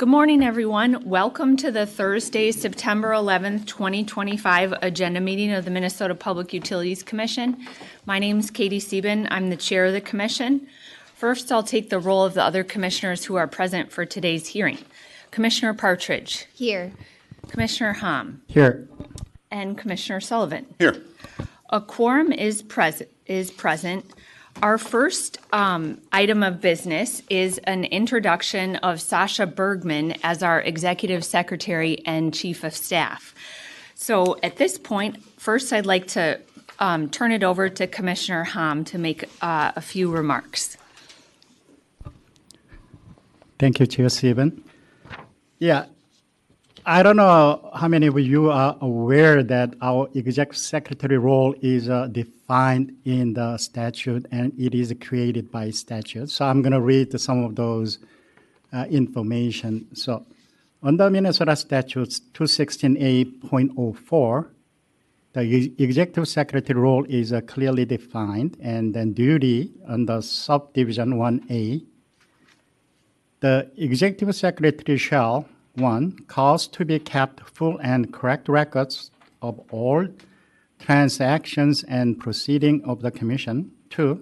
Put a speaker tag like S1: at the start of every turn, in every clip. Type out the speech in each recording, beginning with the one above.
S1: Good morning, everyone. Welcome to the Thursday, September 11th, 2025 agenda meeting of the Minnesota Public Utilities Commission. My name is Katie Sieben. I'm the chair of the commission. First, I'll take the roll of the other commissioners who are present for today's hearing. Commissioner Partridge.
S2: Here.
S1: Commissioner Hom.
S3: Here.
S1: And Commissioner Sullivan.
S4: Here.
S1: A quorum is present. Our first item of business is an introduction of Sasha Bergman as our Executive Secretary and Chief of Staff. So at this point, first I'd like to turn it over to Commissioner Hom to make a few remarks.
S3: Thank you, Chair Sieben. Yeah, I don't know how many of you are aware that our Executive Secretary role is defined in the statute and it is created by statute. So I'm going to read some of those information. So under Minnesota Statutes 216A.04, the Executive Secretary role is clearly defined, and then duty under subdivision 1A, the Executive Secretary shall 1. Cause to be kept full and correct records of all transactions and proceeding of the Commission. 2.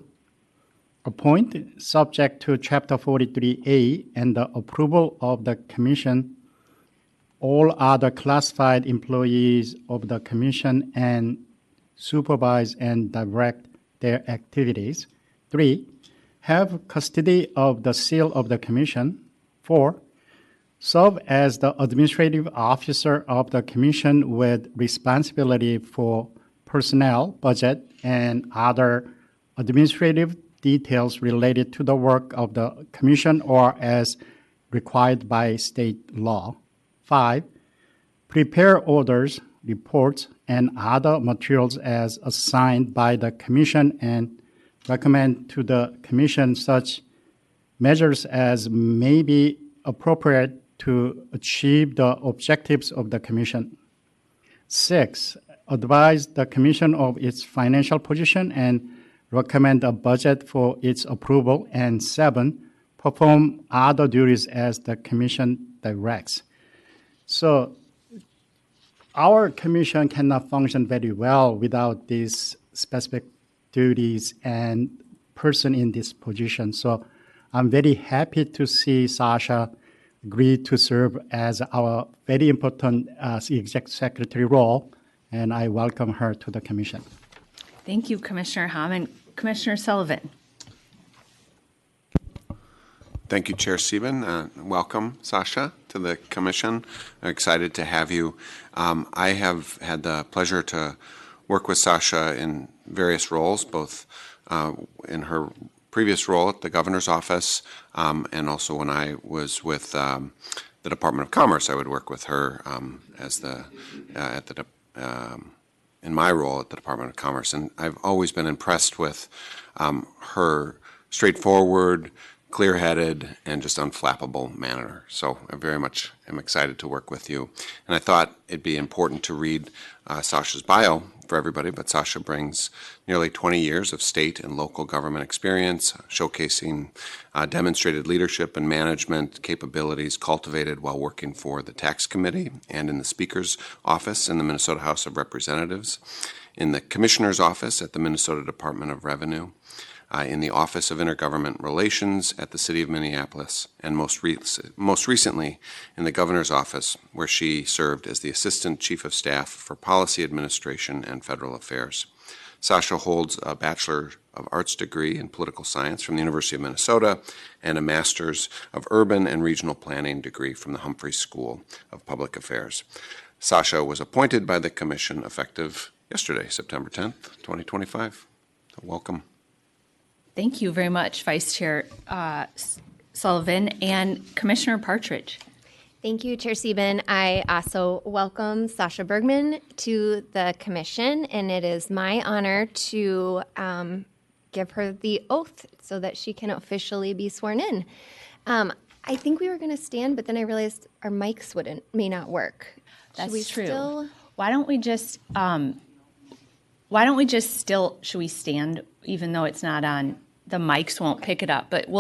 S3: Appoint, subject to Chapter 43A and the approval of the Commission, all other classified employees of the Commission and supervise and direct their activities. 3. Have custody of the seal of the Commission. 4. Serve as the administrative officer of the Commission with responsibility for personnel, budget, and other administrative details related to the work of the Commission or as required by state law. 5. Prepare orders, reports, and other materials as assigned by the Commission and recommend to the Commission such measures as may be appropriate to achieve the objectives of the Commission. 6. Advise the Commission of its financial position and recommend a budget for its approval. And 7. Perform other duties as the Commission directs. So our Commission cannot function very well without these specific duties and person in this position. So I'm very happy to see Sasha agree to serve as our very important Executive Secretary role, and I welcome her to the Commission.
S1: Thank you, Commissioner Hom. And Commissioner Sullivan.
S4: Thank you, Chair Sieben. Welcome, Sasha, to the Commission. I'm excited to have you. I have had the pleasure to work with Sasha in various roles, both in her previous role at the governor's office, and also when I was with the Department of Commerce, I would work with her as in my role at the Department of Commerce. And I've always been impressed with her straightforward, clear-headed, and just unflappable manner. So I very much am excited to work with you. And I thought it'd be important to read Sasha's bio for everybody, but Sasha brings nearly 20 years of state and local government experience, showcasing demonstrated leadership and management capabilities cultivated while working for the Tax Committee and in the Speaker's office in the Minnesota House of Representatives, in the Commissioner's office at the Minnesota Department of Revenue, in the Office of Intergovernment Relations at the City of Minneapolis, and most recently in the Governor's Office, where she served as the Assistant Chief of Staff for Policy Administration and Federal Affairs. Sasha holds a Bachelor of Arts degree in Political Science from the University of Minnesota and a Master's of Urban and Regional Planning degree from the Humphrey School of Public Affairs. Sasha was appointed by the Commission effective yesterday, September 10th, 2025. So welcome.
S1: Thank you very much, Vice Chair Sullivan. And Commissioner Partridge.
S2: Thank you, Chair Sieben. I also welcome Sasha Bergman to the Commission, and it is my honor to give her the oath so that she can officially be sworn in. I think we were going to stand, but then I realized our mics may not work.
S1: That's true. Why don't we just should we stand, even though it's not on, the mics won't pick it up, but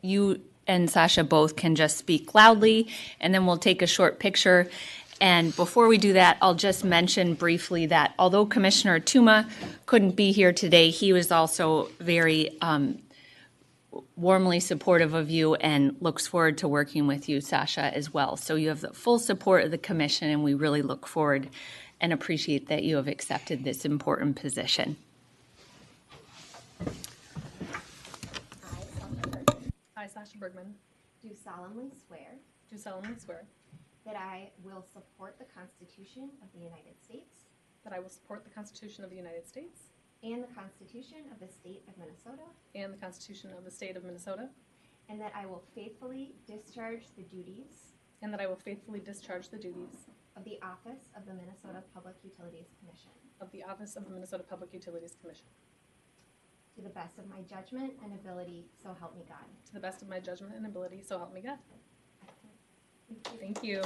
S1: you and Sasha both can just speak loudly, and then we'll take a short picture. And before we do that, I'll just mention briefly that although Commissioner Tuma couldn't be here today, he was also very warmly supportive of you and looks forward to working with you, Sasha, as well. So you have the full support of the commission, and we really look forward and appreciate that you have accepted this important position.
S5: I, Sasha Bergman,
S2: Do solemnly swear
S5: do solemnly swear
S2: that I will support the Constitution of the United States
S5: that I will support the Constitution of the United States
S2: and the Constitution of the State of Minnesota,
S5: and the Constitution of the State of Minnesota,
S2: and that I will faithfully discharge the duties
S5: and that I will faithfully discharge the duties
S2: of the office of the Minnesota Public Utilities Commission
S5: of the office of the Minnesota Public Utilities Commission
S2: to the best of my judgment and ability, so help me God.
S5: to the best of my judgment and ability, so help me God. Thank you.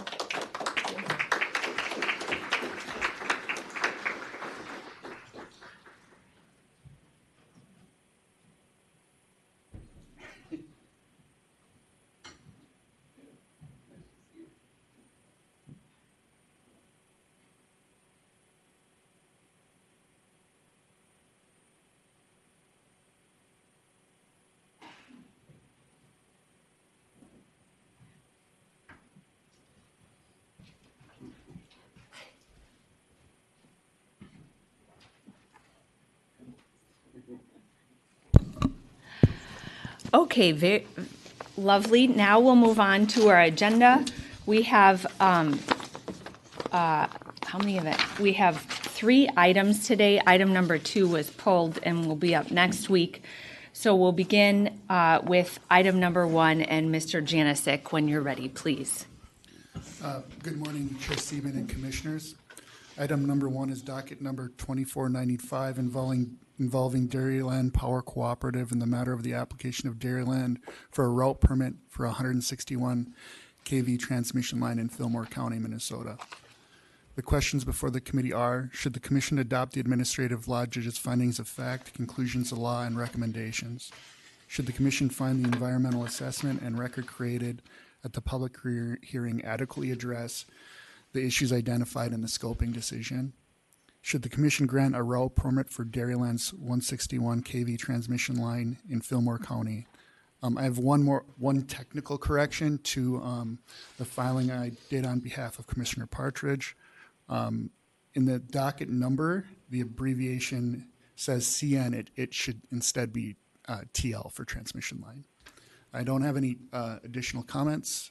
S1: Okay, very lovely. Now we'll move on to our agenda. We have, how many of it? We have 3 items today. Item number 2 was pulled and will be up next week. So we'll begin with item number 1, and Mr. Janisic, when you're ready, please.
S6: Good morning, Chair Seaman and Commissioners. Item number 1 is docket number 2495 involving Dairyland Power Cooperative in the matter of the application of Dairyland for a route permit for a 161 kV transmission line in Fillmore County, Minnesota. The questions before the committee are, should the commission adopt the administrative law judge's findings of fact, conclusions of law, and recommendations? Should the commission find the environmental assessment and record created at the public hearing adequately address the issues identified in the scoping decision? Should the commission grant a route permit for Dairyland's 161 kV transmission line in Fillmore County? I have one technical correction to the filing I did on behalf of Commissioner Partridge. In the docket number, the abbreviation says CN. It should instead be TL for transmission line. I don't have any additional comments.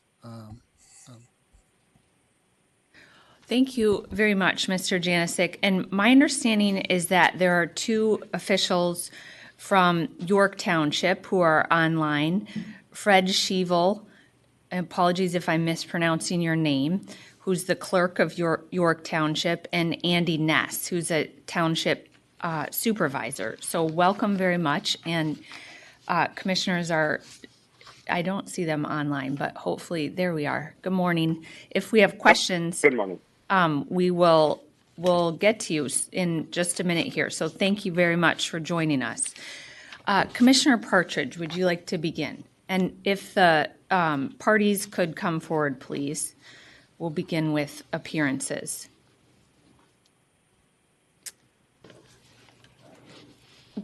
S1: Thank you very much, Mr. Janisic. And my understanding is that there are 2 officials from York Township who are online. Fred Shevel, apologies if I'm mispronouncing your name, who's the clerk of York Township, and Andy Ness, who's a township supervisor. So welcome very much. And commissioners I don't see them online, but hopefully, there we are. Good morning. If we have questions.
S7: Good morning.
S1: We'll get to you in just a minute here. So thank you very much for joining us. Commissioner Partridge, would you like to begin? And if the parties could come forward, please. We'll begin with appearances.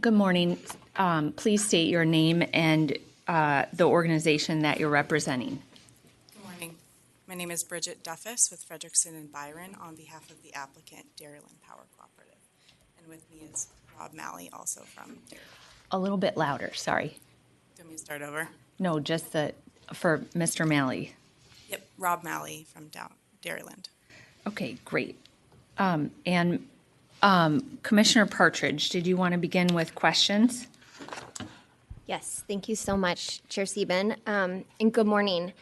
S1: Good morning. Please state your name and the organization that you're representing.
S8: Good morning. My name is Bridget Duffus with Frederickson and Byron on behalf of the applicant Dairyland Power Cooperative. And with me is Rob Malley, also from Dairyland.
S1: A little bit louder, sorry.
S8: Do you want me to start over?
S1: No, just for Mr. Malley.
S8: Yep, Rob Malley from Dairyland.
S1: Okay, great. And Commissioner Partridge, did you want to begin with questions?
S2: Yes, thank you so much, Chair Sieben, and good morning.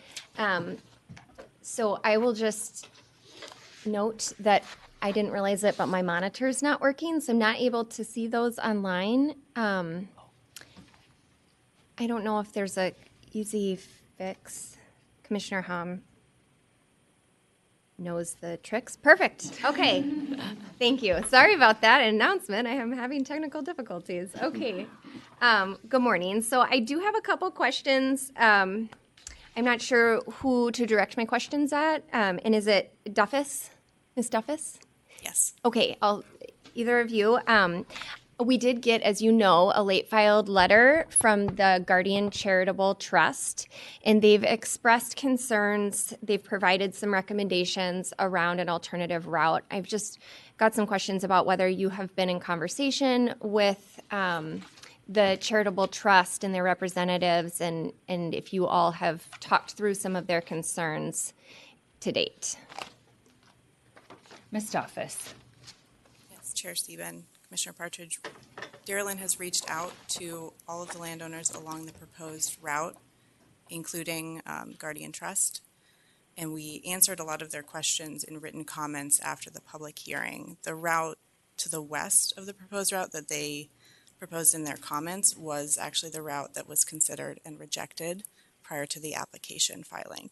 S2: So I will just note that I didn't realize it, but my monitor's not working, so I'm not able to see those online. I don't know if there's a easy fix. Commissioner Hom knows the tricks. Perfect. Okay. Thank you. Sorry about that announcement. I am having technical difficulties. Okay. Good morning. So I do have a couple questions I'm not sure who to direct my questions at. And is it Duffus? Ms. Duffus?
S8: Yes.
S2: Okay, either of you. We did get, as you know, a late filed letter from the Guardian Charitable Trust, and they've expressed concerns. They've provided some recommendations around an alternative route. I've just got some questions about whether you have been in conversation with the Charitable Trust and their representatives, and if you all have talked through some of their concerns to date.
S1: Ms. Duffus.
S8: Yes, Chair Steben, Commissioner Partridge. Dairyland has reached out to all of the landowners along the proposed route, including Guardian Trust, and we answered a lot of their questions in written comments after the public hearing. The route to the west of the proposed route that they proposed in their comments was actually the route that was considered and rejected prior to the application filing.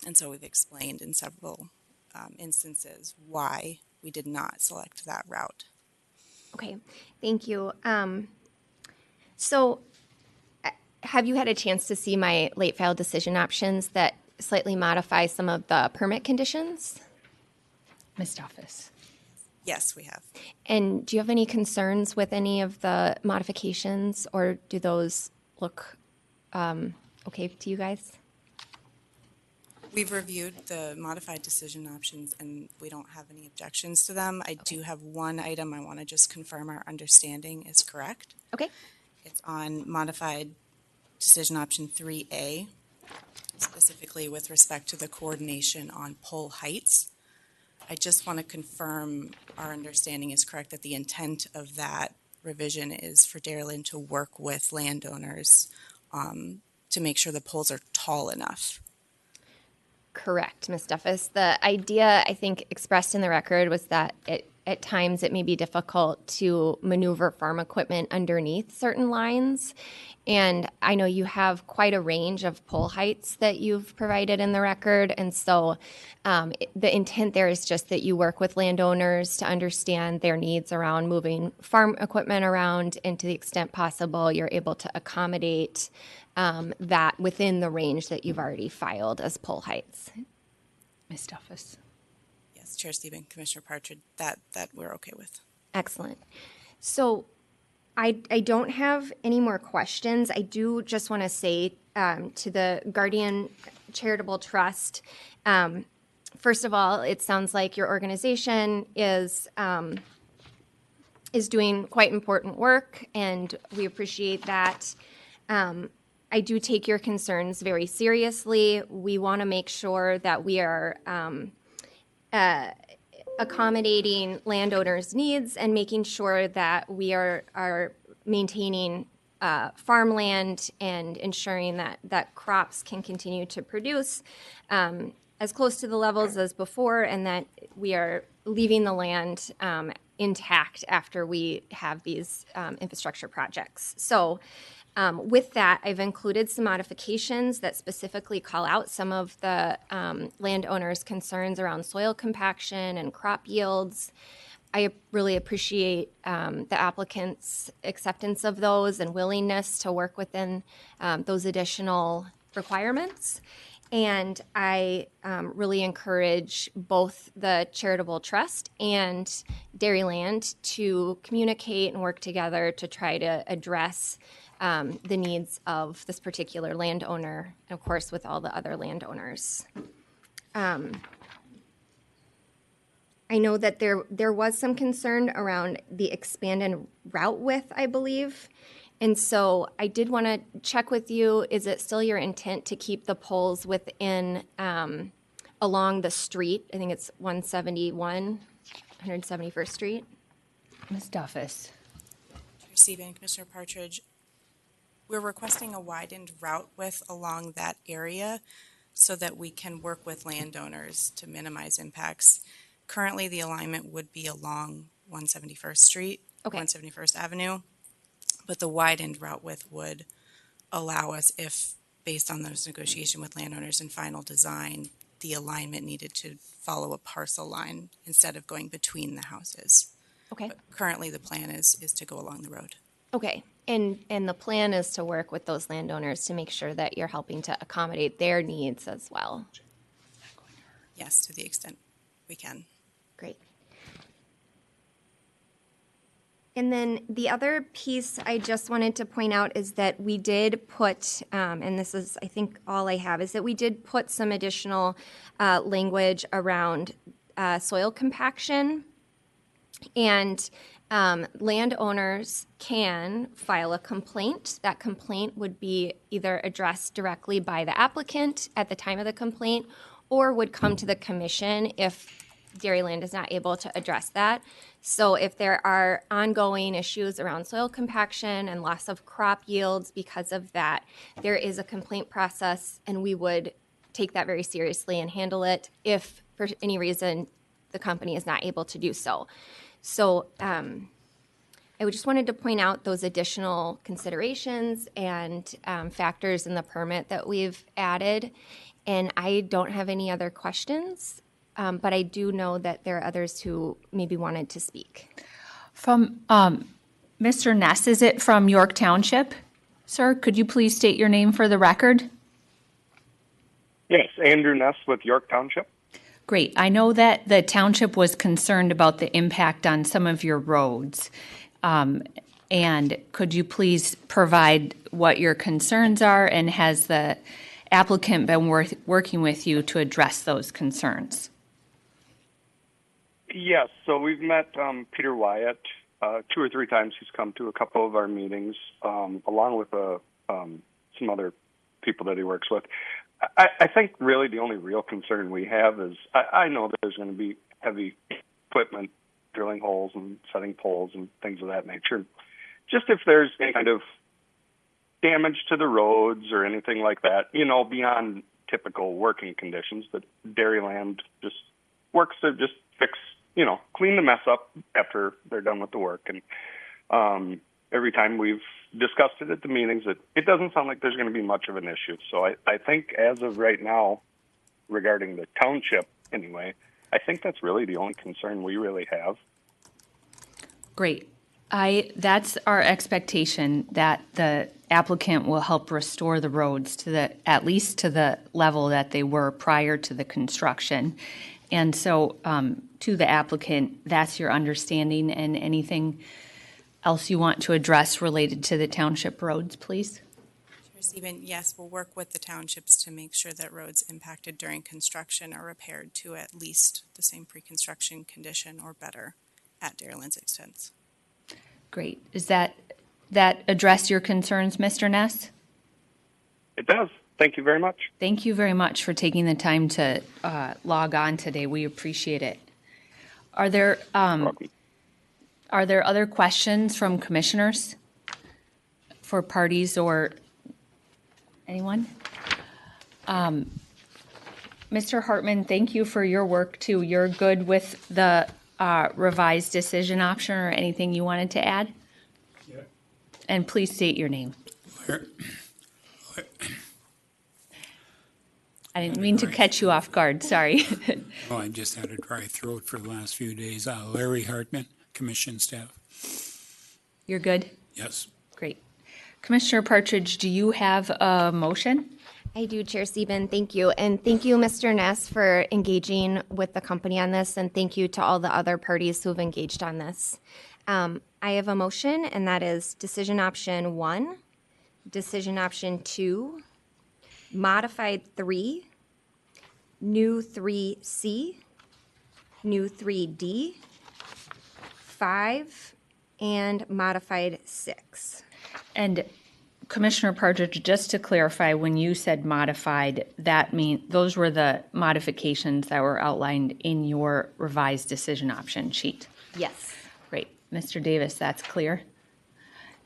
S8: And so we've explained in several instances why we did not select that route.
S2: Okay, thank you. So have you had a chance to see my late file decision options that slightly modify some of the permit conditions?
S1: Ms. Duffus.
S8: Yes, we have.
S2: And do you have any concerns with any of the modifications, or do those look okay to you guys?
S8: We've reviewed the modified decision options and we don't have any objections to them. I do have one item I want to just confirm our understanding is correct.
S2: Okay.
S8: It's on modified decision option 3A, specifically with respect to the coordination on pole heights. I just want to confirm our understanding is correct, that the intent of that revision is for Dairyland to work with landowners to make sure the poles are tall enough.
S2: Correct, Ms. Duffus. The idea, I think, expressed in the record was that at times it may be difficult to maneuver farm equipment underneath certain lines. And I know you have quite a range of pole heights that you've provided in the record. And so the intent there is just that you work with landowners to understand their needs around moving farm equipment around, and to the extent possible, you're able to accommodate that within the range that you've already filed as pole heights.
S1: Ms. Duffus.
S8: Yes, Chair Steben, Commissioner Partridge, that we're okay with.
S2: Excellent. So I don't have any more questions. I do just want to say to the Guardian Charitable Trust, first of all, it sounds like your organization is doing quite important work, and we appreciate that. I do take your concerns very seriously. We want to make sure that we are accommodating landowners' needs and making sure that we are maintaining farmland and ensuring that crops can continue to produce as close to the levels as before, and that we are leaving the land intact after we have these infrastructure projects. So with that, I've included some modifications that specifically call out some of the landowners' concerns around soil compaction and crop yields. I really appreciate the applicant's acceptance of those and willingness to work within those additional requirements. And I really encourage both the Charitable Trust and Dairyland to communicate and work together to try to address the needs of this particular landowner, and of course with all the other landowners. I know that there was some concern around the expanded route width, I believe. And so I did want to check with you, is it still your intent to keep the poles within, along the street? I think it's 171st Street.
S1: Ms. Duffus.
S8: Chair Steben, Commissioner Partridge, we're requesting a widened route width along that area so that we can work with landowners to minimize impacts. Currently, the alignment would be along 171st Street,
S2: Okay.
S8: 171st Avenue, but the widened route width would allow us, if based on those negotiations with landowners and final design, the alignment needed to follow a parcel line instead of going between the houses.
S2: Okay.
S8: But currently, the plan is to go along the road.
S2: Okay, and the plan is to work with those landowners to make sure that you're helping to accommodate their needs as well.
S8: Yes, to the extent we can.
S2: Great. And then the other piece I just wanted to point out is that we did put, and this is, I think, all I have, is that we did put some additional language around soil compaction. And landowners can file a complaint. That complaint would be either addressed directly by the applicant at the time of the complaint or would come to the commission if Dairyland is not able to address that. So if there are ongoing issues around soil compaction and loss of crop yields because of that, there is a complaint process, and we would take that very seriously and handle it if for any reason the company is not able to do so. So I just wanted to point out those additional considerations and factors in the permit that we've added. And I don't have any other questions, but I do know that there are others who maybe wanted to speak.
S1: From Mr. Ness, is it from York Township? Sir, could you please state your name for the record?
S7: Yes, Andrew Ness with York Township.
S1: Great. I know that the township was concerned about the impact on some of your roads. And could you please provide what your concerns are, and has the applicant been working with you to address those concerns?
S7: Yes, so we've met Peter Wyatt 2 or 3 times. He's come to a couple of our meetings, along with some other people that he works with. I think really the only real concern we have is I know that there's going to be heavy equipment, drilling holes and setting poles and things of that nature. Just if there's any kind of damage to the roads or anything like that, beyond typical working conditions, that Dairyland just works to just fix, clean the mess up after they're done with the work. And every time we've discussed it at the meetings, it doesn't sound like there's going to be much of an issue. So I think as of right now, regarding the township anyway, I think that's really the only concern we really have.
S1: Great. That's our expectation, that the applicant will help restore the roads to at least to the level that they were prior to the construction. And so to the applicant, that's your understanding, and anything else you want to address related to the township roads, please?
S8: Chair Stephen, yes, we'll work with the townships to make sure that roads impacted during construction are repaired to at least the same pre-construction condition or better at Dairyland's expense.
S1: Great. Is that address your concerns, Mr. Ness?
S7: It does. Thank you very much.
S1: Thank you very much for taking the time to log on today. We appreciate it. Are there other questions from commissioners for parties or anyone? Mr. Hartman, thank you for your work too. You're good with the revised decision option, or anything you wanted to add?
S9: Yeah.
S1: And please state your name. I didn't mean to catch you off guard, sorry.
S9: Oh, I just had a dry throat for the last few days. Larry Hartman, Commission staff.
S1: You're good?
S9: Yes.
S1: Great. Commissioner Partridge, do you have a motion?
S2: I do, Chair Sieben. Thank you. And thank you, Mr. Ness, for engaging with the company on this. And thank you to all the other parties who've engaged on this. I have a motion, and that is decision option 1, decision option 2, modified 3, new 3C, new 3D, 5, and modified 6.
S1: And Commissioner Partridge, just to clarify, when you said modified, that means those were the modifications that were outlined in your revised decision option sheet.
S2: Yes.
S1: Great. Mr. Davis, that's clear.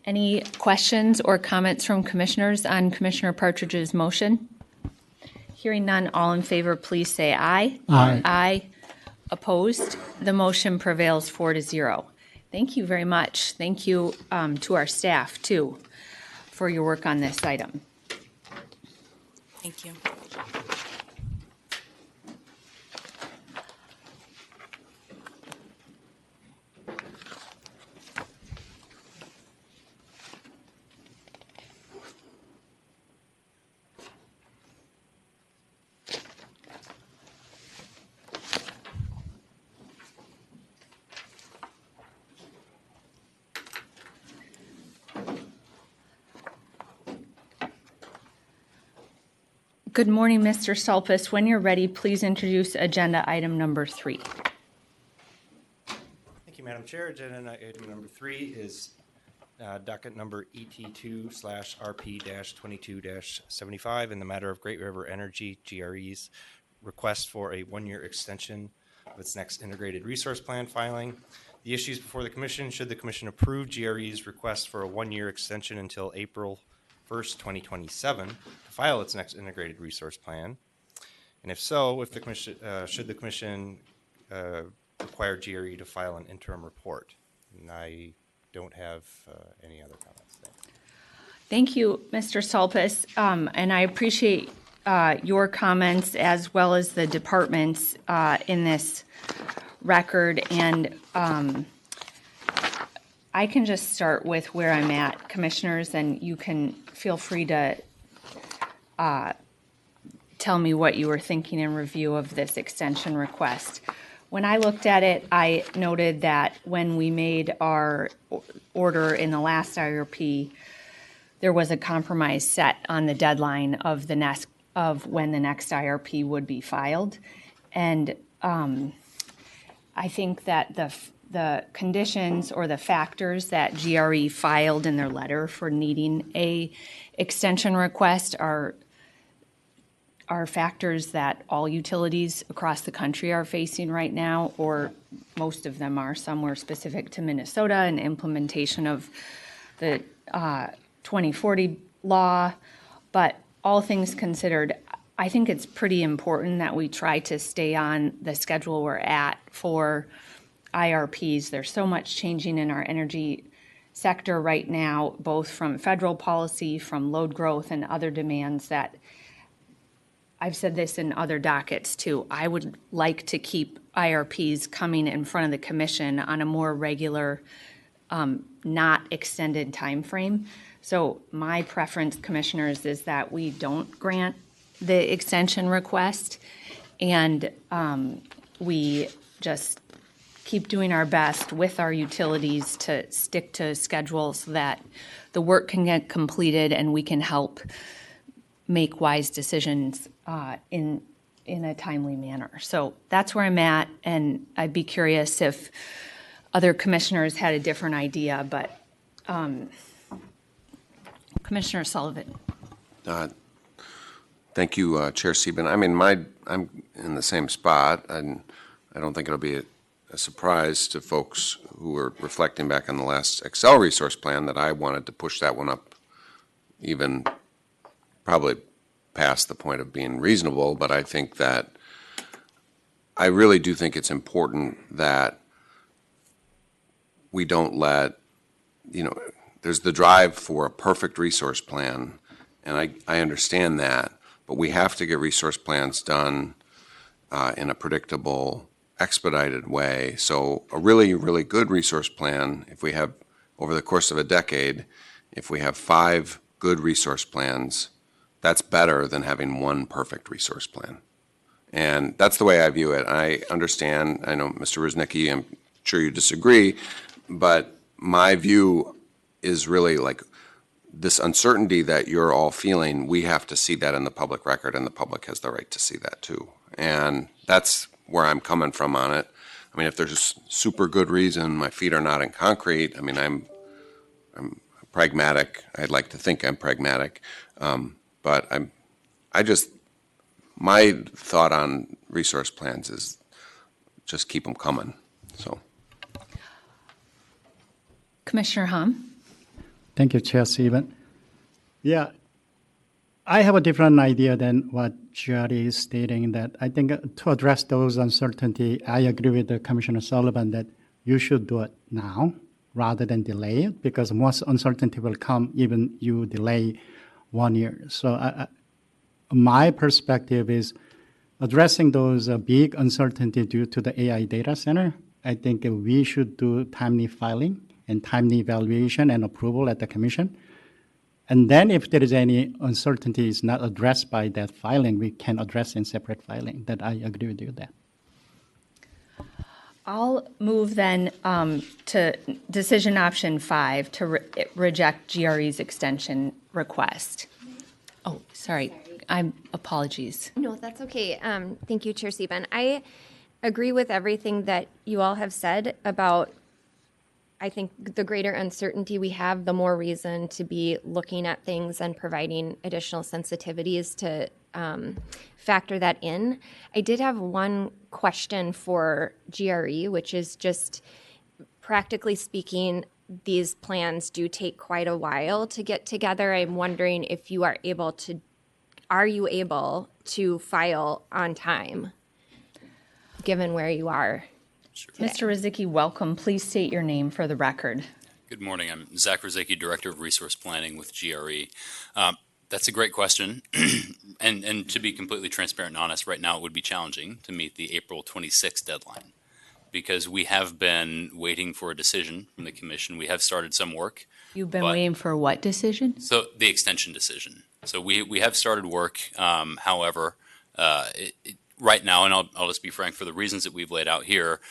S1: Any questions or comments from commissioners on Commissioner Partridge's motion? Hearing none, all in favor, please say aye.
S3: Aye.
S1: Aye. Opposed? The motion prevails 4-0. Thank you very much. Thank you to our staff, too, for your work on this item.
S8: Thank you.
S1: Good morning, Mr. Stolpis. When you're ready, please introduce agenda item number 3.
S10: Thank you, Madam Chair. Agenda item number 3 is docket number ET2/RP-22-75 in the matter of Great River Energy GRE's request for a 1-year extension of its next integrated resource plan filing. The issues before the Commission: should the Commission approve GRE's request for a 1-year extension until April 1st, 2027 to file its next integrated resource plan? And if so, if the Commission, should the Commission require GRE to file an interim report? And I don't have any other comments.
S1: Thank you, Mr. Stolpis, and I appreciate your comments as well as the department's in this record. And I can just start with where I'm at, Commissioners, and you can feel free to tell me what you were thinking in review of this extension request. When I looked at it, I noted that when we made our order in the last IRP, there was a compromise set on the deadline of the next of when the next IRP would be filed, and I think that the conditions or the factors that GRE filed in their letter for needing a extension request are factors that all utilities across the country are facing right now, or most of them are. Some were specific to Minnesota and implementation of the 2040 law. But all things considered, I think it's pretty important that we try to stay on the schedule we're at for IRPs. There's so much changing in our energy sector right now, both from federal policy, from load growth and other demands, that I've said this in other dockets too. I would like to keep IRPs coming in front of the Commission on a more regular, not extended time frame. So my preference, Commissioners, is that we don't grant the extension request, and we just keep doing our best with our utilities to stick to schedules so that the work can get completed and we can help make wise decisions in a timely manner. So that's where I'm at, and I'd be curious if other commissioners had a different idea, but Commissioner Sullivan.
S4: Thank you, Chair Sieben. I mean, I'm in the same spot, and I don't think it'll be a surprise to folks who are reflecting back on the last Xcel resource plan that I wanted to push that one up even probably past the point of being reasonable. But I think that I really do think it's important that we don't let, there's the drive for a perfect resource plan, and I understand that, but we have to get resource plans done in a predictable, expedited way. So a really, really good resource plan, if we have, over the course of a decade, if we have 5 good resource plans, that's better than having 1 perfect resource plan. And that's the way I view it. I understand, I know Mr. Ruznicki, I'm sure you disagree, but my view is really like this uncertainty that you're all feeling, we have to see that in the public record, and the public has the right to see that too. And that's where I'm coming from on it. I mean, if there's a super good reason my feet are not in concrete, I mean, I'm pragmatic. I'd like to think I'm pragmatic. But my thought on resource plans is just keep them coming. So,
S1: Commissioner Hom.
S3: Thank you, Chair Sieben. Yeah, I have a different idea than what Jerry is stating, that I think to address those uncertainty, I agree with Commissioner Sullivan that you should do it now rather than delay it, because most uncertainty will come even you delay 1 year. So my perspective is addressing those big uncertainty due to the AI data center. I think we should do timely filing and timely evaluation and approval at the Commission. And then if there is any uncertainty is not addressed by that filing, we can address in separate filing. That I agree with you that.
S1: I'll move then to decision option 5 to reject GRE's extension request. Oh, sorry. I'm apologies.
S2: No, that's okay. Thank you, Chair Sieben. I agree with everything that you all have said about, I think, the greater uncertainty we have, the more reason to be looking at things and providing additional sensitivities to factor that in. I did have one question for GRE, which is just practically speaking, these plans do take quite a while to get together. I'm wondering if you are able to file on time, given where you are?
S1: Mr. Rizicki, welcome. Please state your name for the record.
S11: Good morning. I'm Zach Rizicki, Director of Resource Planning with GRE. That's a great question. and to be completely transparent and honest, right now it would be challenging to meet the April 26th deadline because we have been waiting for a decision from the Commission. We have started some work.
S1: You've been waiting for what decision?
S11: So the extension decision. So we have started work. However, right now, and I'll just be frank, for the reasons that we've laid out here,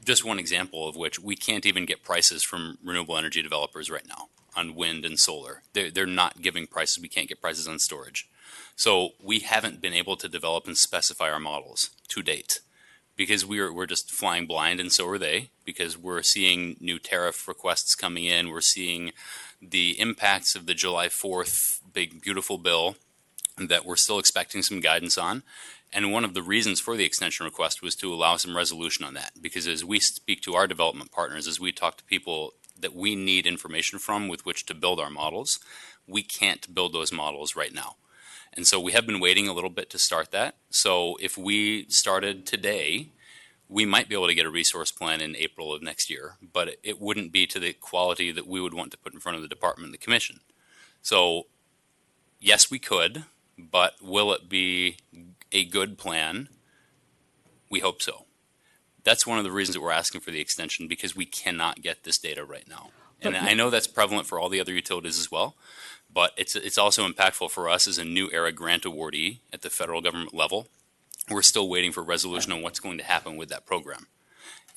S11: just one example of which we can't even get prices from renewable energy developers right now on wind and solar. They're not giving prices. We can't get prices on storage. So we haven't been able to develop and specify our models to date because we're just flying blind, and so are they, because we're seeing new tariff requests coming in. We're seeing the impacts of the July 4th big, beautiful bill that we're still expecting some guidance on. And one of the reasons for the extension request was to allow some resolution on that, because as we speak to our development partners, as we talk to people that we need information from with which to build our models, we can't build those models right now. And so we have been waiting a little bit to start that. So if we started today, we might be able to get a resource plan in April of next year, but it wouldn't be to the quality that we would want to put in front of the department and the commission. So yes, we could, but will it be a good plan? We hope so. That's one of the reasons that we're asking for the extension, because we cannot get this data right now. And I know that's prevalent for all the other utilities as well, but it's also impactful for us as a new era grant awardee at the federal government level. We're still waiting for resolution on what's going to happen with that program.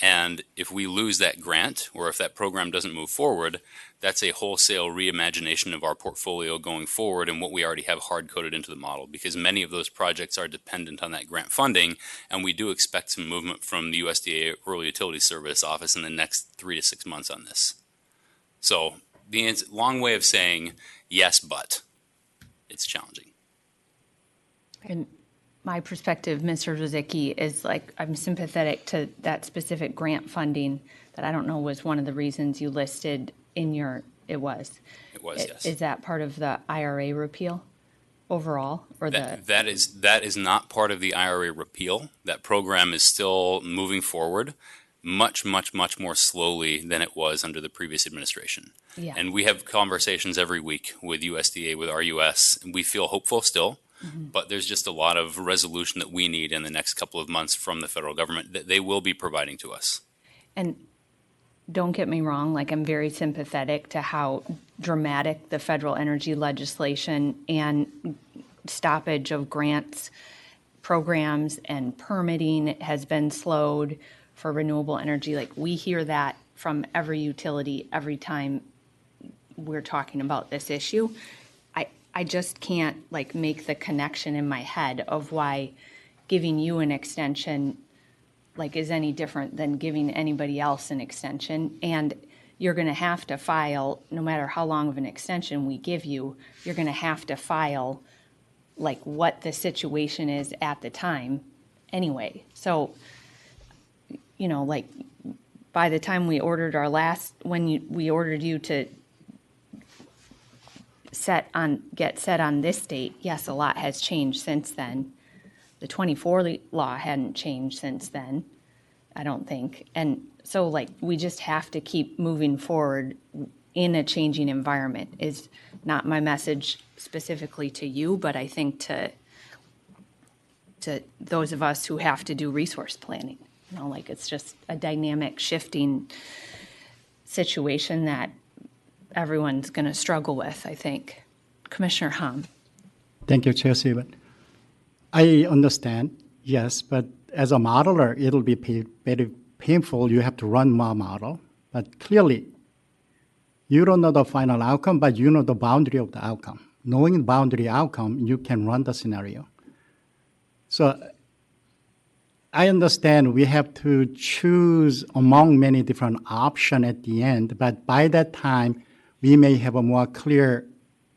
S11: And if we lose that grant, or if that program doesn't move forward, that's a wholesale reimagination of our portfolio going forward and what we already have hard-coded into the model, because many of those projects are dependent on that grant funding, and we do expect some movement from the USDA Rural Utility Service Office in the next 3 to 6 months on this. So the answer, long way of saying yes, but it's challenging.
S1: And my perspective, Mr. Rizicki, is like I'm sympathetic to that specific grant funding that I don't know was one of the reasons you listed in your, it was,
S11: yes.
S1: Is that part of the IRA repeal overall, or
S11: that is not part of the IRA repeal. That program is still moving forward much more slowly than it was under the previous administration.
S1: Yeah.
S11: And we have conversations every week with USDA, with RUS, and we feel hopeful still. But there's just a lot of resolution that we need in the next couple of months from the federal government that they will be providing to us.
S1: And don't get me wrong, like I'm very sympathetic to how dramatic the federal energy legislation and stoppage of grants, programs, and permitting has been slowed for renewable energy. Like we hear that from every utility every time we're talking about this issue. I just can't like make the connection in my head of why giving you an extension like is any different than giving anybody else an extension. And you're going to have to file, no matter how long of an extension we give you, you're going to have to file like what the situation is at the time anyway. So, you know, like by the time we ordered our last, we ordered you to get set on this date, yes, a lot has changed since then. The 24 law hadn't changed since then, I don't think. And so like we just have to keep moving forward in a changing environment is not my message specifically to you, but I think to those of us who have to do resource planning. You know, like it's just a dynamic shifting situation that everyone's going to struggle with, I think. Commissioner Hom.
S3: Thank you, Chair Sieben. I understand, yes, but as a modeler, it'll be very painful. You have to run more model, but clearly, you don't know the final outcome, but you know the boundary of the outcome. knowing boundary outcome, you can run the scenario. So I understand we have to choose among many different options at the end, but by that time, we may have a more clear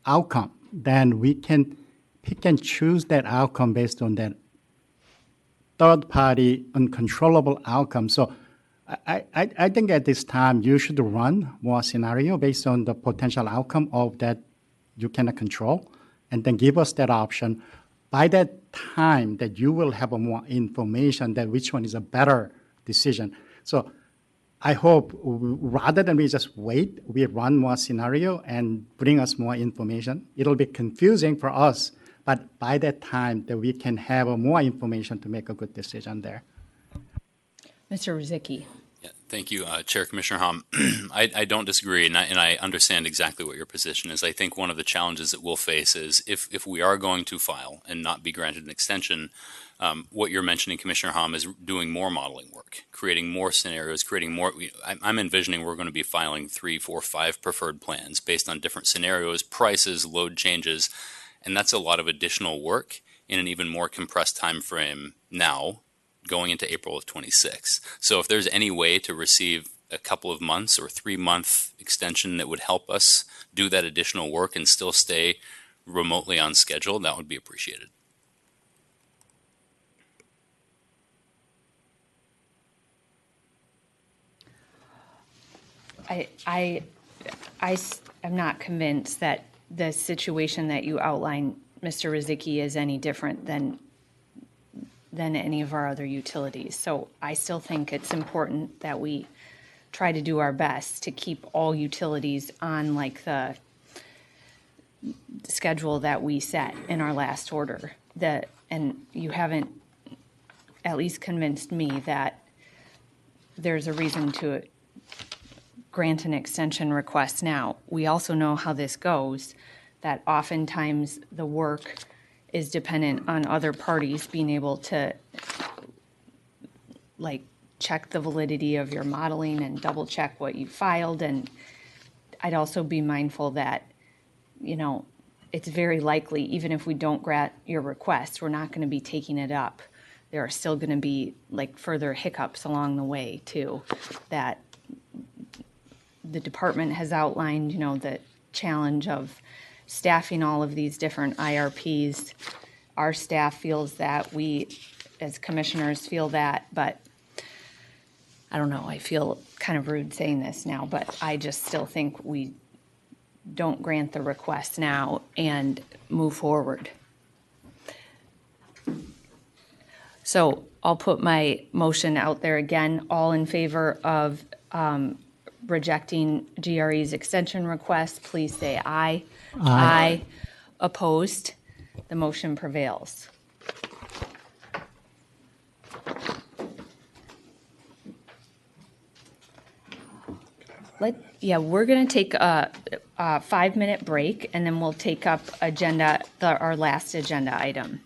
S3: outcome. Then we can pick and choose that outcome based on that third-party uncontrollable outcome. So I think at this time, you should run more scenario based on the potential outcome of that you cannot control, and then give us that option. By that time, that you will have a more information that which one is a better decision. So I hope rather than we just wait, we run more scenario and bring us more information. It'll be confusing for us, but by that time that we can have more information to make a good decision there.
S1: Mr. Rozicki.
S11: Yeah, thank you, Chair Commissioner Hom. I don't disagree, and I understand exactly what your position is. I think one of the challenges that we'll face is if we are going to file and not be granted an extension, what you're mentioning, Commissioner Hom, is doing more modeling work, creating more scenarios, creating more. I'm envisioning we're going to be filing 3, 4, 5 preferred plans based on different scenarios, prices, load changes, and that's a lot of additional work in an even more compressed time frame now, going into April of 26. So if there's any way to receive a couple of months or 3-month extension that would help us do that additional work and still stay remotely on schedule, that would be appreciated.
S1: I am not convinced that the situation that you outlined, Mr. Rozicki, is any different than any of our other utilities. So I still think it's important that we try to do our best to keep all utilities on like the schedule that we set in our last order. And you haven't at least convinced me that there's a reason to grant an extension request now. We also know how this goes, that oftentimes the work is dependent on other parties being able to like check the validity of your modeling and double check what you filed. And I'd also be mindful that, you know, it's very likely, even if we don't grant your request, we're not going to be taking it up. There are still going to be like further hiccups along the way too, that the department has outlined, you know, the challenge of staffing all of these different IRPs. Our staff feels that, we as commissioners feel that, but I don't know, I feel kind of rude saying this now, but I just still think we don't grant the request now and move forward. So I'll put my motion out there again. All in favor of rejecting GRE's extension request, please say aye. Aye. Opposed? The motion prevails. We're going to take a 5-minute break, and then we'll take up our last agenda item.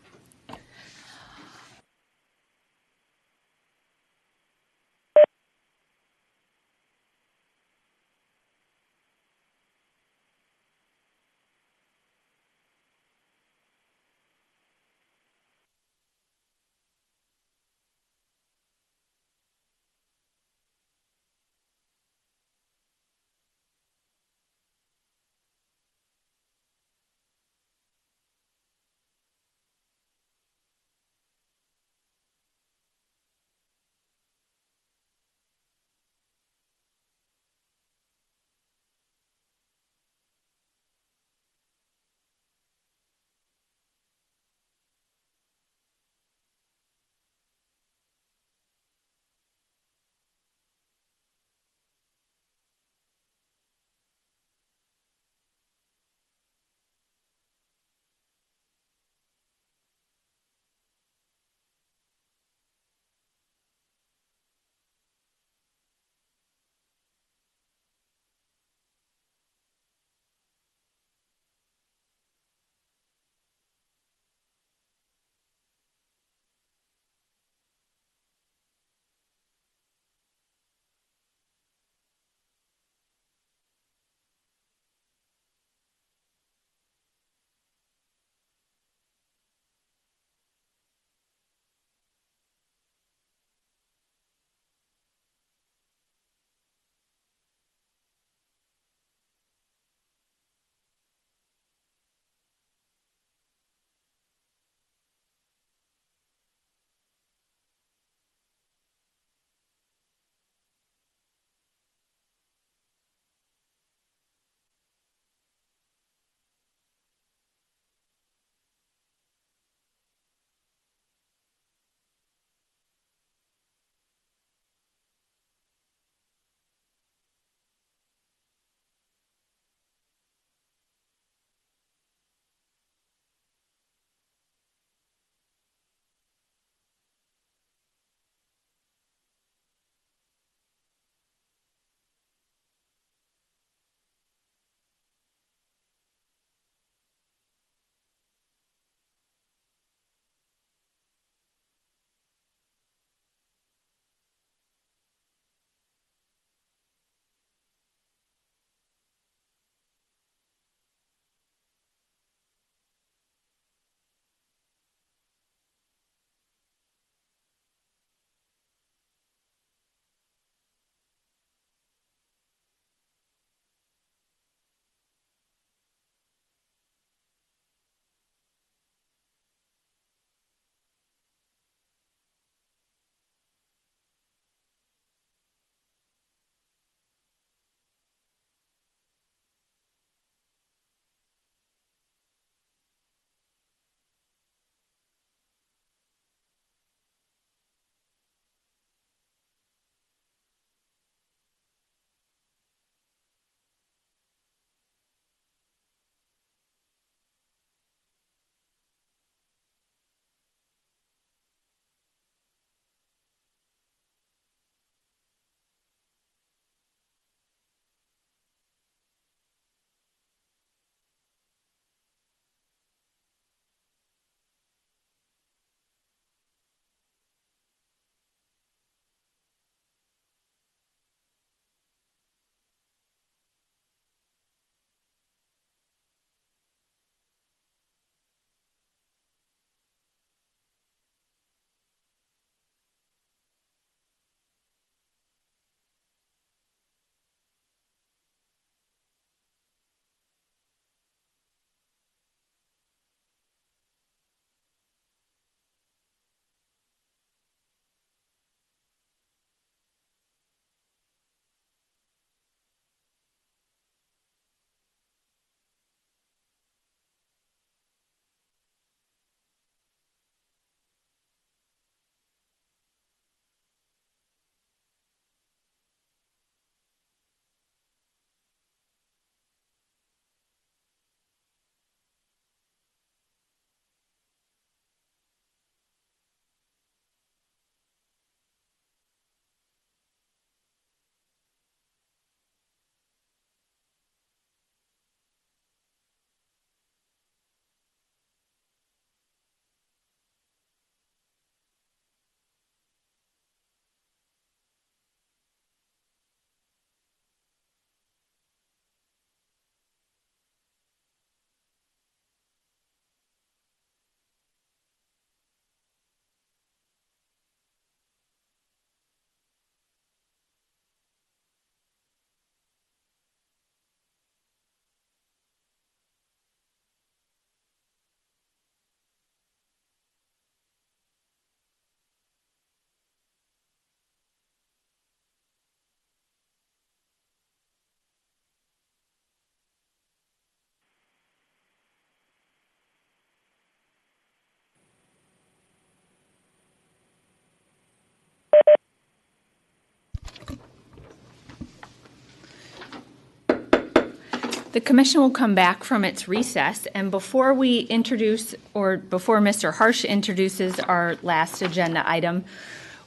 S1: The commission will come back from its recess, and before we introduce, or before Mr. Harsh introduces our last agenda item,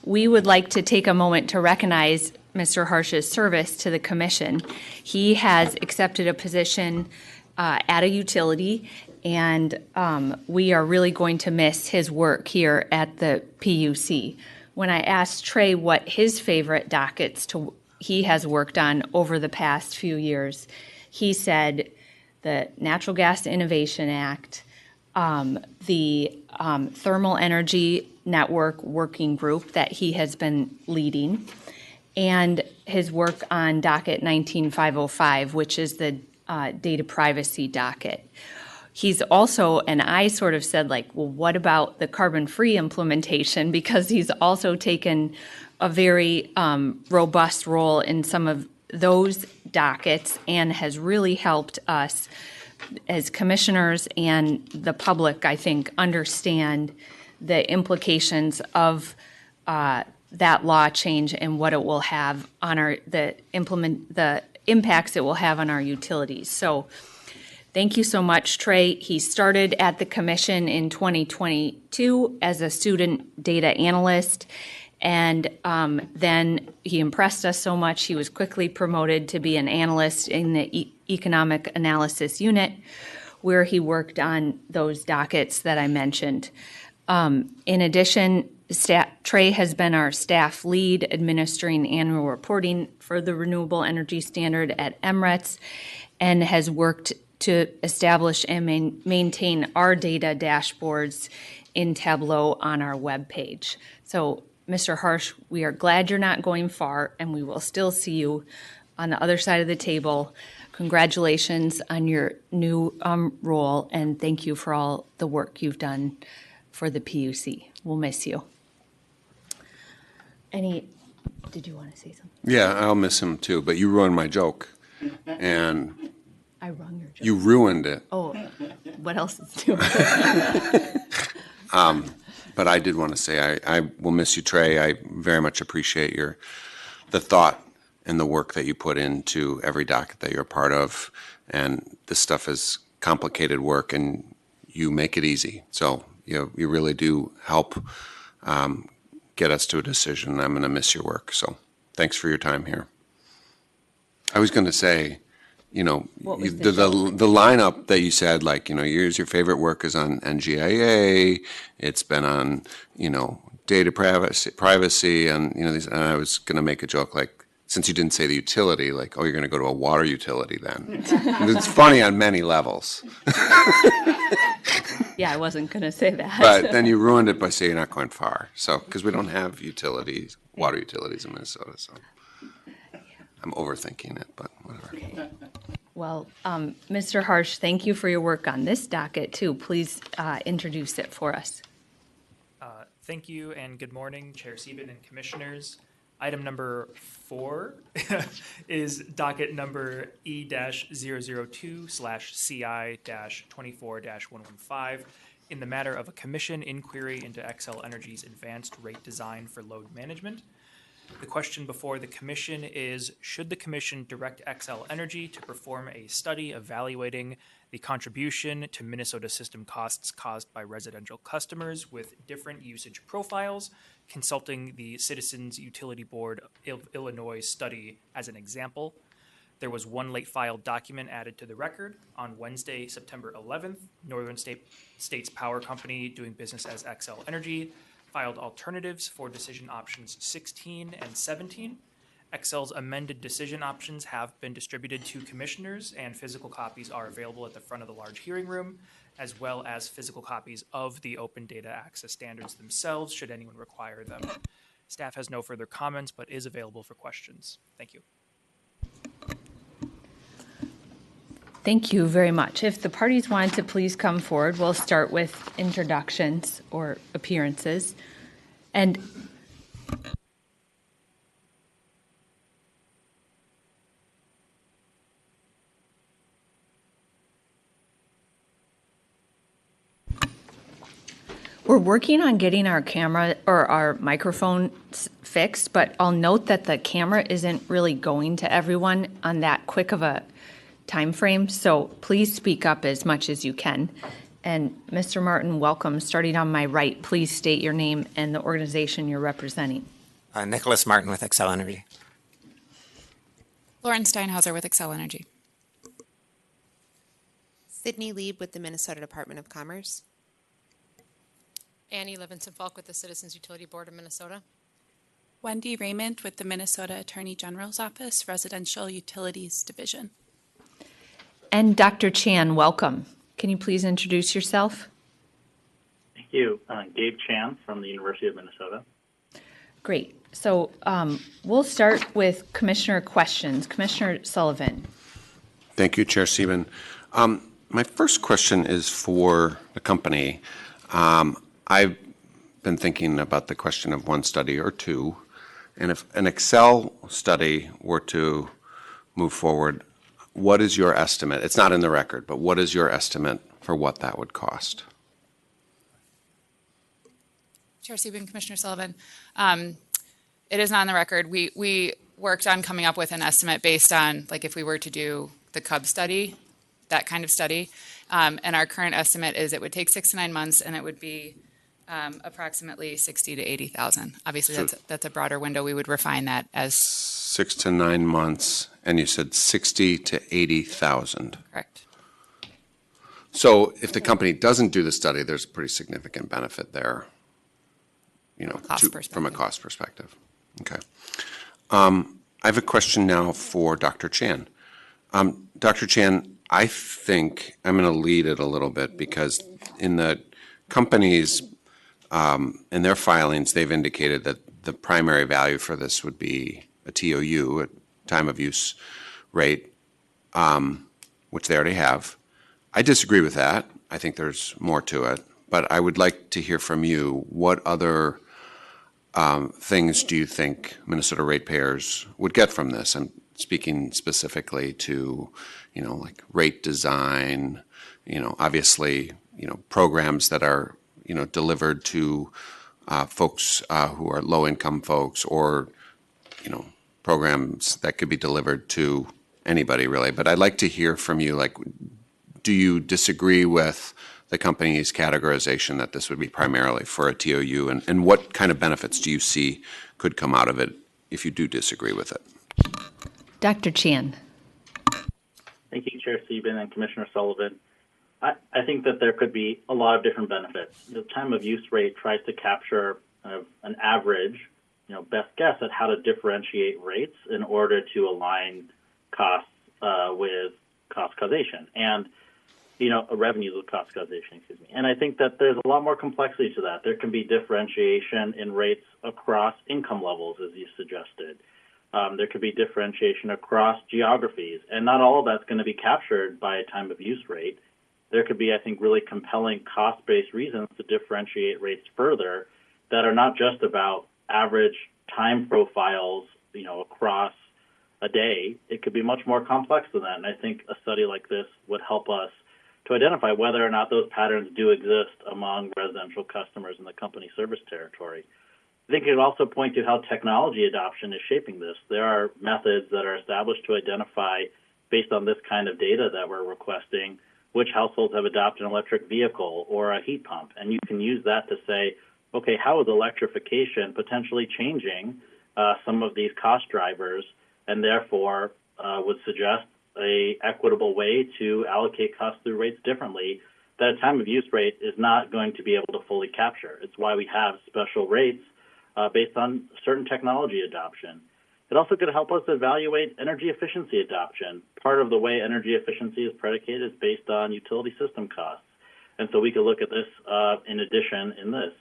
S1: we would like to take a moment to recognize Mr. Harsh's service to the commission. He has accepted a position at a utility, and we are really going to miss his work here at the PUC. When I asked Trey what his favorite dockets he has worked on over the past few years, he said the Natural Gas Innovation Act, the Thermal Energy Network Working Group that he has been leading, and his work on docket 19505, which is the data privacy docket. He's also, and I sort of said, like, well, what about the carbon-free implementation? Because he's also taken a very robust role in some of those dockets and has really helped us as commissioners and the public, I think, understand the implications of that law change and what it will have on the impacts it will have on our utilities. So thank you so much, Trey. He started at the commission in 2022 as a student data analyst, and then he impressed us so much he was quickly promoted to be an analyst in the economic analysis unit, where he worked on those dockets that I mentioned. In addition, Trey has been our staff lead administering annual reporting for the Renewable Energy Standard at MRETS, and has worked to establish and maintain our data dashboards in Tableau on our webpage. So, Mr. Harsh, we are glad you're not going far, and we will still see you on the other side of the table. Congratulations on your new role, and thank you for all the work you've done for the PUC. We'll miss you. Did you want to say something?
S4: Yeah, I'll miss him too, but you ruined my joke. And
S1: I ruined your joke.
S4: you ruined it.
S1: Oh, what else is new?
S4: But I did want to say I will miss you, Trey. I very much appreciate the thought and the work that you put into every docket that you're a part of. And this stuff is complicated work, and you make it easy. So you really do help get us to a decision. I'm going to miss your work. So thanks for your time here. I was going to say, the lineup that you said, like, here's your favorite work is on NGIA. It's been on, data privacy and, and I was going to make a joke like, since you didn't say the utility, like, oh, you're going to go to a water utility then. It's funny on many levels.
S1: Yeah, I wasn't going to say that.
S4: But then you ruined it by saying you're not going far. So, because we don't have water utilities in Minnesota, so I'm overthinking it, but whatever.
S1: Okay. Well, Mr. Harsh, thank you for your work on this docket, too. Please introduce it for us.
S12: Thank you, and good morning, Chair Sieben and Commissioners. Item number 4 is docket number E-002/CI-24-115 in the matter of a commission inquiry into Xcel Energy's advanced rate design for load management. The question before the commission is, should the commission direct Xcel Energy to perform a study evaluating the contribution to Minnesota system costs caused by residential customers with different usage profiles, consulting the Citizens Utility Board of Illinois study as an example? There was one late filed document added to the record on Wednesday, September 11th. Northern States Power Company, doing business as Xcel Energy, filed alternatives for decision options 16 and 17. Xcel's amended decision options have been distributed to commissioners, and physical copies are available at the front of the large hearing room, as well as physical copies of the open data access standards themselves, should anyone require them. Staff has no further comments, but is available for questions. Thank you.
S1: Thank you very much. If the parties want to please come forward, we'll start with introductions or appearances. And we're working on getting our camera or our microphones fixed, but I'll note that the camera isn't really going to everyone on that quick of a timeframe, so please speak up as much as you can. And Mr. Martin, welcome. Starting on my right, please state your name and the organization you're representing.
S13: Nicholas Martin with Xcel Energy.
S14: Lauren Steinhauser with Xcel Energy.
S15: Sydney Lieb with the Minnesota Department of Commerce.
S16: Annie Levinson-Falk with the Citizens Utility Board of Minnesota.
S8: Wendy Raymond with the Minnesota Attorney General's Office, Residential Utilities Division.
S1: And Dr. Chan, welcome. Can you please introduce yourself?
S17: Thank you. Gabe Chan from the University of Minnesota.
S1: Great. So we'll start with Commissioner questions. Commissioner Sullivan.
S4: Thank you, Chair Sieben. My first question is for the company. I've been thinking about the question of one study or two, and if an Xcel study were to move forward, what is your estimate? It's not in the record, but what is your estimate for what that would cost?
S14: Chair Sieben, Commissioner Sullivan. It is not on the record. We worked on coming up with an estimate based on, like, if we were to do the Cub study, that kind of study. And our current estimate is it would take 6 to 9 months, and it would be approximately 60 to 80,000. Obviously, that's a broader window. We would refine that as
S4: 6 to 9 months, and you said 60 to 80,000.
S14: Correct.
S4: So if the company doesn't do the study, there's a pretty significant benefit there, from a cost perspective. Okay. I have a question now for Dr. Chan. Dr. Chan, I think I'm going to lead it a little bit because in the companies, in their filings, they've indicated that the primary value for this would be a TOU, a time of use rate, which they already have. I disagree with that. I think there's more to it. But I would like to hear from you, what other things do you think Minnesota ratepayers would get from this? I'm speaking specifically to, like rate design, obviously, programs that are, delivered to folks who are low-income folks, or, programs that could be delivered to anybody, really. But I'd like to hear from you, like, do you disagree with the company's categorization that this would be primarily for a TOU, and what kind of benefits do you see could come out of it if you do disagree with it?
S1: Dr. Chan.
S17: Thank you, Chair Sieben and Commissioner Sullivan. I think that there could be a lot of different benefits. The time of use rate tries to capture an average, best guess at how to differentiate rates in order to align costs with cost causation and, revenues with cost causation, And I think that there's a lot more complexity to that. There can be differentiation in rates across income levels, as you suggested. There could be differentiation across geographies, and not all of that's going to be captured by a time of use rate. There could be, I think, really compelling cost-based reasons to differentiate rates further that are not just about average time profiles, across a day. It could be much more complex than that, and I think a study like this would help us to identify whether or not those patterns do exist among residential customers in the company service territory. I think it would also point to how technology adoption is shaping this. There are methods that are established to identify, based on this kind of data that we're requesting, which households have adopted an electric vehicle or a heat pump. And you can use that to say, okay, how is electrification potentially changing some of these cost drivers, and therefore would suggest a equitable way to allocate costs through rates differently that a time of use rate is not going to be able to fully capture. It's why we have special rates based on certain technology adoption. It also could help us evaluate energy efficiency adoption. Part of the way energy efficiency is predicated is based on utility system costs. And so we could look at this in addition in this.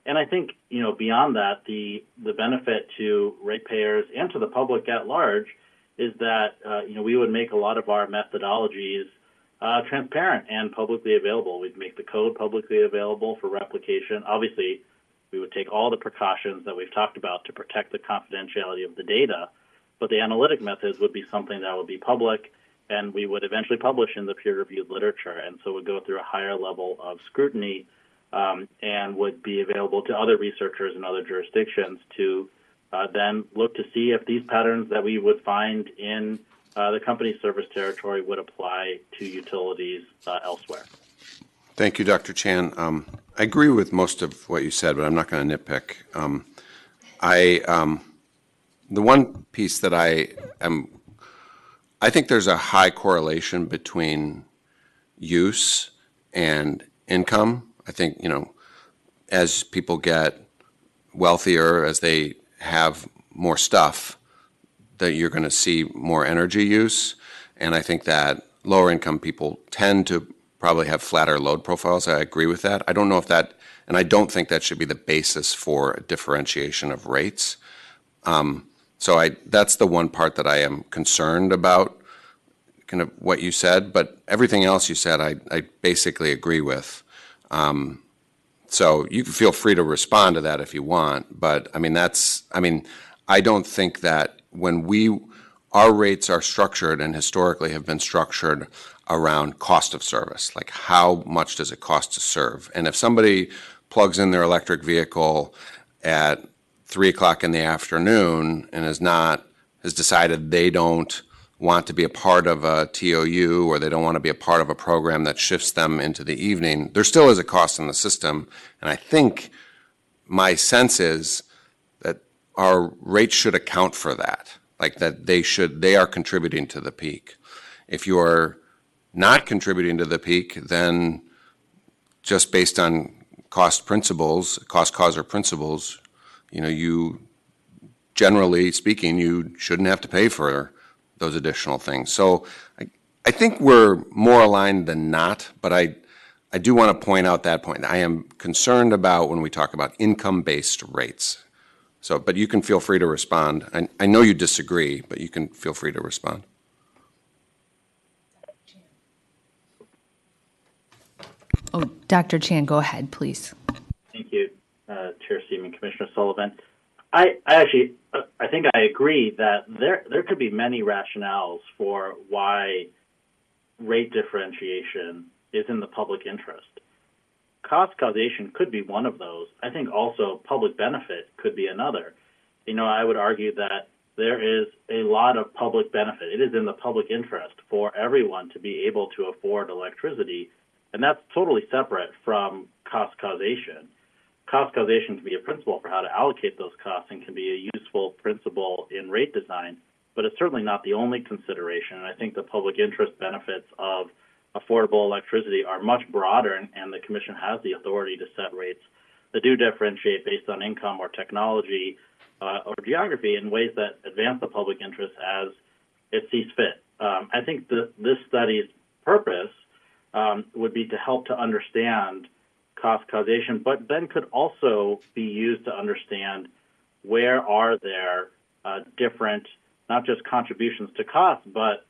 S17: And I think, beyond that, the benefit to ratepayers and to the public at large is that, we would make a lot of our methodologies transparent and publicly available. We'd make the code publicly available for replication. Obviously, we would take all the precautions that we've talked about to protect the confidentiality of the data, but the analytic methods would be something that would be public, and we would eventually publish in the peer-reviewed literature, and so would go through a higher level of scrutiny and would be available to other researchers in other jurisdictions to then look to see if these patterns that we would find in the company's service territory would apply to utilities elsewhere.
S4: Thank you, Dr. Chan. I agree with most of what you said, but I'm not going to nitpick. The one piece that I think there's a high correlation between use and income. I think, as people get wealthier, as they have more stuff, that you're going to see more energy use. And I think that lower income people tend to probably have flatter load profiles. I agree with that. I don't know if that, and I don't think that should be the basis for a differentiation of rates. That's the one part that I am concerned about, kind of what you said, but everything else you said, I basically agree with. So you can feel free to respond to that if you want, but I don't think that when our rates are structured and historically have been structured around cost of service, like how much does it cost to serve? And if somebody plugs in their electric vehicle at 3 o'clock in the afternoon and has decided they don't want to be a part of a TOU or they don't want to be a part of a program that shifts them into the evening, there still is a cost in the system. And I think my sense is that our rates should account for that, like that they are contributing to the peak. If you're not contributing to the peak, then just based on cost causer principles, you generally speaking, you shouldn't have to pay for those additional things. So I think we're more aligned than not, but I do want to point out that point. I am concerned about when we talk about income-based rates. So, but you can feel free to respond. I know you disagree, but you can feel free to respond.
S1: Oh, Dr. Chan, go ahead, please.
S17: Thank you, Chair Seaman, Commissioner Sullivan. I think I agree that there could be many rationales for why rate differentiation is in the public interest. Cost causation could be one of those. I think also public benefit could be another. I would argue that there is a lot of public benefit. It is in the public interest for everyone to be able to afford electricity, and that's totally separate from cost causation. Cost causation can be a principle for how to allocate those costs and can be a useful principle in rate design, but it's certainly not the only consideration. And I think the public interest benefits of affordable electricity are much broader, and the Commission has the authority to set rates that do differentiate based on income or technology or geography in ways that advance the public interest as it sees fit. I think this study's purpose would be to help to understand cost causation, but then could also be used to understand where are there different, not just contributions to cost, but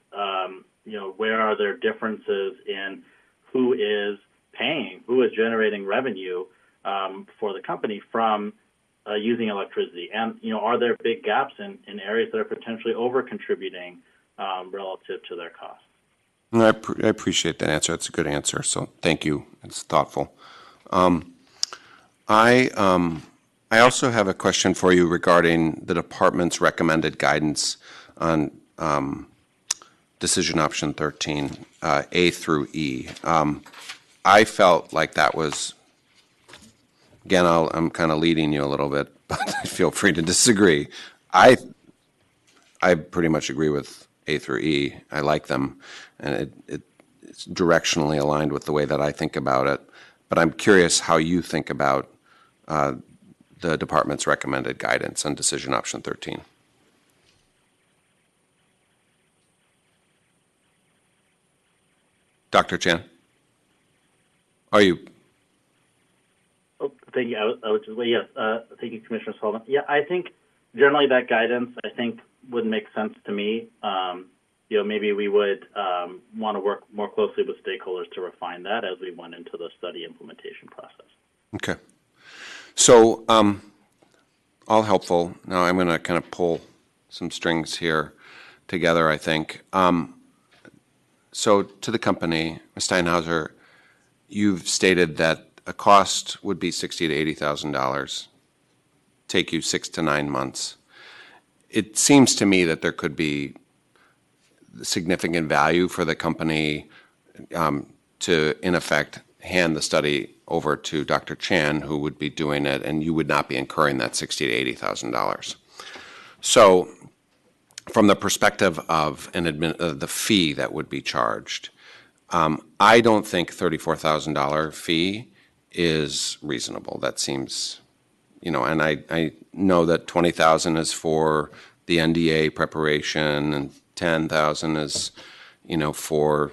S17: where are there differences in who is paying, who is generating revenue for the company from using electricity, and are there big gaps in areas that are potentially over contributing relative to their costs?
S4: I appreciate that answer. It's a good answer, so thank you. It's thoughtful. I also have a question for you regarding the department's recommended guidance on decision option 13, A through E. I felt like that was, again, I'm kind of leading you a little bit, but feel free to disagree. I pretty much agree with A through E. I like them, and it's directionally aligned with the way that I think about it. But I'm curious how you think about the department's recommended guidance on decision option 13. Dr. Chan, are you?
S17: Oh, thank you. Thank you, Commissioner Sullivan. Yeah, I think generally that guidance, would make sense to me. Maybe we would want to work more closely with stakeholders to refine that as we went into the study implementation process. Okay.
S4: So, all helpful. Now I'm going to kind of pull some strings here together, I think. So to the company, Ms. Steinhauser, you've stated that a cost would be $60,000 to $80,000, take you 6 to 9 months. It seems to me that significant value for the company to, in effect, hand the study over to Dr. Chan, who would be doing it, and you would not be incurring that $60,000 to $80,000. So, from the perspective of the fee that would be charged, I don't think $34,000 fee is reasonable. That seems, and I know that $20,000 is for the NDA preparation, and $10,000 is, for,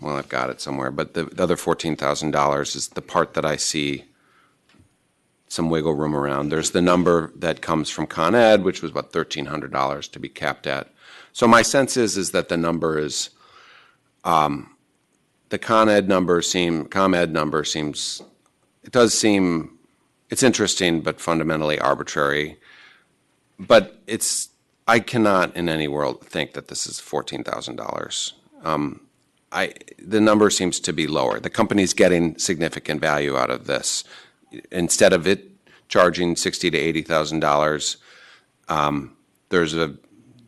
S4: well, I've got it somewhere, but the other $14,000 is the part that I see some wiggle room around. There's the number that comes from Con Ed, which was about $1,300 to be capped at. So my sense is that the number is, the ComEd number seems, it does seem, it's interesting, but fundamentally arbitrary. But I cannot in any world think that this is $14,000. The number seems to be lower. The company's getting significant value out of this. Instead of it charging $60,000 to $80,000, there's the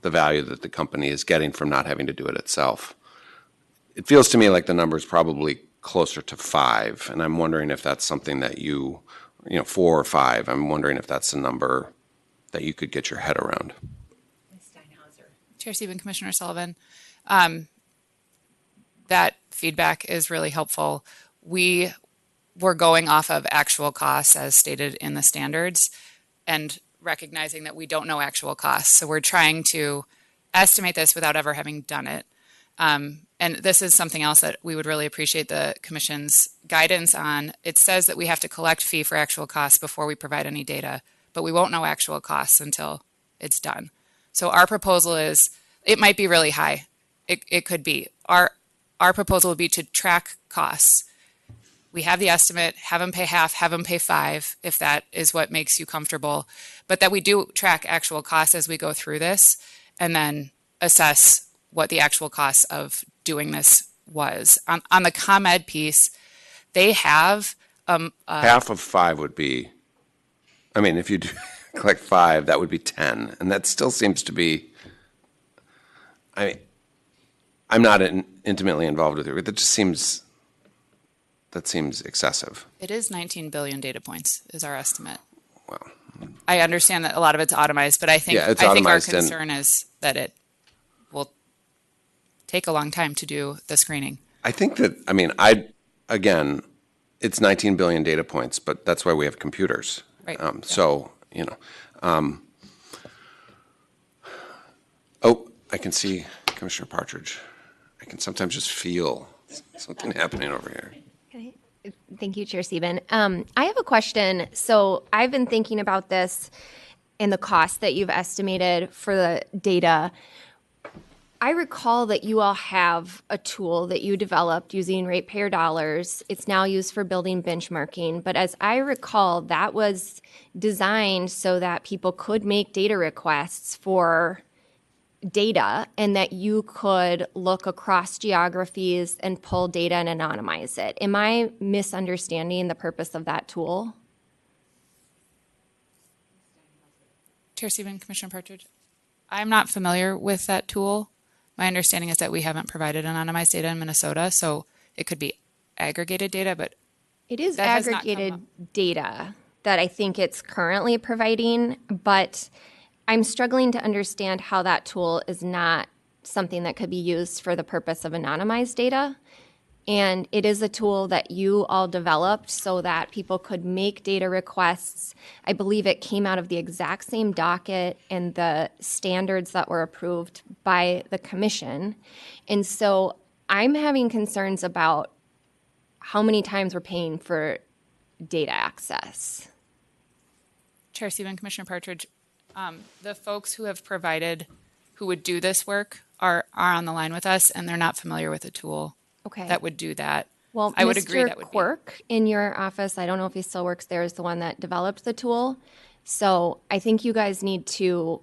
S4: value that the company is getting from not having to do it itself. It feels to me like the number is probably closer to 5, and I'm wondering if that's something that 4 or 5. I'm wondering if that's a number that you could get your head around.
S14: Chair Sieben, Commissioner Sullivan, that feedback is really helpful. We were going off of actual costs as stated in the standards and recognizing that we don't know actual costs. So we're trying to estimate this without ever having done it. And this is something else that we would really appreciate the Commission's guidance on. It says that we have to collect fee for actual costs before we provide any data, but we won't know actual costs until it's done. So our proposal is, it might be really high. It could be. Our proposal would be to track costs. We have the estimate, have them pay half, have them pay 5, if that is what makes you comfortable, but that we do track actual costs as we go through this and then assess what the actual cost of doing this was. On the ComEd piece, they have...
S4: half of 5 would be, if you do collect 5, that would be 10, and that still seems to be, I'm not intimately involved with it, but that seems excessive.
S14: It is 19 billion data points is our estimate.
S4: Well,
S14: I understand that a lot of it's automized, but I think our concern is that it will take a long time to do the screening.
S4: I think that, again, it's 19 billion data points, but that's why we have computers.
S14: Right.
S4: So, I can see Commissioner Partridge. I can sometimes just feel something happening over here.
S2: Thank you, Chair Sieben. I have a question. So I've been thinking about this and the cost that you've estimated for the data. I recall that you all have a tool that you developed using ratepayer dollars. It's now used for building benchmarking. But as I recall, that was designed so that people could make data requests for data and that you could look across geographies and pull data and anonymize it. Am I misunderstanding the purpose of that tool?
S14: Chair Sieben, Commissioner Partridge, I'm not familiar with that tool. My understanding is that we haven't provided anonymized data in Minnesota, so it could be aggregated data, but
S2: it is aggregated data that I think it's currently providing, but I'm struggling to understand how that tool is not something that could be used for the purpose of anonymized data. And it is a tool that you all developed so that people could make data requests. I believe it came out of the exact same docket and the standards that were approved by the Commission. And so I'm having concerns about how many times we're paying for data access.
S14: Chair Sieben, Commissioner Partridge, the folks who have provided, who would do this work are on the line with us, and they're not familiar with the tool that would do that.
S2: Well,
S14: I would agree that would
S2: Quirk in your office, I don't know if he still works there, is the one that developed the tool. So I think you guys need to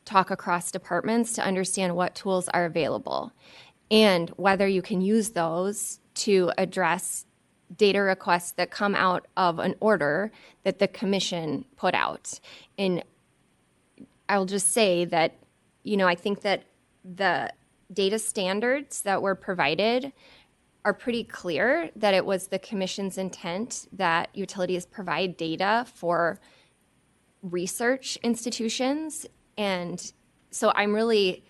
S2: talk across departments to understand what tools are available and whether you can use those to address data requests that come out of an order that the Commission put out. And I'll just say that, I think that the data standards that were provided are pretty clear that it was the commission's intent that utilities provide data for research institutions. And so I'm really,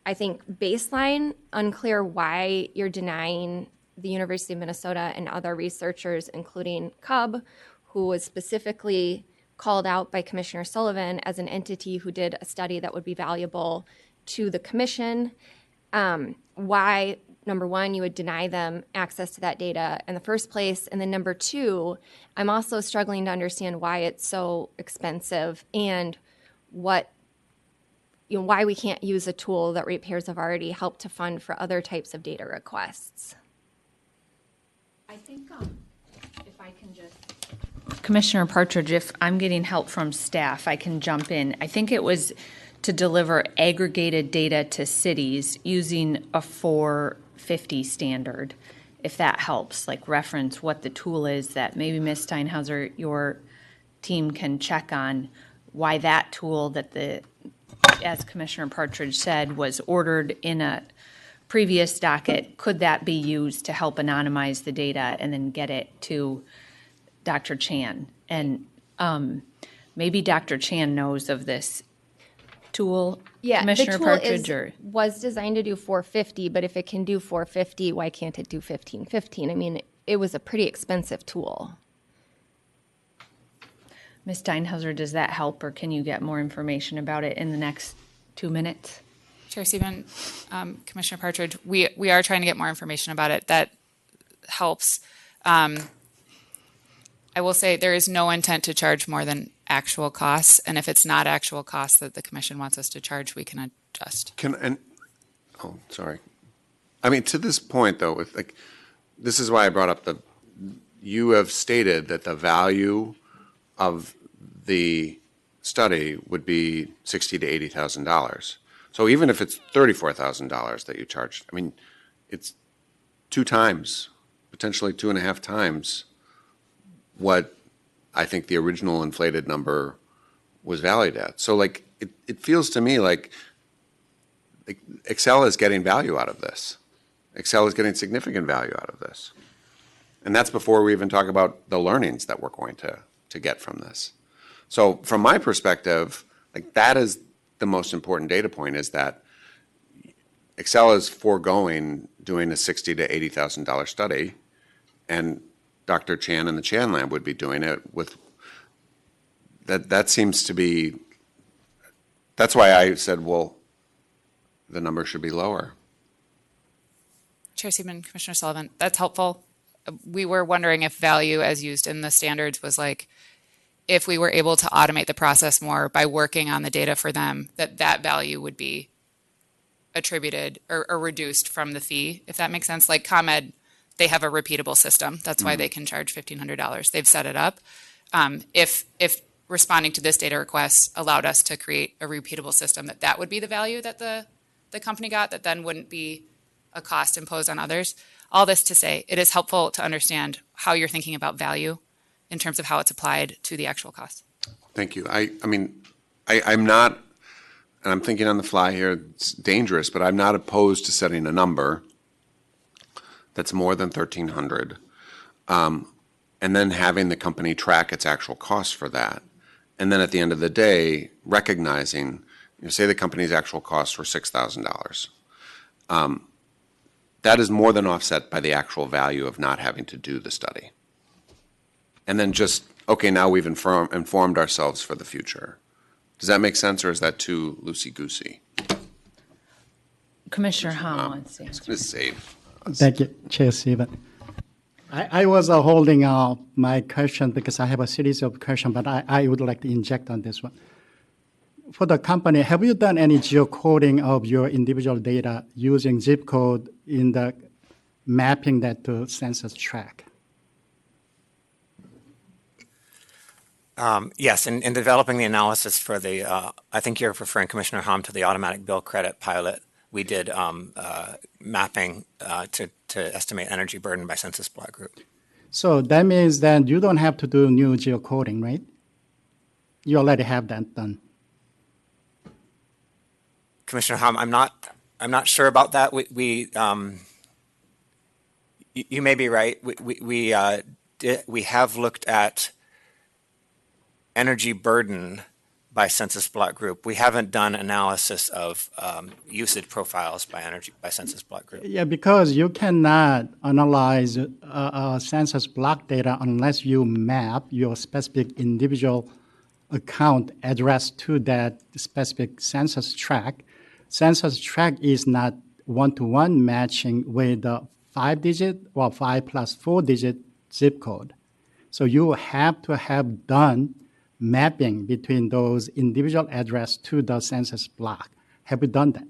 S2: I think, baseline unclear why you're denying the University of Minnesota and other researchers, including CUB, who was specifically called out by Commissioner Sullivan as an entity who did a study that would be valuable to the commission. Why, number one, you would deny them access to that data in the first place. And then number two, I'm also struggling to understand why it's so expensive and why we can't use a tool that ratepayers have already helped to fund for other types of data requests.
S1: I think if I can just, Commissioner Partridge, if I'm getting help from staff, I can jump in. I think it was to deliver aggregated data to cities using a 450 standard, if that helps, like reference what the tool is that maybe Ms. Steinhauser, your team can check on why that tool that as Commissioner Partridge said, was ordered in a previous docket, could that be used to help anonymize the data and then get it to Dr. Chan? And maybe Dr. Chan knows of this tool,
S2: yeah,
S1: Commissioner
S2: the
S1: Partridge?
S2: Was designed to do 450, but if it can do 450, why can't it do 1515? I mean, it was a pretty expensive tool.
S1: Ms. Steinhauser, does that help, or can you get more information about it in the next 2 minutes?
S14: Chair Stephen, Commissioner Partridge, we are trying to get more information about it. That helps. I will say there is no intent to charge more than actual costs, and if it's not actual costs that the commission wants us to charge, we can adjust.
S4: Sorry. I mean, to this point, though, this is why I brought up you have stated that the value of the study would be $60,000 to $80,000. So even if it's $34,000 that you charged, I mean, it's 2 times, potentially 2.5 times what I think the original inflated number was valued at. So it feels to me like Xcel is getting value out of this. Xcel is getting significant value out of this. And that's before we even talk about the learnings that we're going to get from this. So from my perspective, that is the most important data point, is that Xcel is foregoing doing a $60,000 to $80,000 study, and Dr. Chan and the Chan Lab would be doing it with that seems to be, that's why I said, well, the number should be lower.
S14: Chair Seaman, Commissioner Sullivan, that's helpful. We were wondering if value as used in the standards was if we were able to automate the process more by working on the data for them, that value would be attributed or reduced from the fee, if that makes sense. Like ComEd, they have a repeatable system. That's why they can charge $1,500. They've set it up. If responding to this data request allowed us to create a repeatable system, that would be the value that the company got, that then wouldn't be a cost imposed on others. All this to say, it is helpful to understand how you're thinking about value in terms of how it's applied to the actual cost.
S4: Thank you. I'm not, and I'm thinking on the fly here, it's dangerous, but I'm not opposed to setting a number that's more than $1,300, and then having the company track its actual costs for that. And then at the end of the day, recognizing, say the company's actual costs were $6,000. That is more than offset by the actual value of not having to do the study. And then just, okay, now we've informed ourselves for the future. Does that make sense, or is that too loosey-goosey?
S1: Commissioner Hom wants to answer.
S4: I was going to save us.
S3: Thank you, Chair Stephen. I was holding my question because I have a series of questions, but I would like to inject on this one. For the company, have you done any geocoding of your individual data using zip code in the mapping that the census track?
S13: Yes, in developing the analysis for the, I think you're referring, Commissioner Hom, to the automatic bill credit pilot. We did mapping to estimate energy burden by census block group.
S3: So that means that you don't have to do new geocoding, right? You already have that done.
S13: Commissioner Hom, I'm not I'm not sure about that. You may be right. We have looked at energy burden by census block group. We haven't done analysis of usage profiles by census block group.
S3: Yeah, because you cannot analyze census block data unless you map your specific individual account address to that specific census tract. Census tract is not one-to-one matching with the 5-digit or 5 plus 4-digit zip code. So you have to have done mapping between those individual address to the census block. Have you done that?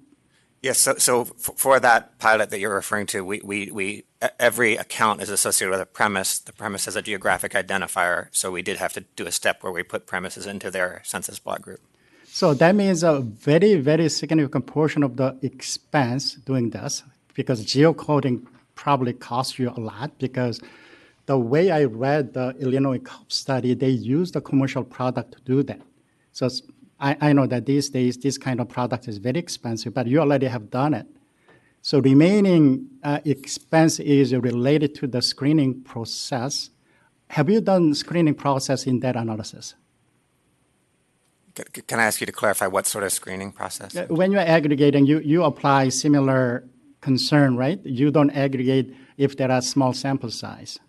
S13: Yes. So for that pilot that you're referring to, we every account is associated with a premise. The premise has a geographic identifier. So we did have to do a step where we put premises into their census block group.
S3: So that means a very, very significant portion of the expense doing this, because geocoding probably costs you a lot, because the way I read the Illinois COP study, they use the commercial product to do that. So I know that these days, this kind of product is very expensive, but you already have done it. So remaining expense is related to the screening process. Have you done screening process in that analysis?
S13: Can I ask you to clarify what sort of screening process?
S3: When you're aggregating, you apply similar concern, right? You don't aggregate if there are small sample size.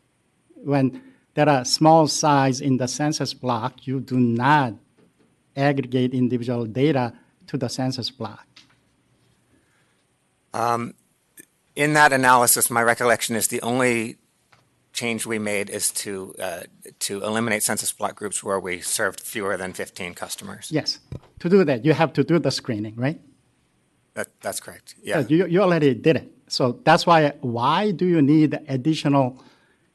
S3: When there are small size in the census block, you do not aggregate individual data to the census block.
S13: In that analysis, my recollection is the only change we made is to eliminate census block groups where we served fewer than 15 customers.
S3: Yes. To do that, you have to do the screening, right?
S13: That's correct. Yeah.
S3: You already did it. So that's why do you need additional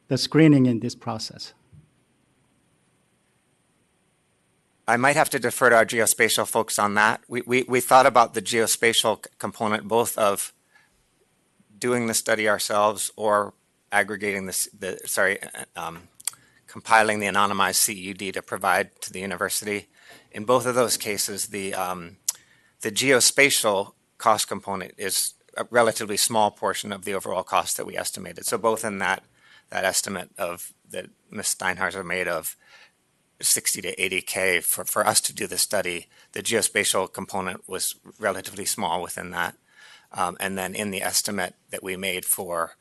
S3: the screening in this process?
S13: I might have to defer to our geospatial folks on that. We thought about the geospatial component both of doing the study ourselves or aggregating compiling the anonymized CUD to provide to the university. In both of those cases, the geospatial cost component is a relatively small portion of the overall cost that we estimated. So both in that estimate of that Ms. Steinhauser made of 60 to 80K for us to do the study, the geospatial component was relatively small within that. And then in the estimate that we made for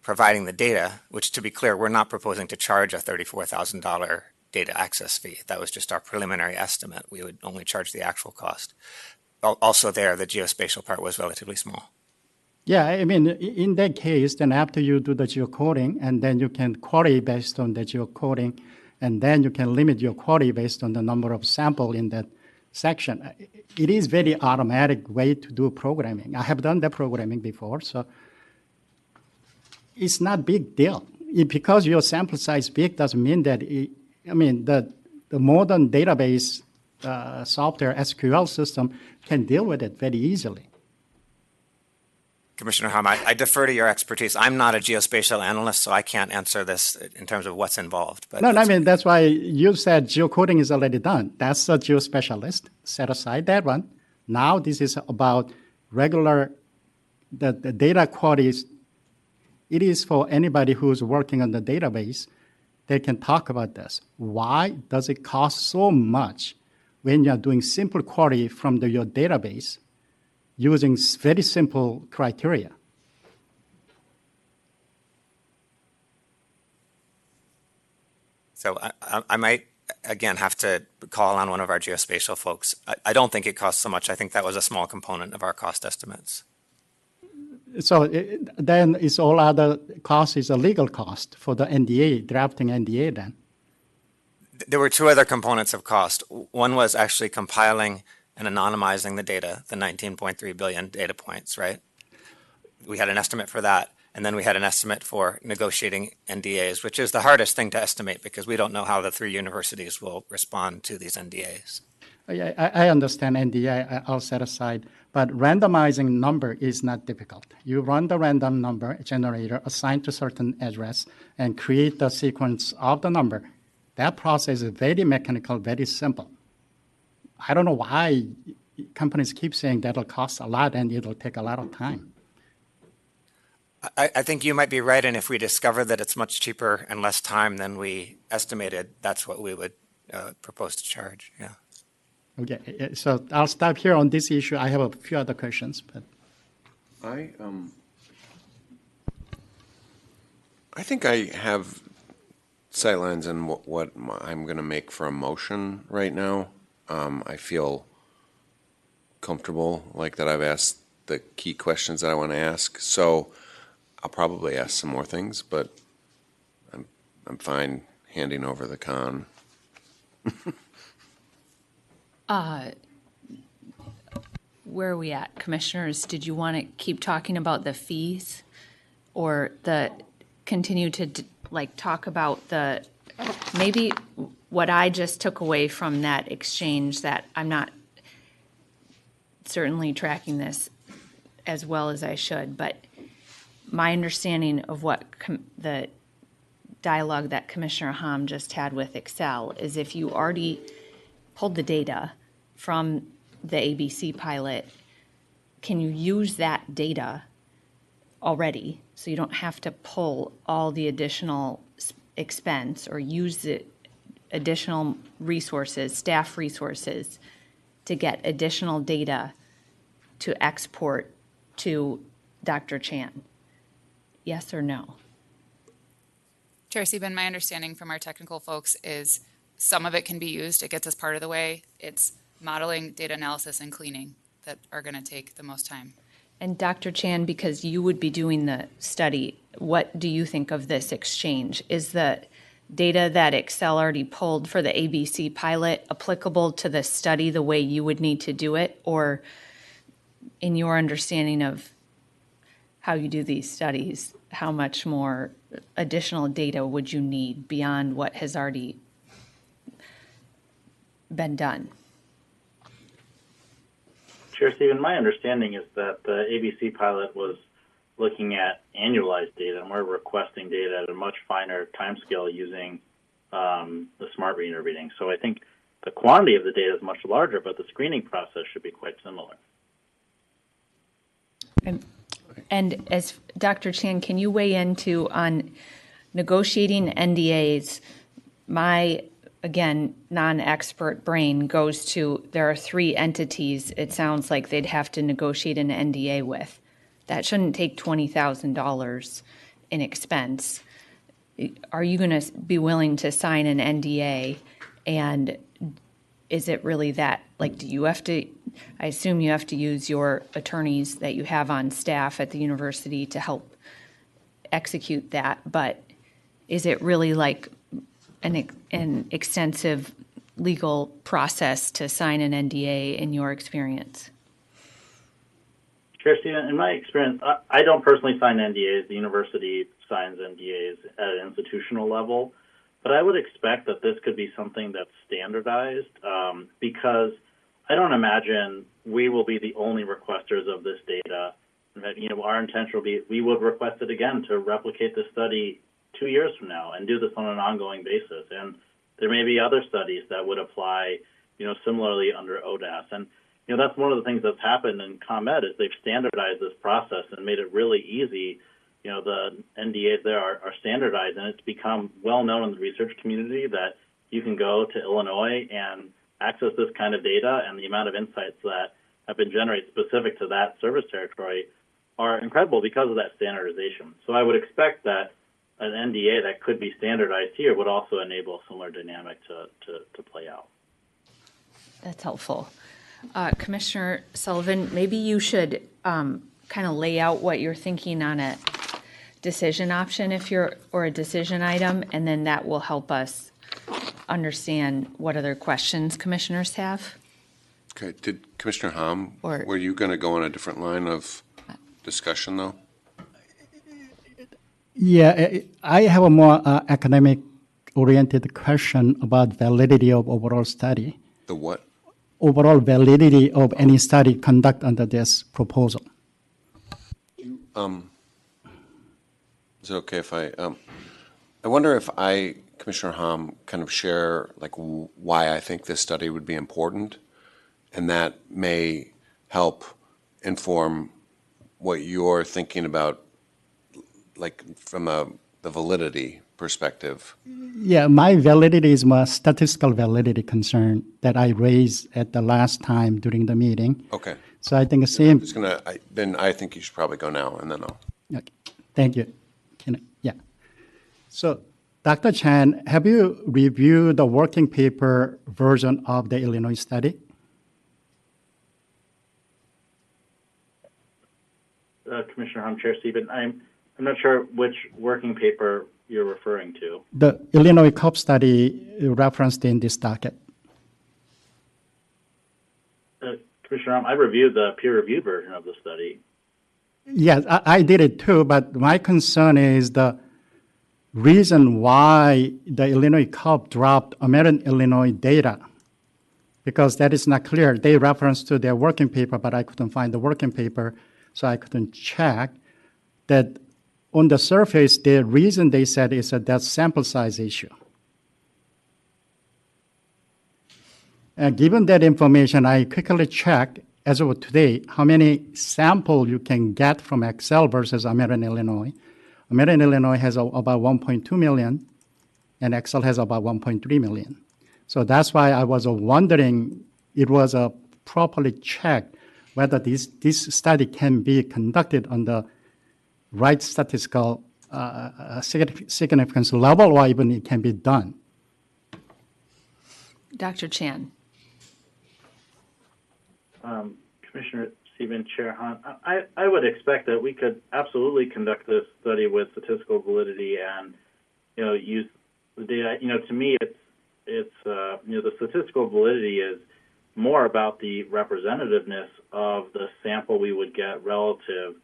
S13: providing the data, which to be clear, we're not proposing to charge a $34,000 data access fee. That was just our preliminary estimate. We would only charge the actual cost. Also there, the geospatial part was relatively small.
S3: Yeah, I mean, in that case, then after you do the geocoding, and then you can query based on the geocoding, and then you can limit your query based on the number of sample in that section. It is very automatic way to do programming. I have done that programming before, so it's not big deal. Because your sample size big doesn't mean that, the modern database software SQL system can deal with it very easily.
S13: Commissioner Hom, I defer to your expertise. I'm not a geospatial analyst, so I can't answer this in terms of what's involved. But
S3: that's why you said geocoding is already done. That's a geospecialist. Set aside that one. Now this is about regular, the data queries. It is for anybody who's working on the database. They can talk about this. Why does it cost so much when you're doing simple query from your database using very simple criteria?
S13: So I might, again, have to call on one of our geospatial folks. I don't think it costs so much. I think that was a small component of our cost estimates.
S3: So then it's all other cost is a legal cost for the NDA, drafting NDA then.
S13: There were two other components of cost. One was actually compiling and anonymizing the data, the 19.3 billion data points, right? We had an estimate for that. And then we had an estimate for negotiating NDAs, which is the hardest thing to estimate because we don't know how the three universities will respond to these NDAs.
S3: I understand NDA, I'll set aside, but randomizing number is not difficult. You run the random number generator assigned to certain address and create the sequence of the number. That process is very mechanical, very simple. I don't know why companies keep saying that'll cost a lot and it'll take a lot of time.
S13: I think you might be right, and if we discover that it's much cheaper and less time than we estimated, that's what we would propose to charge. Yeah.
S3: Okay, so I'll stop here on this issue. I have a few other questions, but
S4: I think I have sightlines on what I'm going to make for a motion right now. I feel comfortable, like that I've asked the key questions that I want to ask. So I'll probably ask some more things, but I'm fine handing over the con.
S1: Where are we at, commissioners? Did you want to keep talking about the fees, or continue to talk about maybe what I just took away from that exchange, that I'm not certainly tracking this as well as I should, but my understanding of what the dialogue that Commissioner Hom just had with Xcel is, if you already pulled the data from the ABC pilot, can you use that data already so you don't have to pull all the additional expense or use the additional resources, staff resources, to get additional data to export to Dr. Chan? Yes or no?
S14: Chair Sieben, my understanding from our technical folks is some of it can be used. It gets us part of the way. It's modeling, data analysis, and cleaning that are going to take the most time.
S1: And Dr. Chan, because you would be doing the study, what do you think of this exchange? Is the data that Xcel already pulled for the ABC pilot applicable to the study the way you would need to do it? Or in your understanding of how you do these studies, how much more additional data would you need beyond what has already been done?
S17: Chair Stephen, my understanding is that the ABC pilot was looking at annualized data, and we're requesting data at a much finer timescale using the smart reader reading. So I think the quantity of the data is much larger, but the screening process should be quite similar.
S1: And as Dr. Chan, can you weigh into on negotiating NDAs? My, again, non-expert brain goes to, there are 3 entities it sounds like they'd have to negotiate an NDA with. That shouldn't take $20,000 in expense. Are you going to be willing to sign an NDA? And is it really that, do you have to, I assume you have to use your attorneys that you have on staff at the university to help execute that, but is it really an extensive legal process to sign an NDA in your experience?
S17: Chair Stephen, in my experience, I don't personally sign NDAs. The university signs NDAs at an institutional level. But I would expect that this could be something that's standardized because I don't imagine we will be the only requesters of this data. Our intention will be we would request it again to replicate the study 2 years from now and do this on an ongoing basis. And there may be other studies that would apply, similarly under ODAS. And that's one of the things that's happened in ComEd is they've standardized this process and made it really easy. The NDAs there are standardized, and it's become well known in the research community that you can go to Illinois and access this kind of data, and the amount of insights that have been generated specific to that service territory are incredible because of that standardization. So I would expect that an NDA that could be standardized here would also enable a similar dynamic to play out.
S1: That's helpful. Commissioner Sullivan, maybe you should kind of lay out what you're thinking on a decision option or a decision item, and then that will help us understand what other questions commissioners have.
S4: Okay. Did Commissioner Hom,
S1: Or-
S4: were you going to go on a different line of discussion, though?
S3: yeah, I have a more academic-oriented question about validity of overall study.
S4: The what?
S3: Overall validity of any study conducted under this proposal.
S4: Is it okay if I wonder if Commissioner Hom, kind of share why I think this study would be important And that may help inform what you're thinking about, like from the validity perspective.
S3: Yeah, my validity is my statistical validity concern that I raised at the last time during the meeting.
S4: Okay.
S3: So I think the same.
S4: Then I think you should probably go now, and then I'll.
S3: Okay. Thank you. Yeah. So, Dr. Chan, have you reviewed the working paper version of the Illinois study?
S17: Commissioner Hom, Chair Stephen, I'm not sure which working paper you're referring to.
S3: The Illinois COP study referenced in this docket.
S17: Commissioner Hom, I reviewed the peer-reviewed version of the study.
S3: Yes, I did it too, but my concern is the reason why the Illinois COP dropped American Illinois data, because that is not clear. They referenced to their working paper, but I couldn't find the working paper, so I couldn't check that. On the surface, the reason they said is that sample size issue. And given that information, I quickly checked as of today how many sample you can get from Xcel versus American Illinois. American Illinois has about 1.2 million, and Xcel has about 1.3 million. So that's why I was wondering it was properly checked whether this study can be conducted on the right statistical significance level, or even it can be done.
S1: Dr. Chan.
S17: Commissioner Stephen, Chair Hunt, I would expect that we could absolutely conduct this study with statistical validity and, use the data. To me, it's the statistical validity is more about the representativeness of the sample we would get relative.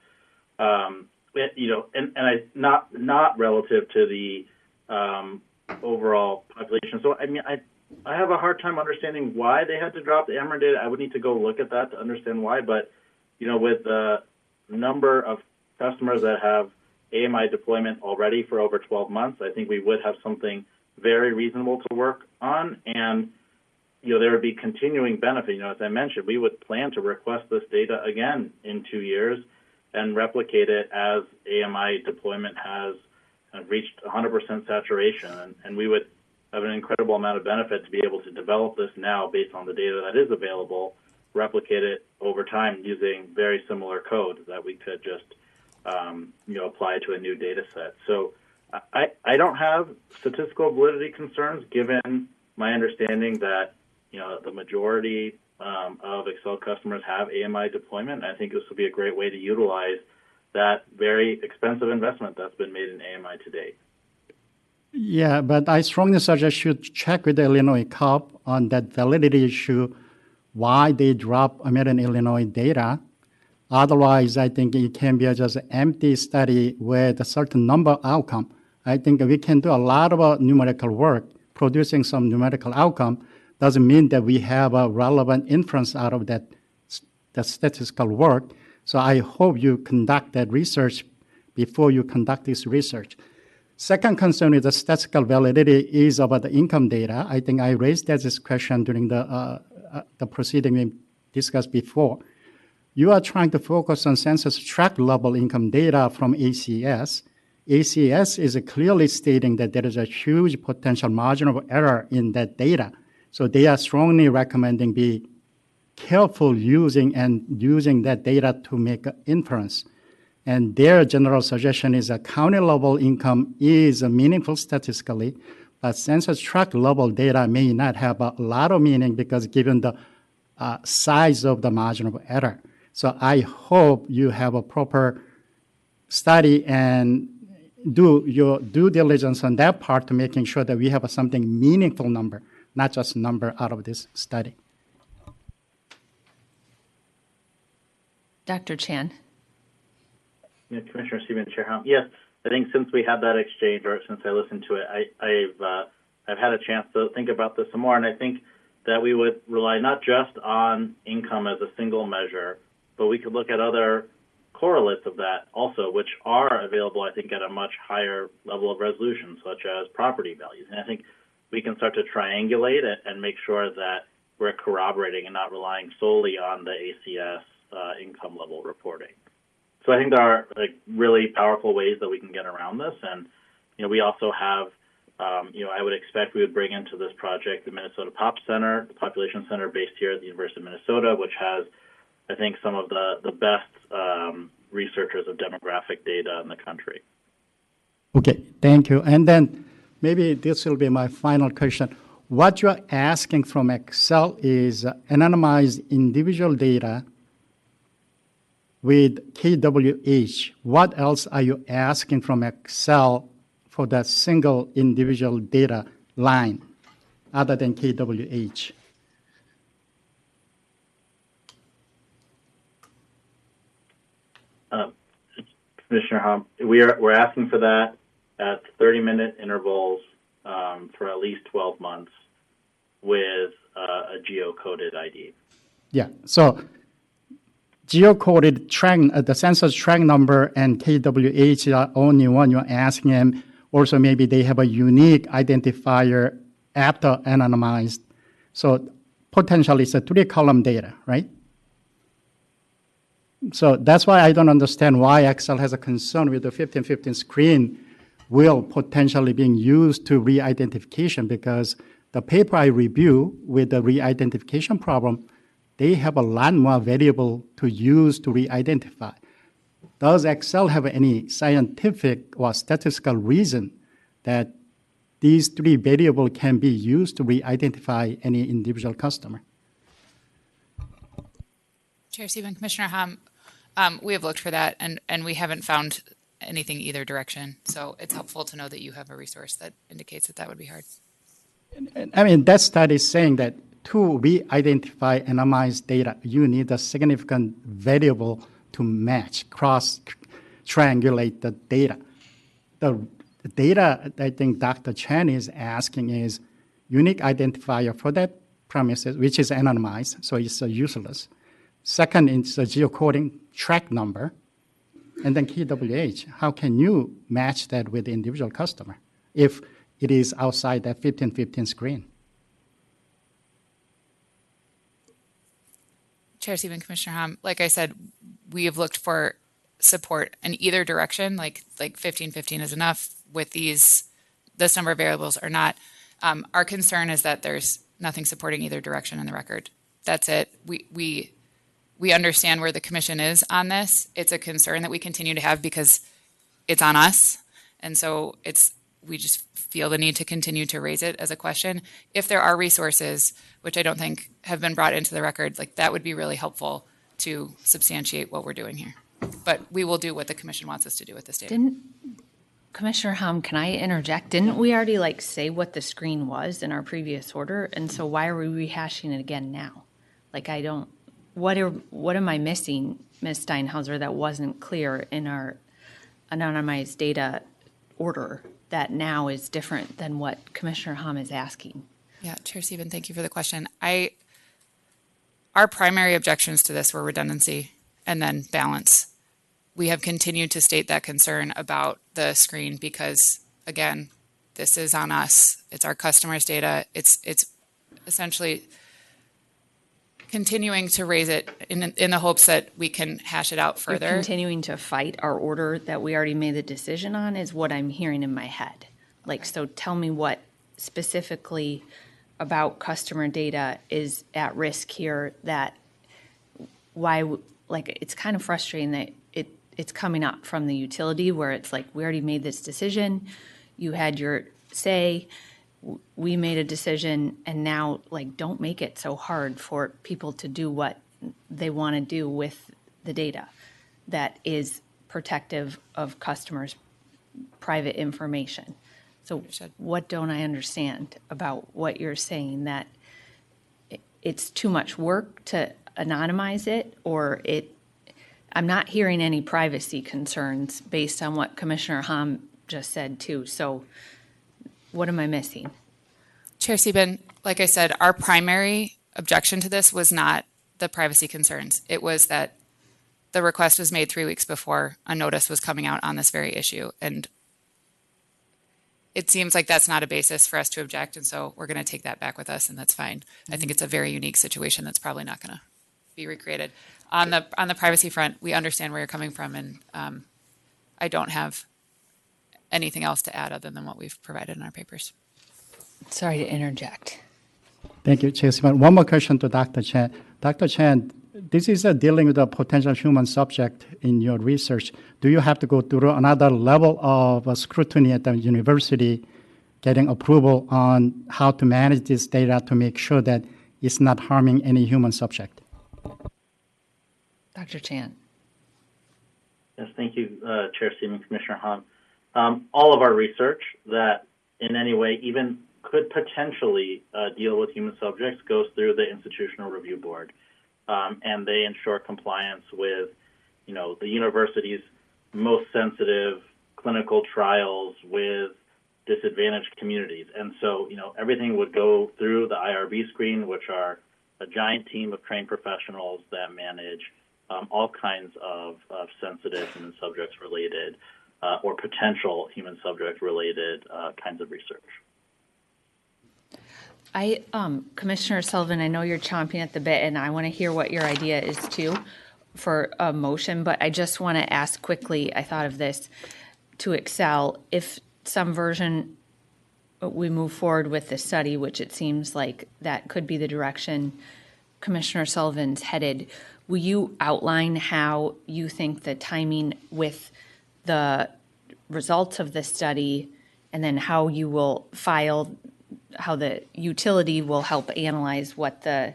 S17: Not relative to the overall population. So, I have a hard time understanding why they had to drop the AMR data. I would need to go look at that to understand why. But, with the number of customers that have AMI deployment already for over 12 months, I think we would have something very reasonable to work on. And, there would be continuing benefit. As I mentioned, we would plan to request this data again in 2 years and replicate it as AMI deployment has reached 100% saturation. And we would have an incredible amount of benefit to be able to develop this now based on the data that is available, replicate it over time using very similar code that we could just apply to a new data set. So I don't have statistical validity concerns given my understanding that the majority of Xcel customers have AMI deployment. I think this would be a great way to utilize that very expensive investment that's been made in AMI to date.
S3: Yeah, but I strongly suggest you check with the Illinois COP on that validity issue, why they drop American Illinois data. Otherwise, I think it can be just an empty study with a certain number outcome. I think we can do a lot of numerical work. Producing some numerical outcome doesn't mean that we have a relevant inference out of that statistical work. So I hope you conduct that research before you conduct this research. Second concern is the statistical validity is about the income data. I think I raised this question during the proceeding we discussed before. You are trying to focus on census tract level income data from ACS. ACS is clearly stating that there is a huge potential margin of error in that data. So they are strongly recommending be careful using that data to make an inference. And their general suggestion is that county level income is meaningful statistically, but census tract level data may not have a lot of meaning because given the size of the margin of error. So I hope you have a proper study and do your due diligence on that part to making sure that we have something meaningful number, not just number out of this study.
S1: Dr. Chan.
S17: Commissioner Stephen, Chair Hom. Yes, I think since we had that exchange, or since I listened to it, I've had a chance to think about this some more, and I think that we would rely not just on income as a single measure, but we could look at other correlates of that also, which are available, I think, at a much higher level of resolution, such as property values. And I think we can start to triangulate it and make sure that we're corroborating and not relying solely on the ACS income level reporting. So I think there are really powerful ways that we can get around this, and we also have, I would expect we would bring into this project the Minnesota Pop Center, the Population Center based here at the University of Minnesota, which has, I think, some of the best researchers of demographic data in the country.
S3: Okay, thank you. And then maybe this will be my final question. What you're asking from Xcel is anonymized individual data with KWH. What else are you asking from Xcel for that single individual data line other than KWH?
S17: Commissioner Hum, we're asking for that at 30-minute intervals for at least 12 months with a geocoded ID.
S3: Yeah, so geocoded track, the census track number and KWH are only one you're asking them. Also, maybe they have a unique identifier after anonymized. So potentially it's a 3-column data, right? So that's why I don't understand why Xcel has a concern with the 1515 screen will potentially being used to re-identification, because the paper I review with the re-identification problem, they have a lot more variable to use to re-identify. Does Xcel have any scientific or statistical reason that these 3 variables can be used to re-identify any individual customer?
S14: Chair Stephen, Commissioner Hom, we have looked for that, and we haven't found anything either direction. So it's helpful to know that you have a resource that indicates that would be hard.
S3: I mean, that study is saying that to re-identify anonymized data, you need a significant variable to match, cross-triangulate the data. The data I think Dr. Chen is asking is unique identifier for that premises, which is anonymized, so it's useless. Second, it's a geocoding track number. And then KWH, how can you match that with the individual customer if it is outside that 1515 screen?
S14: Chair Stephen, Commissioner Hom, like I said, we have looked for support in either direction, like 1515 is enough with this number of variables or not. Our concern is that there's nothing supporting either direction in the record. That's it. We understand where the commission is on this. It's a concern that we continue to have because it's on us. And so we just feel the need to continue to raise it as a question. If there are resources, which I don't think have been brought into the record, that would be really helpful to substantiate what we're doing here. But we will do what the commission wants us to do with this data.
S1: Commissioner Hum, can I interject? Didn't we already say what the screen was in our previous order? And so why are we rehashing it again now? What am I missing, Ms. Steinhauser, that wasn't clear in our anonymized data order that now is different than what Commissioner Hum is asking?
S14: Yeah, Chair Stephen, thank you for the question. Our primary objections to this were redundancy and then balance. We have continued to state that concern about the screen because, again, this is on us. It's our customers' data. It's essentially continuing to raise it in the hopes that we can hash it out further.
S1: You're continuing to fight our order that we already made the decision on is what I'm hearing in my head. So tell me what specifically about customer data is at risk here it's kind of frustrating that it's coming up from the utility where it's we already made this decision, you had your say, we made a decision, and now don't make it so hard for people to do what they want to do with the data that is protective of customers' private information. So what don't I understand about what you're saying, that it's too much work to anonymize it, or I'm not hearing any privacy concerns based on what Commissioner Hom just said too. So what am I missing?
S14: Chair Stephen, like I said, our primary objection to this was not the privacy concerns. It was that the request was made 3 weeks before a notice was coming out on this very issue. And it seems like that's not a basis for us to object, and so we're going to take that back with us, and that's fine. I think it's a very unique situation that's probably not going to be recreated. On the privacy front, we understand where you're coming from, and I don't have anything else to add other than what we've provided in our papers.
S1: Sorry to interject.
S3: Thank you, Chair Simon. One more question to Dr. Chen. Dr. Chen, this is dealing with a potential human subject in your research. Do you have to go through another level of scrutiny at the university, getting approval on how to manage this data to make sure that it's not harming any human subject?
S1: Dr. Chan.
S17: Yes, thank you, Chair Steven, Commissioner Hahn. All of our research that in any way even could potentially deal with human subjects goes through the Institutional Review Board, and they ensure compliance with, the university's most sensitive clinical trials with disadvantaged communities. And so, everything would go through the IRB screen, which are a giant team of trained professionals that manage all kinds of sensitive human subjects related or potential human subject related kinds of research.
S1: Commissioner Sullivan, I know you're chomping at the bit, and I want to hear what your idea is too for a motion, but I just want to ask quickly, I thought of this, to Xcel, if some version we move forward with the study, which it seems like that could be the direction Commissioner Sullivan's headed, will you outline how you think the timing with the results of the study and then how you will file, how the utility will help analyze what the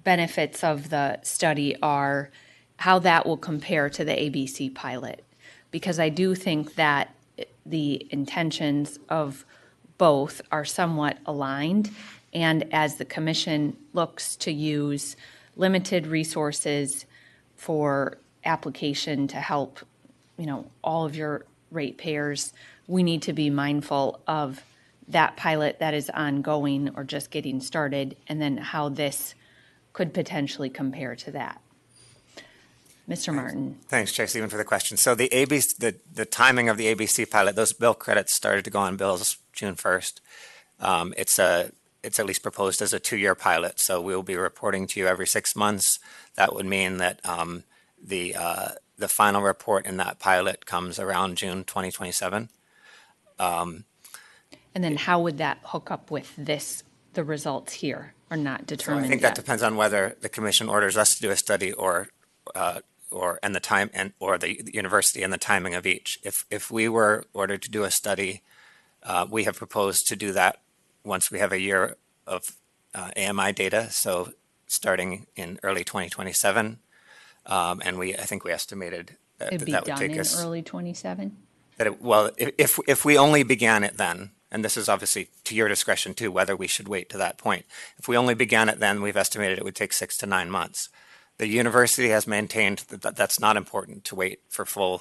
S1: benefits of the study are, how that will compare to the ABC pilot? Because I do think that the intentions of both are somewhat aligned, and as the commission looks to use limited resources for application to help, all of your ratepayers, we need to be mindful of that pilot that is ongoing or just getting started, and then how this could potentially compare to that. Mr. Martin.
S13: Thanks, Chair Stephen, for the question. So the timing of the ABC pilot, those bill credits started to go on bills June 1st. It's at least proposed as a 2-year pilot, so we'll be reporting to you every 6 months. That would mean that the final report in that pilot comes around June 2027.
S1: And then how would that hook up with the results here, or not determined?
S13: So I think that depends on whether the commission orders us to do a study or the university and the timing of each. If we were ordered to do a study, we have proposed to do that once we have a year of AMI data, so starting in early 2027, and I think we estimated that
S1: It'd be
S13: that would
S1: done
S13: take
S1: in
S13: us
S1: early 27?
S13: If we only began it then, and this is obviously to your discretion too, whether we should wait to that point. If we only began it then, we've estimated it would take 6 to 9 months. The university has maintained that that's not important to wait for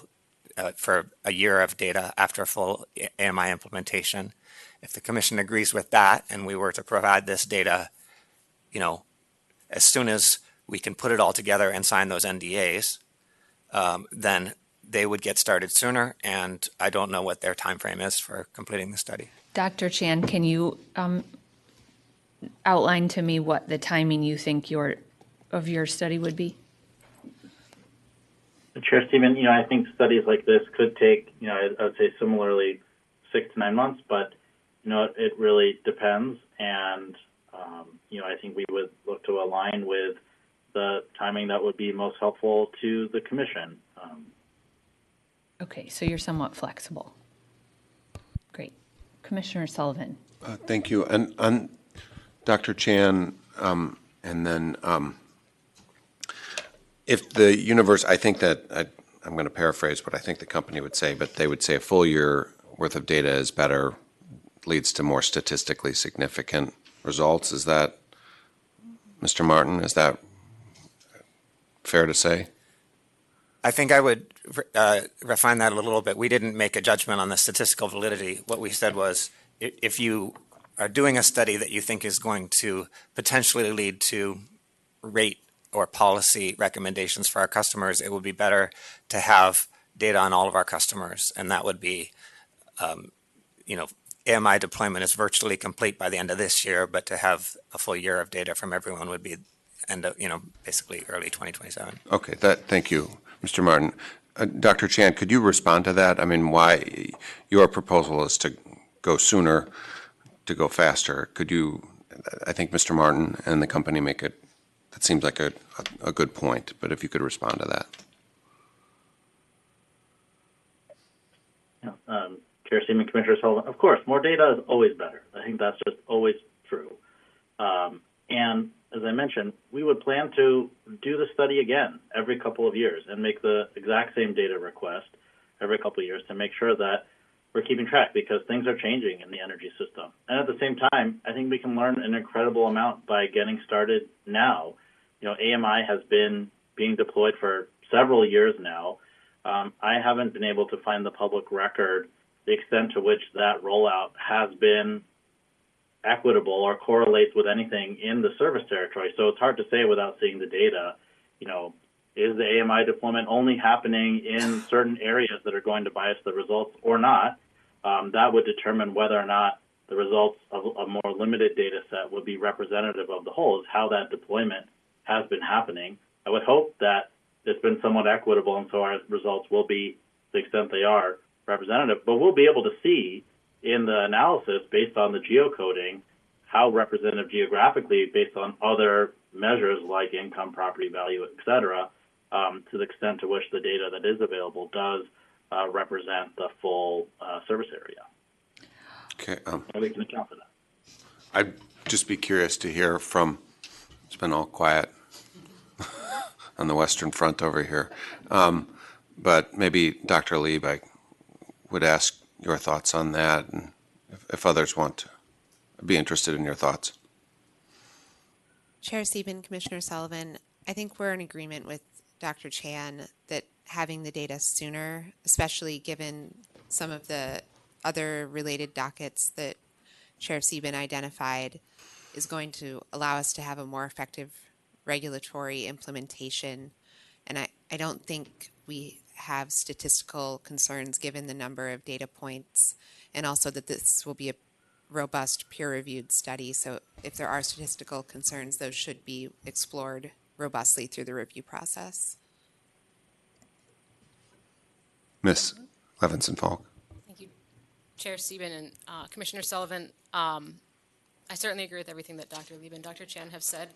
S13: a year of data after a full AMI implementation. If the commission agrees with that, and we were to provide this data, as soon as we can put it all together and sign those NDAs, then they would get started sooner, and I don't know what their time frame is for completing the study.
S1: Dr. Chan, can you outline to me what the timing you think of your study would be?
S17: Chair Stephen, I think studies like this could take, I would say similarly 6 to 9 months, but, it really depends. And, I think we would look to align with the timing that would be most helpful to the commission.
S1: Okay, so you're somewhat flexible. Great. Commissioner Sullivan.
S4: Thank you. And Dr. Chan, and then if the universe, I think that, I'm going to paraphrase what I think the company would say, but they would say a full year worth of data is better, leads to more statistically significant results. Is that, Mr. Martin, is that fair to say?
S13: I think I would refine that a little bit. We didn't make a judgment on the statistical validity. What we said was, if you are doing a study that you think is going to potentially lead to rate or policy recommendations for our customers, it would be better to have data on all of our customers, and that would be, AMI deployment is virtually complete by the end of this year, but to have a full year of data from everyone would be basically early 2027.
S4: Okay, thank you, Mr. Martin. Dr. Chan, could you respond to that? I mean, why your proposal is to go sooner, to go faster. Could you, I think Mr. Martin and the company make it, that seems like a good point, but if you could respond to that.
S17: Chair Seaman, Commissioner Sullivan, of course, more data is always better. I think that's just always true. And as I mentioned, we would plan to do the study again every couple of years and make the exact same data request every couple of years to make sure that we're keeping track, because things are changing in the energy system. And at the same time, I think we can learn an incredible amount by getting started now. AMI has been being deployed for several years now. I haven't been able to find the public record the extent to which that rollout has been equitable or correlates with anything in the service territory. So it's hard to say without seeing the data, is the AMI deployment only happening in certain areas that are going to bias the results or not? That would determine whether or not the results of a more limited data set would be representative of the whole, is how that deployment has been happening. I would hope that it's been somewhat equitable, and so our results will be, to the extent they are, representative. But we'll be able to see in the analysis, based on the geocoding, how representative geographically, based on other measures like income, property value, et cetera, to the extent to which the data that is available does represent the full service area.
S4: Okay.
S17: And we can account for that.
S4: I'd just be curious to hear from, it's been all quiet on the Western Front over here, but maybe Dr. Lieb, I would ask your thoughts on that, and if others want to, I'd be interested in your thoughts.
S15: Chair Sieben, Commissioner Sullivan, I think we're in agreement with Dr. Chan that having the data sooner, especially given some of the other related dockets that Chair Sieben identified, is going to allow us to have a more effective regulatory implementation. And I don't think we have statistical concerns given the number of data points, and also that this will be a robust peer-reviewed study. So if there are statistical concerns, those should be explored robustly through the review process.
S4: Ms. Levinson-Falk.
S16: Thank you, Chair Sieben and Commissioner Sullivan. I certainly agree with everything that Dr. Lieb and Dr. Chan have said.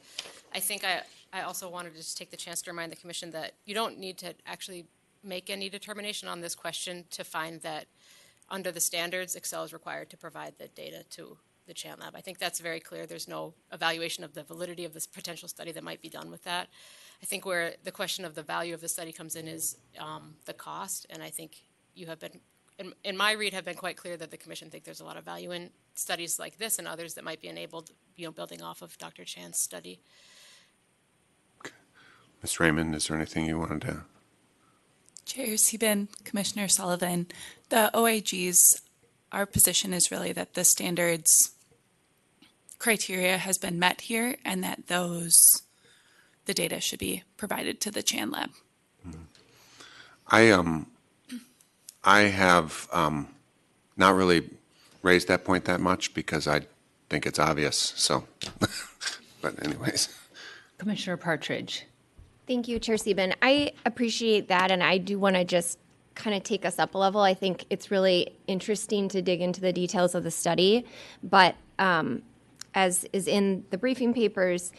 S16: I think I also wanted to just take the chance to remind the Commission that you don't need to actually make any determination on this question to find that under the standards, Xcel is required to provide the data to the Chan Lab. I think that's very clear. There's no evaluation of the validity of this potential study that might be done with that. I think where the question of the value of the study comes in is the cost, and I think you have been, in my read, have been quite clear that the Commission think there's a lot of value in studies like this and others that might be enabled, building off of Dr. Chan's study.
S4: Okay. Ms. Raymond, is there anything you wanted to?
S18: Chair Sieben, Commissioner Sullivan, the OAGs, our position is really that the standards criteria has been met here, and that the data should be provided to the Chan Lab.
S4: Mm-hmm. I have not really raised that point that much because I think it's obvious. So, but anyways.
S1: Commissioner Partridge.
S2: Thank you, Chair Sieben. I appreciate that, and I do want to just kind of take us up a level. I think it's really interesting to dig into the details of the study, but as is in the briefing papers,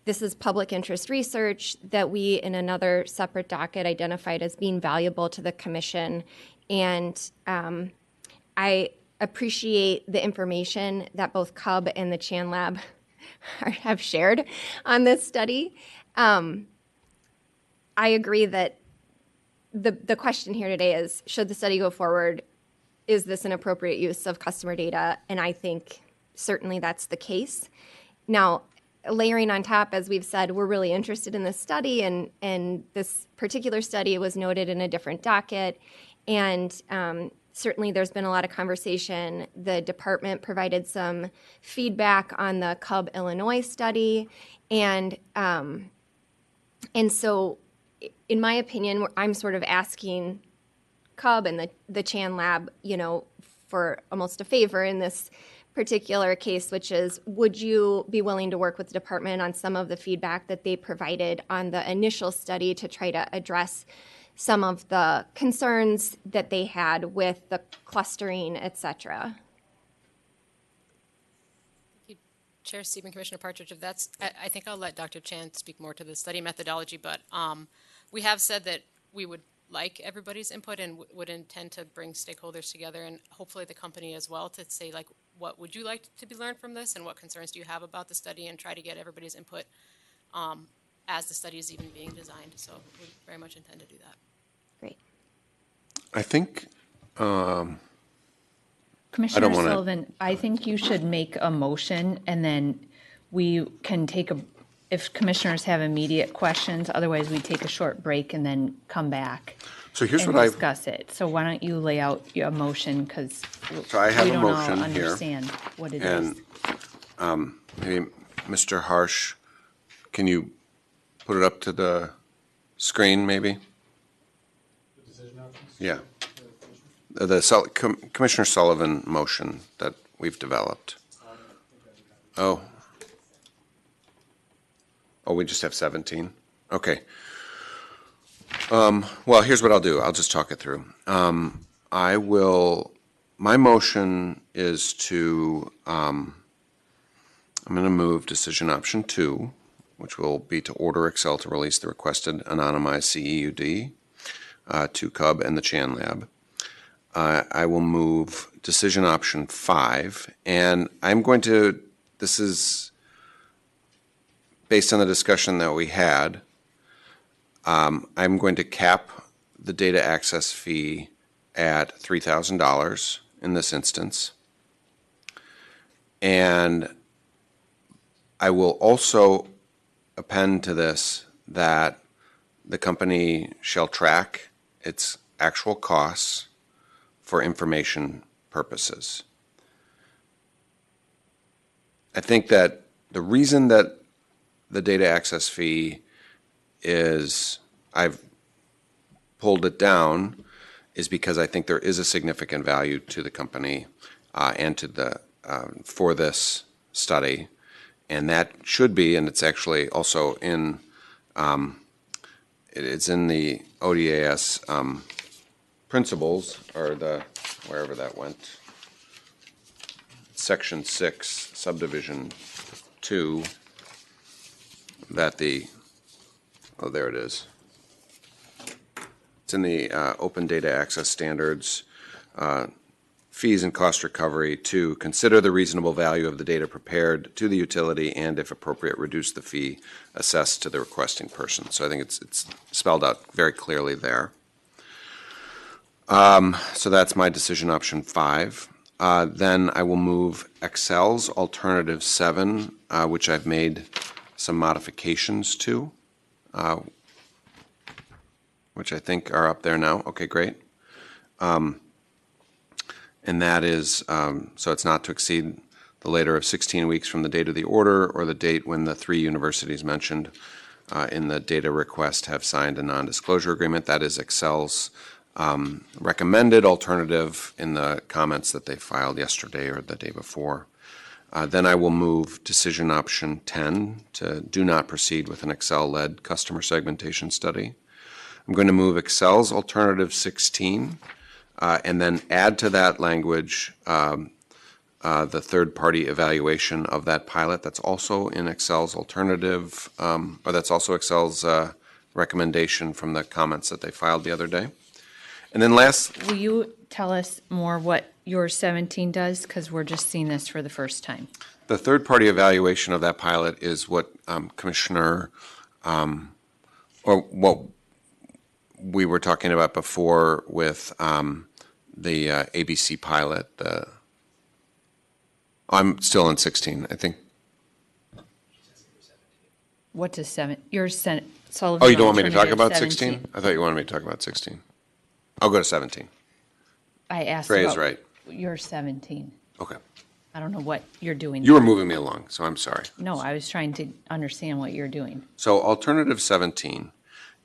S2: this is public interest research that we, in another separate docket, identified as being valuable to the Commission. And I appreciate the information that both CUB and the Chan Lab have shared on this study. I agree that the question here today is, should the study go forward? Is this an appropriate use of customer data? And I think certainly that's the case. Now, layering on top, as we've said, we're really interested in this study, and this particular study was noted in a different docket. And certainly there's been a lot of conversation. The department provided some feedback on the CUB Illinois study. And so in my opinion, I'm sort of asking CUB and the Chan Lab, for almost a favor in this particular case, which is, would you be willing to work with the department on some of the feedback that they provided on the initial study to try to address some of the concerns that they had with the clustering, et cetera?
S16: Chair Stephen, Commissioner Partridge, if that's, I think I'll let Dr. Chan speak more to the study methodology, but we have said that we would like everybody's input and would intend to bring stakeholders together and hopefully the company as well to say, like, what would you like to be learned from this and what concerns do you have about the study, and try to get everybody's input as the study is even being designed. So we very much intend to do that.
S2: Great.
S4: I think,
S1: Commissioner Sullivan, I think you should make a motion and then we can take if commissioners have immediate questions, otherwise we take a short break and then come back.
S4: So here's
S1: and
S4: what
S1: discuss it. So why don't you lay out your motion, because
S4: So I have
S1: we
S4: a
S1: don't
S4: motion
S1: all
S4: here.
S1: understand what it
S4: And
S1: is.
S4: maybe Mr. Harsh, can you put it up to the screen, maybe?
S19: The decision options?
S4: Yeah. Commissioner Sullivan motion that we've developed. Oh, we just have 17? Okay. Well, here's what I'll do. I'll just talk it through. My motion is I'm going to move decision option 2, which will be to order Xcel to release the requested anonymized CEUD to Cub and the Chan Lab. I will move decision option 5, and this is based on the discussion that we had. I'm going to cap the data access fee at $3,000 in this instance. And I will also append to this that the company shall track its actual costs for information purposes. I think that the reason that the data access fee I've pulled it down is because I think there is a significant value to the company and to for this study, and that should be, and it's actually also in it's in the ODAS principles, or wherever that went, section 6 subdivision 2, that there it is. It's in the Open Data Access Standards, fees and cost recovery, to consider the reasonable value of the data prepared to the utility and, if appropriate, reduce the fee assessed to the requesting person. So I think it's spelled out very clearly there. So that's my decision option 5. Then I will move Xcel's alternative 7, which I've made some modifications to, which I think are up there now. Okay, great. And that is, so it's not to exceed the later of 16 weeks from the date of the order or the date when the 3 universities mentioned in the data request have signed a non-disclosure agreement. That is Xcel's recommended alternative in the comments that they filed yesterday or the day before. Then I will move decision option 10 to do not proceed with an Xcel-led customer segmentation study. I'm going to move Xcel's alternative 16 and then add to that language the third-party evaluation of that pilot. That's also in Xcel's alternative, or that's also Xcel's recommendation from the comments that they filed the other day. And then last...
S1: Will you tell us more what your 17 does? Because we're just seeing this for the first time.
S4: The third-party evaluation of that pilot is what Commissioner, or what we were talking about before with the ABC pilot. I'm still in 16, I think.
S1: What does 7? Your Sullivan.
S4: Oh, you don't want me to talk about
S1: 17?
S4: 16? I thought you wanted me to talk about 16. I'll go to 17.
S1: I asked
S4: Trey
S1: about
S4: is right.
S1: your 17.
S4: Okay.
S1: I don't know what you're doing.
S4: You were moving me along, so I'm sorry.
S1: No, I was trying to understand what you're doing.
S4: So alternative 17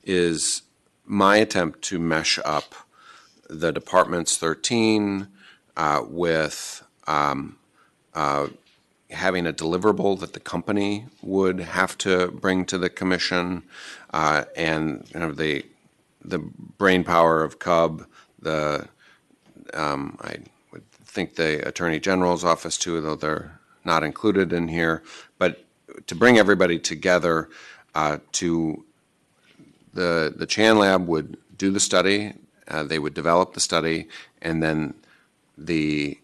S4: is my attempt to mesh up the department's 13 with having a deliverable that the company would have to bring to the commission, and the brain power of Cub, I would think the Attorney General's office too, though they're not included in here, but to bring everybody together to the Chan Lab would do the study, they would develop the study, and then the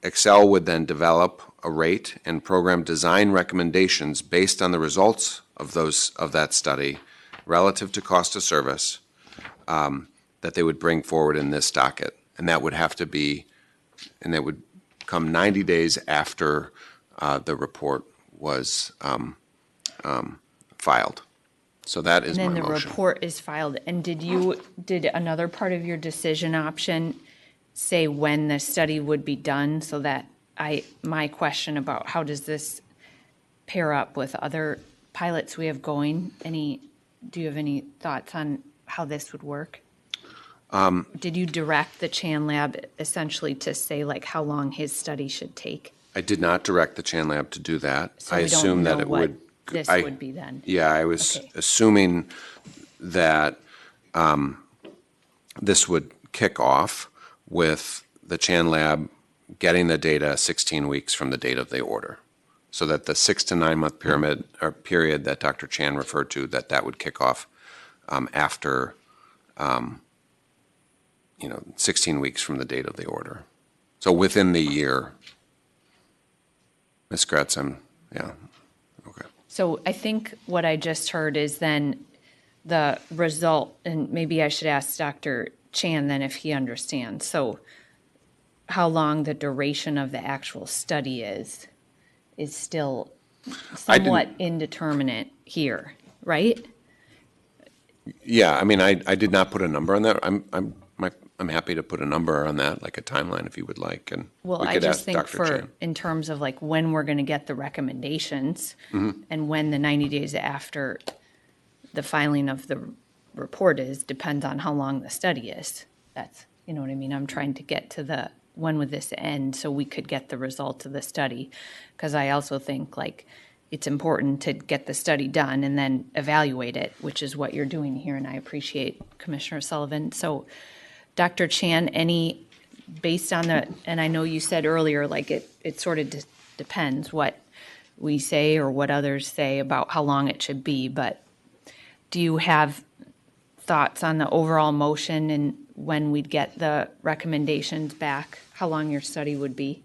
S4: Xcel would then develop a rate and program design recommendations based on the results of that study relative to cost of service that they would bring forward in this docket. And that would have to be, and it would come 90 days after the report was filed. So that is my motion.
S1: And then the report is filed. And did another part of your decision option say when the study would be done, so that my question about how does this pair up with other pilots we have going, do you have any thoughts on how this would work? Did you direct the Chan Lab essentially to say like how long his study should take?
S4: I did not direct the Chan Lab to do that.
S1: So
S4: I
S1: we don't
S4: assumed that
S1: know
S4: it
S1: what
S4: would.
S1: this would be then.
S4: Yeah, I was
S1: Okay.
S4: assuming that this would kick off with the Chan Lab getting the data 16 weeks from the date of the order, so that the 6 to 9 month period that Dr. Chan referred to, that would kick off after 16 weeks from the date of the order. So within the year. Ms. Gretz, yeah, okay.
S1: So I think what I just heard is then the result, and maybe I should ask Dr. Chan then if he understands. So how long the duration of the actual study is still somewhat indeterminate here, right?
S4: Yeah, I mean, I did not put a number on that. I'm happy to put a number on that, like a timeline if you would like, and
S1: Well,
S4: we
S1: I
S4: could
S1: just
S4: ask
S1: think
S4: Dr. Chan.
S1: in terms of like when we're going to get the recommendations and when the 90 days after the filing of the report depends on how long the study is. That's, you know what I mean? I'm trying to get to when would this end so we could get the results of the study. Because I also think like it's important to get the study done and then evaluate it, which is what you're doing here. And I appreciate Commissioner Sullivan. So Dr. Chan, based on and I know you said earlier, like it sort of depends what we say or what others say about how long it should be, but do you have thoughts on the overall motion and when we'd get the recommendations back, how long your study would be?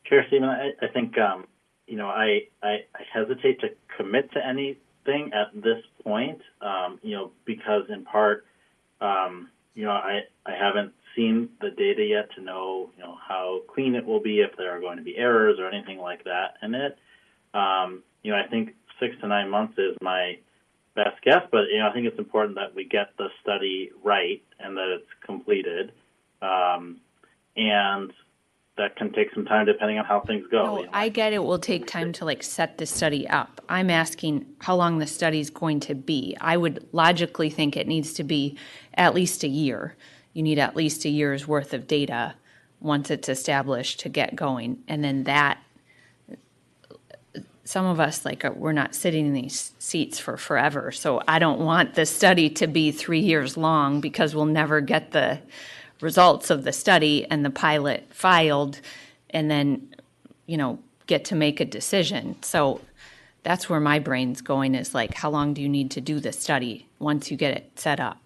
S17: Chair Stephen, I think, I hesitate to commit to anything at this point, because in part, I haven't seen the data yet to know, how clean it will be, if there are going to be errors or anything like that in it. I think 6 to 9 months is my best guess, but, I think it's important that we get the study right and that it's completed. And that can take some time depending on how things go.
S1: No, I get it will take time to like set the study up. I'm asking how long the study's going to be. I would logically think it needs to be at least a year. You need at least a year's worth of data once it's established to get going. And then some of us, we're not sitting in these seats for forever. So I don't want the study to be 3 years long because we'll never get the results of the study and the pilot filed and then, get to make a decision. So that's where my brain's going is like, how long do you need to do the study once you get it set up?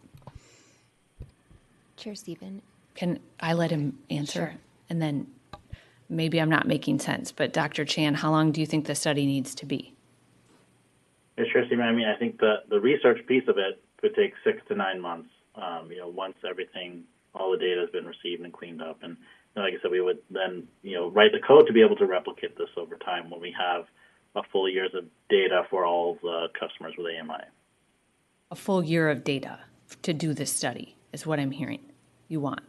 S2: Chair Stephen.
S1: Can I let him answer?
S2: Sure.
S1: And then maybe I'm not making sense, but Dr. Chan, how long do you think the study needs to be?
S17: Yeah, sure, Stephen. I mean, I think the research piece of it could take 6 to 9 months, once all the data has been received and cleaned up. And like I said, we would then, write the code to be able to replicate this over time when we have a full year's of data for all the customers with AMI.
S1: A full year of data to do this study is what I'm hearing you want.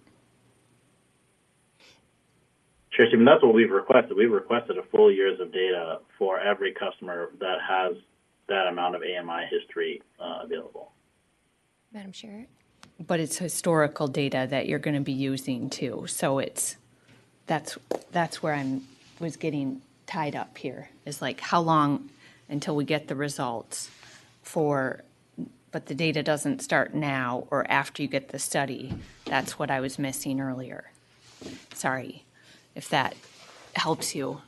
S17: Chair Stephen, that's what we've requested. We've requested a full year's of data for every customer that has that amount of AMI history available.
S2: Madam Chair.
S1: but it's historical data that you're going to be using too. So that's where was getting tied up here, is like how long until we get the results but the data doesn't start now or after you get the study. That's what I was missing earlier. Sorry if that helps you.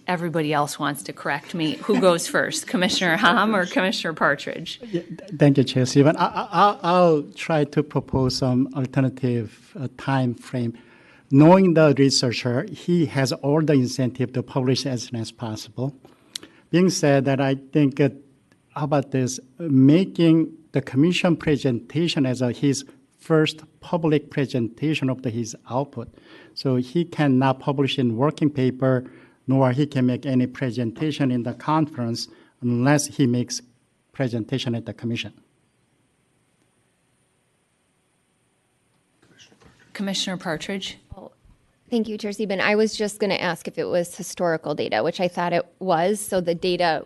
S1: Everybody else wants to correct me. Who goes first, Commissioner Hom or Commissioner Partridge?
S3: Yeah, thank you, Chair Stephen. I'll try to propose some alternative time frame. Knowing the researcher, he has all the incentive to publish as soon as possible. Being said that, I think, how about this, making the commission presentation as his first public presentation of his output. So he cannot publish in working paper, nor he can make any presentation in the conference unless he makes presentation at the commission.
S1: Commissioner Partridge.
S2: Thank you, Chair Sieben. I was just going to ask if it was historical data, which I thought it was, so the data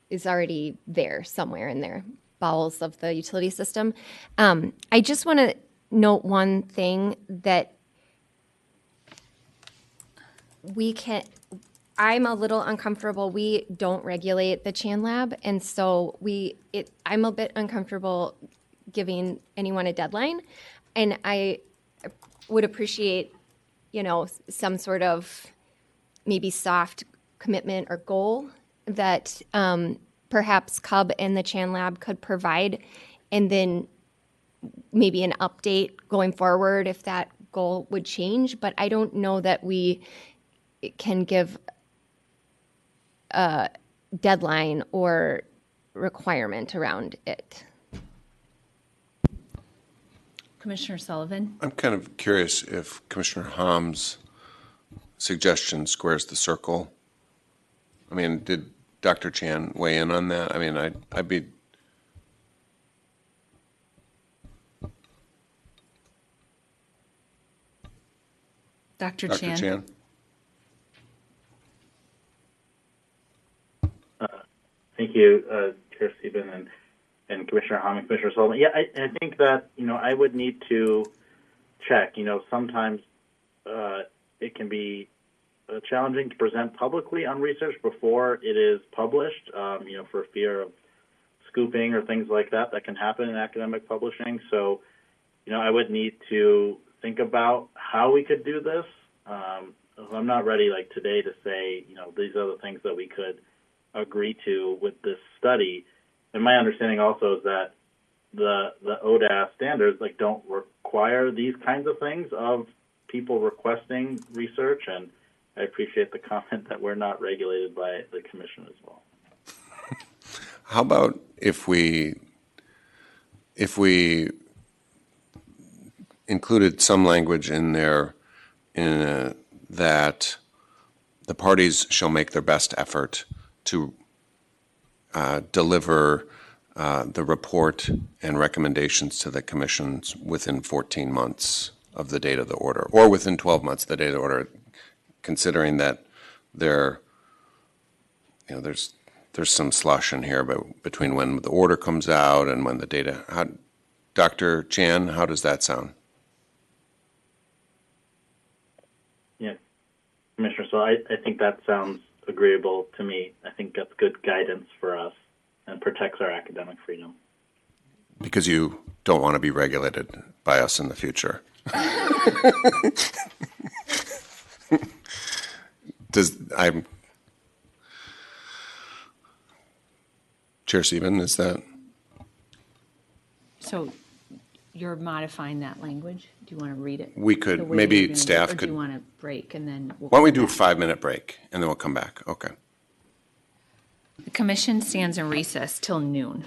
S2: is already there somewhere in their bowels of the utility system. I just want to note one thing that I'm a little uncomfortable. We don't regulate the Chan Lab, and so I'm a bit uncomfortable giving anyone a deadline, and I would appreciate, some sort of maybe soft commitment or goal that perhaps CUB and the Chan Lab could provide, and then maybe an update going forward if that goal would change. But I don't know that we can give a deadline or requirement around it.
S1: Commissioner Sullivan?
S4: I'm kind of curious if Commissioner Hom's suggestion squares the circle. I mean, did Dr. Chan weigh in on that? I mean, I'd be...
S1: Dr. Chan?
S17: Thank you, Chair Stephen and Commissioner Hom and Commissioner Sullivan. Yeah, I think that, I would need to check. Sometimes it can be challenging to present publicly on research before it is published, for fear of scooping or things like that can happen in academic publishing. So, I would need to think about how we could do this. I'm not ready today to say, these are the things that we could agree to with this study. And my understanding also is that the ODAS standards don't require these kinds of things of people requesting research, and I appreciate the comment that we're not regulated by the commission as well.
S4: How about if we included some language in there that the parties shall make their best effort to deliver the report and recommendations to the commissions within 14 months of the date of the order, or within 12 months of the date of the order, considering that there's some slush in here between when the order comes out and when the data. Dr. Chan, how does that sound?
S17: Yeah, Commissioner, so I think that sounds agreeable to me. I think that's good guidance for us and protects our academic freedom.
S4: Because you don't want to be regulated by us in the future. Chair Sieben, is that?
S1: So you're modifying that language? Do you want to read it?
S4: We could, maybe staff could.
S1: Or do you want to break and then?
S4: Why don't we do a 5-minute break and then we'll come back? Okay.
S1: The commission stands in recess till noon.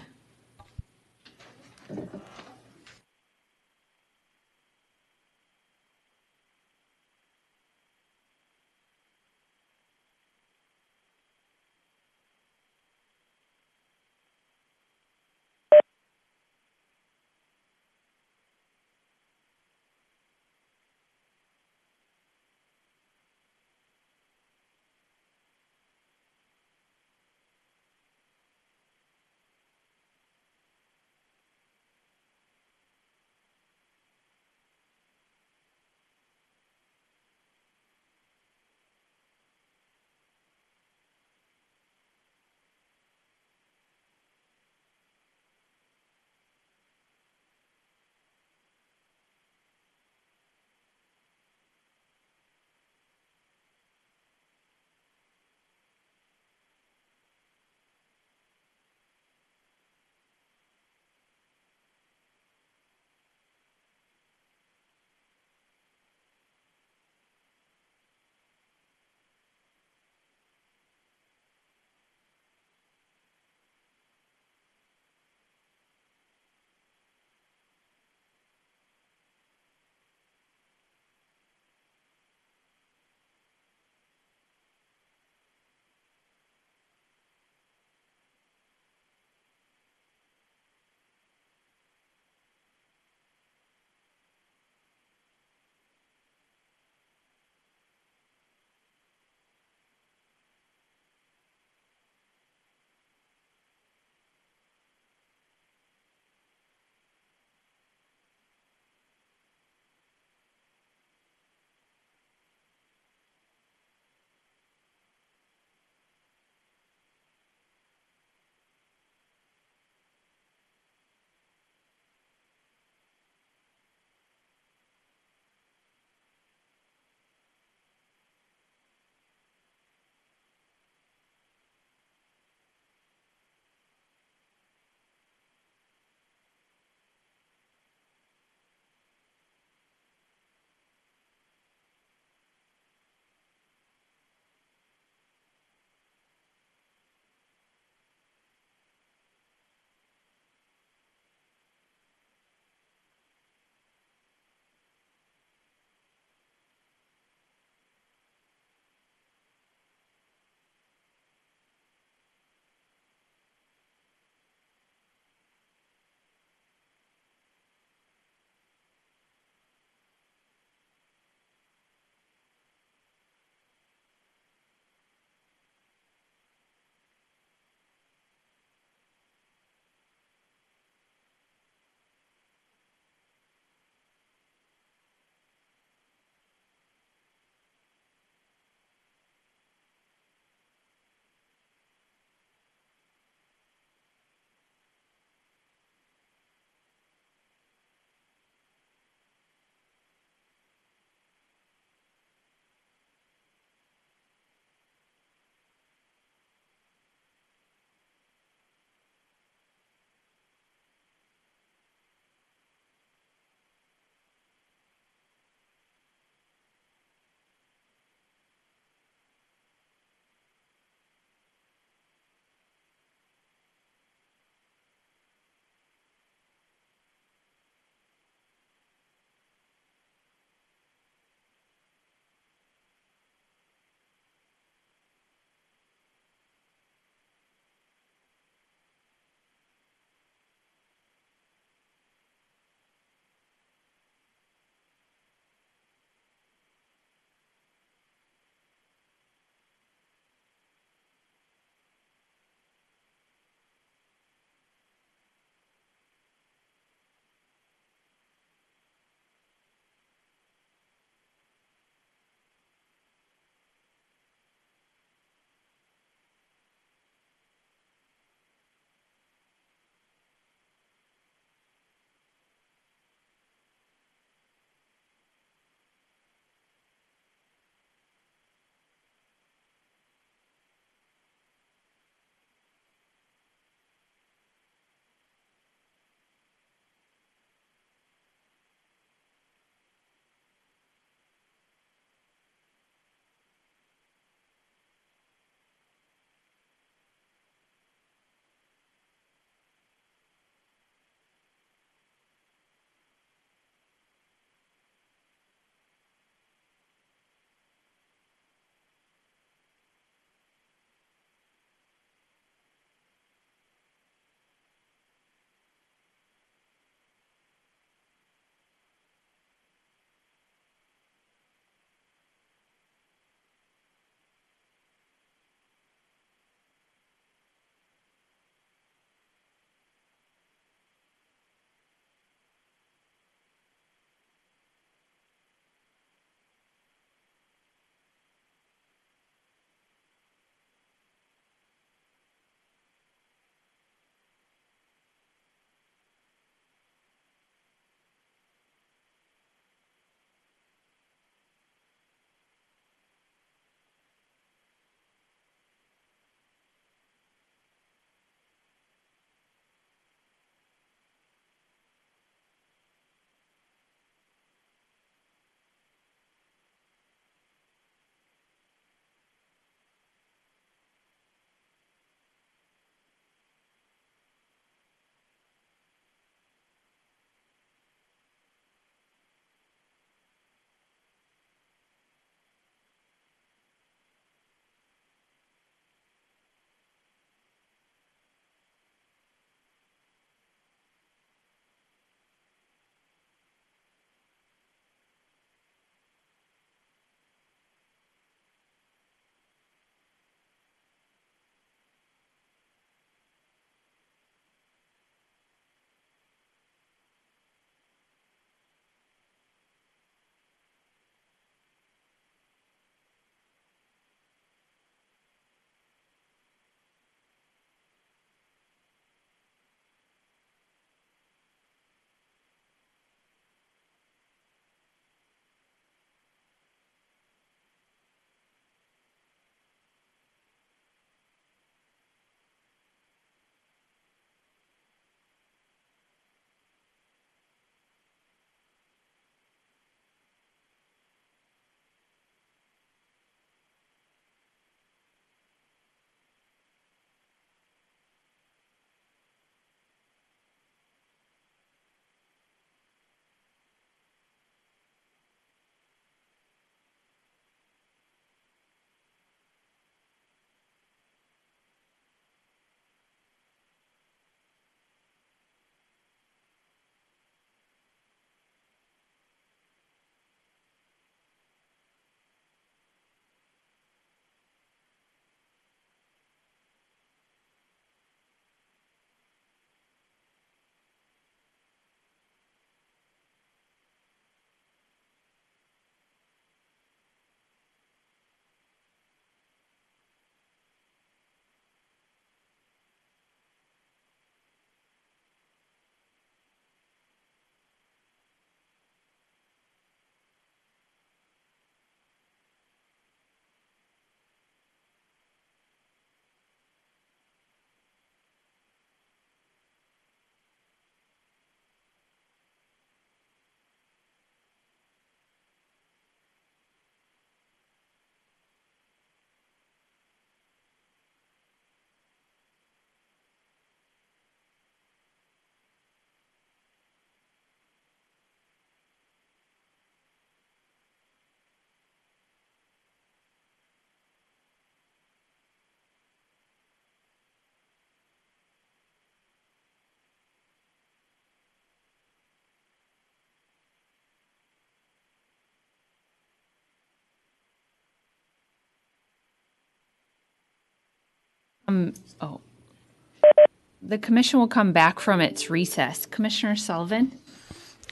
S1: The commission will come back from its recess. Commissioner Sullivan?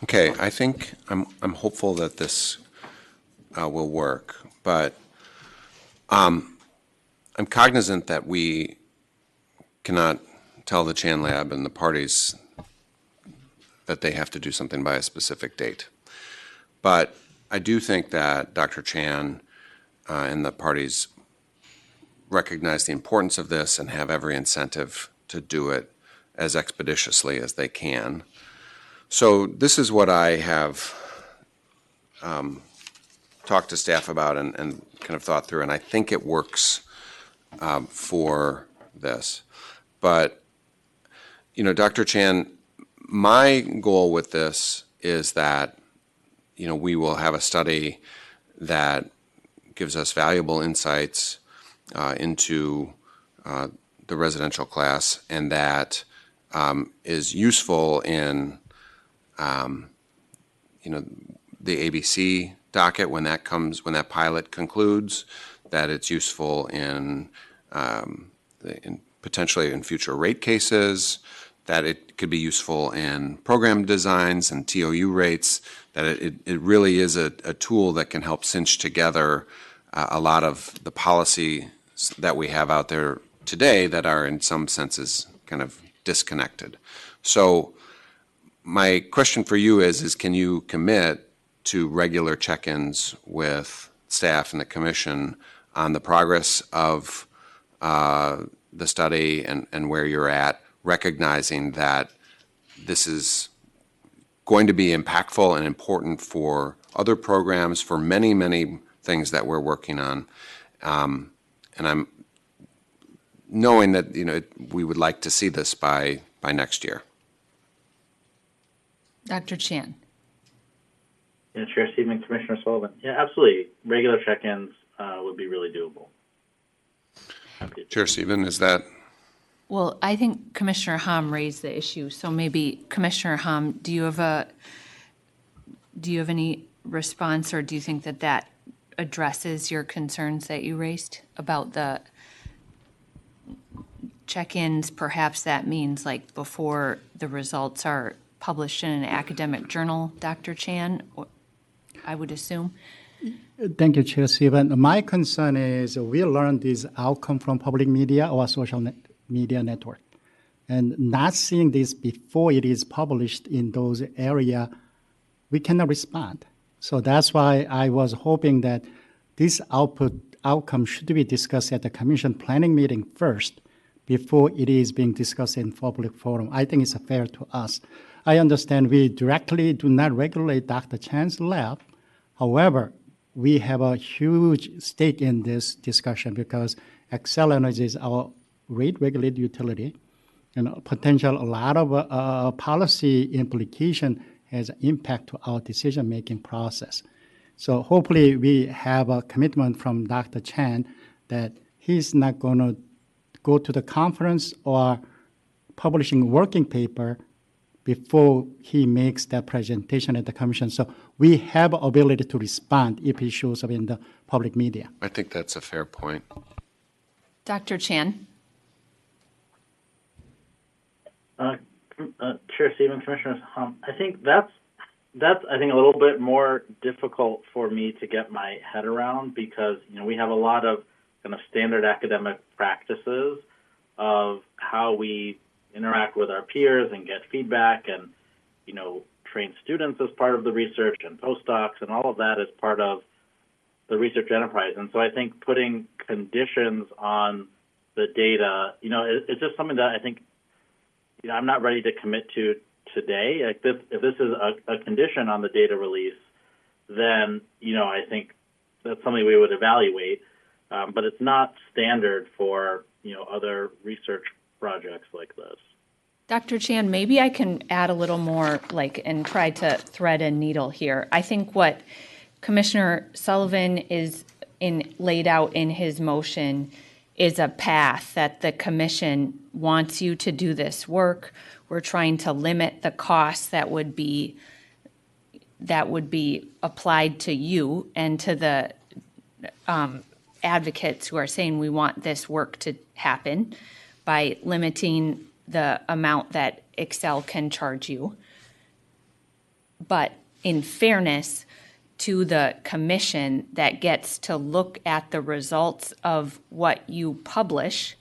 S4: Okay, I think I'm hopeful that this will work, but I'm cognizant that we cannot tell the Chan Lab and the parties that they have to do something by a specific date. But I do think that Dr. Chan and the parties recognize the importance of this and have every incentive to do it as expeditiously as they can. So this is what I have talked to staff about and kind of thought through, and I think it works for this. But, you know, Dr. Chan, my goal with this is that, you know, we will have a study that gives us valuable insights into the residential class, and that is useful in, you know, the ABC docket when that pilot concludes, that it's useful in potentially in future rate cases, that it could be useful in program designs and TOU rates, that it really is a tool that can help cinch together a lot of the policy that we have out there today that are in some senses kind of disconnected. So my question for you is can you commit to regular check-ins with staff and the commission on the progress of the study and where you're at, recognizing that this is going to be impactful and important for other programs, for many, many things that we're working on. And I'm knowing that, you know, we would like to see this by next year.
S1: Dr. Chan.
S17: Yeah, Chair Seaman, Commissioner Sullivan. Yeah, absolutely. Regular check-ins would be really doable.
S4: Chair Seaman, is that?
S1: Well, I think Commissioner Hom raised the issue, so maybe Commissioner Hom, do you have any response, or do you think that addresses your concerns that you raised about the check-ins? Perhaps that means like before the results are published in an academic journal, Dr. Chan, I would assume.
S3: Thank you, Chair Stephen. My concern is we learn this outcome from public media or social media network. And not seeing this before it is published in those areas, we cannot respond. So that's why I was hoping that this outcome should be discussed at the Commission planning meeting first before it is being discussed in public forum. I think it's fair to us. I understand we directly do not regulate Dr. Chan's lab. However, we have a huge stake in this discussion because Xcel Energy is our rate-regulated utility, and potential a lot of policy implication has impact to our decision-making process. So hopefully we have a commitment from Dr. Chan that he's not going to go to the conference or publishing working paper before he makes that presentation at the commission. So we have ability to respond if he shows up in the public media.
S4: I think that's a fair point.
S1: Dr. Chan.
S17: Chair Stephen, Commissioners, I think that's I think a little bit more difficult for me to get my head around because, you know, we have a lot of kind of standard academic practices of how we interact with our peers and get feedback and, you know, train students as part of the research and postdocs and all of that as part of the research enterprise. And so I think putting conditions on the data, you know, it's just something that I think, you know, I'm not ready to commit to today. Like this, if this is a condition on the data release, then, you know, I think that's something we would evaluate. But it's not standard for, you know, other research projects like this.
S1: Dr. Chan, maybe I can add a little more and try to thread a needle here. I think what Commissioner Sullivan is laid out in his motion is a path that the commission wants you to do this work. We're trying to limit the costs that would be applied to you and to the advocates who are saying we want this work to happen by limiting the amount that Xcel can charge you. But in fairness to the commission that gets to look at the results of what you publish,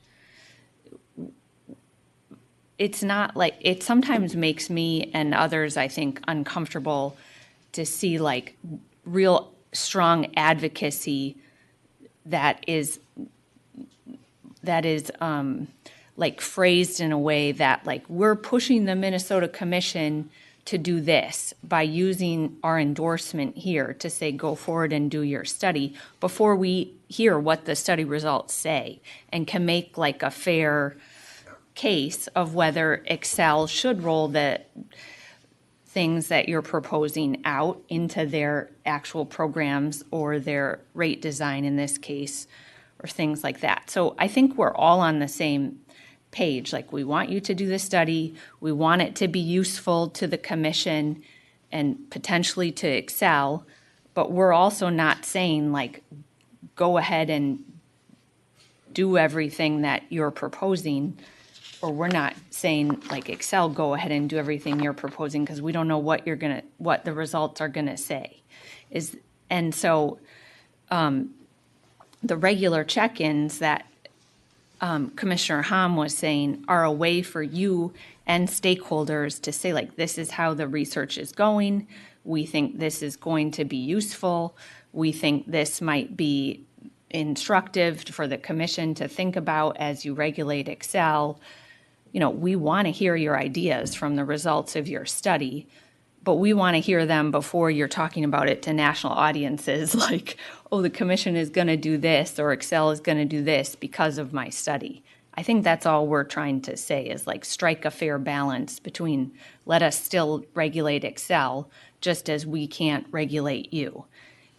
S1: it's not like, it sometimes makes me and others, I think, uncomfortable to see like real strong advocacy that is like phrased in a way that like we're pushing the Minnesota Commission to do this by using our endorsement here to say go forward and do your study before we hear what the study results say and can make like a fair case of whether Xcel should roll the things that you're proposing out into their actual programs or their rate design in this case or things like that. So I think we're all on the same page. Like we want you to do the study, we want it to be useful to the commission and potentially to Xcel, but we're also not saying like go ahead and do everything that you're proposing, or we're not saying like Xcel go ahead and do everything you're proposing because we don't know what the results are gonna say. So the regular check-ins that Commissioner Hom was saying are a way for you and stakeholders to say like, this is how the research is going. We think this is going to be useful. We think this might be instructive for the commission to think about as you regulate Xcel. You know, we want to hear your ideas from the results of your study, but we want to hear them before you're talking about it to national audiences like, oh, the commission is going to do this or Xcel is going to do this because of my study. I think that's all we're trying to say is like strike a fair balance between let us still regulate Xcel just as we can't regulate you.